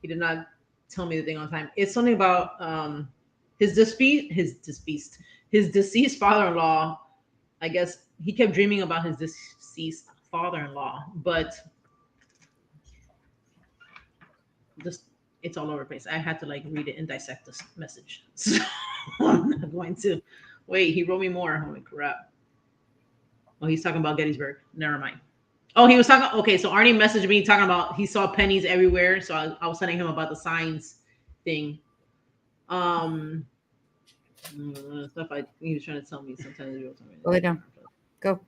He did not tell me the thing on time. It's something about his deceased father-in-law. I guess he kept dreaming about his deceased father-in-law, but just it's all over the place. I had to like read it and dissect this message. So I'm not going to. Wait, he wrote me more. Holy crap. Oh, he's talking about Gettysburg. Never mind. Oh, he was talking. Okay, so Arnie messaged me talking about he saw pennies everywhere. So I was telling him about the signs thing. Stuff he was trying to tell me sometimes. He wrote something. Go lay down. Go.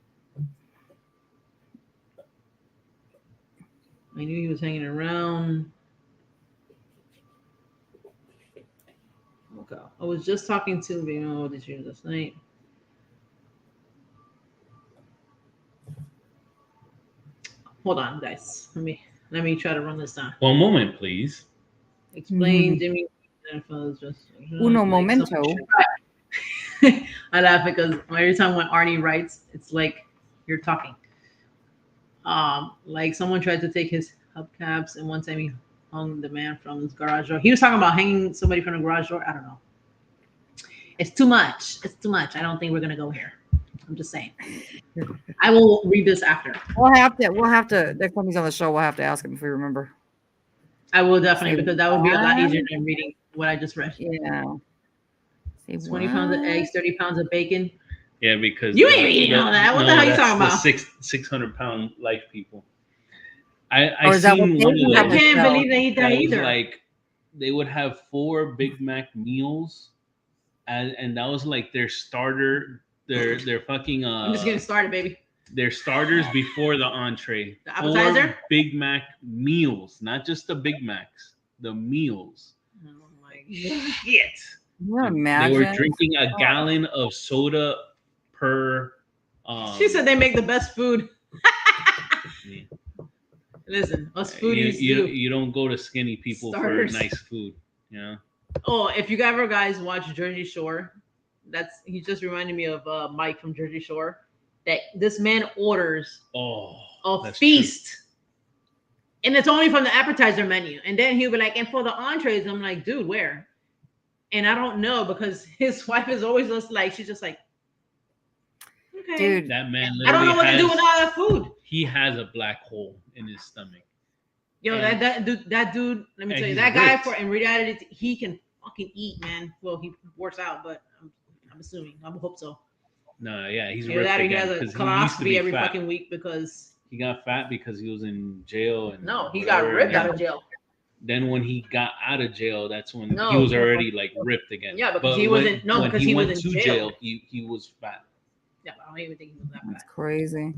I knew he was hanging around. Okay. I was just talking to him. What did you do last night? Hold on, guys. Let me try to run this down. One moment, please. Explain Jimmy. Just Uno momento. I laugh because every time when Arnie writes, it's like you're talking. Like someone tried to take his hubcaps, and one time he hung the man from his garage door. He was talking about hanging somebody from the garage door. I don't know. It's too much. It's too much. I don't think we're gonna go here. I'm just saying. I will read this after. We'll have to. Next time he's on the show, we'll have to ask him if we remember. I will definitely, because that would be a lot easier than reading what I just read. Yeah. 20 pounds of eggs, 30 pounds of bacon. Yeah, because you ain't reading all that. What the hell are you talking about? 600-pound life people. I is that what seen they one of do? I those can't believe they eat that that was either. like they would have 4 Big Mac meals, and that was like their starter, their fucking. I'm just getting started, baby. Their starters before the entree. The appetizer? 4 Big Mac meals, not just the Big Macs, the meals. Oh my Shit. Can you imagine? They were drinking a gallon of soda per. She said they make the best food. Yeah. Listen, us foodies you don't go to skinny people Starters. for nice food, you know. Oh, if you ever guys watch Jersey Shore, he just reminded me of Mike from Jersey Shore. That this man orders a feast, true. And it's only from the appetizer menu, and then he'll be like, "And for the entrees," I'm like, "Dude, where?" And I don't know because his wife is always just like, she's just like, "Okay, dude, that man." I don't know what to do with all that food. He has a black hole in his stomach. Yo, that dude. Let me tell you, that guy in reality, he can fucking eat, man. Well, he works out, but I'm assuming. I hope so. No, yeah, he's ripped again. He has a colonoscopy every fat. fucking week because he got fat because he was in jail. And no, he got ripped out of jail. Then when he got out of jail, that's when he was already like ripped again. Yeah, because he wasn't. No, because he was in jail. He was fat. Yeah, but I don't even think he was that fat. That's crazy.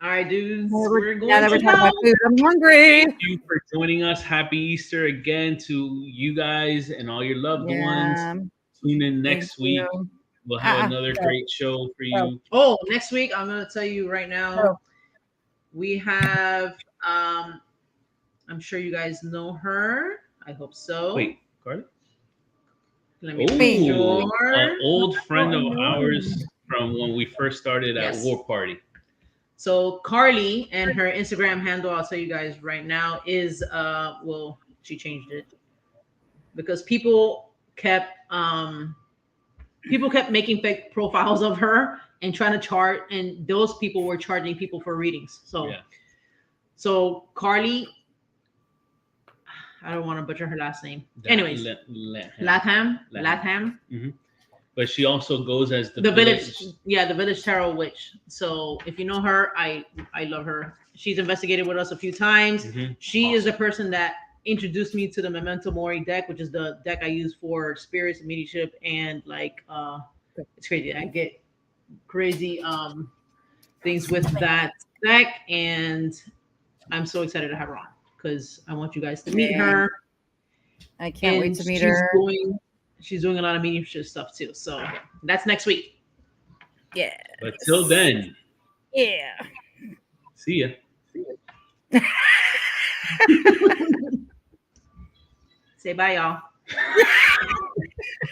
All right, dudes. We're going to talk about food. I'm hungry. Thank you for joining us. Happy Easter again to you guys and all your loved ones. Tune in next week. We'll have another great show for you. Oh, next week I'm gonna tell you right now. Oh. We have I'm sure you guys know her. I hope so. Wait, Carly? Let me make sure. An old friend of ours from when we first started at Yes. War Party. So Carly and her Instagram handle, I'll tell you guys right now, is well, she changed it because people kept making fake profiles of her and trying to charge, and those people were charging people for readings. So Yeah. so Carly, I don't want to butcher her last name. Anyways, Latham. Mm-hmm. But she also goes as The village, the village tarot witch. So if you know her, I love her. She's investigated with us a few times. Mm-hmm. She is the person that introduced me to the Memento Mori deck, which is the deck I use for spirits and mediumship, and like it's crazy. I get crazy things with that deck, and I'm so excited to have her on because I want you guys to meet her. I can't wait to meet she's her. She's doing a lot of mediumship stuff too. So that's next week. Yeah. But till then, Yeah. see ya. Say bye, y'all.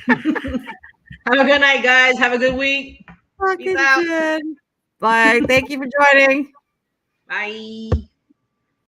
Have a good night, guys. Have a good week. Fucking Peace out. shit. Bye. Thank you for joining. Bye.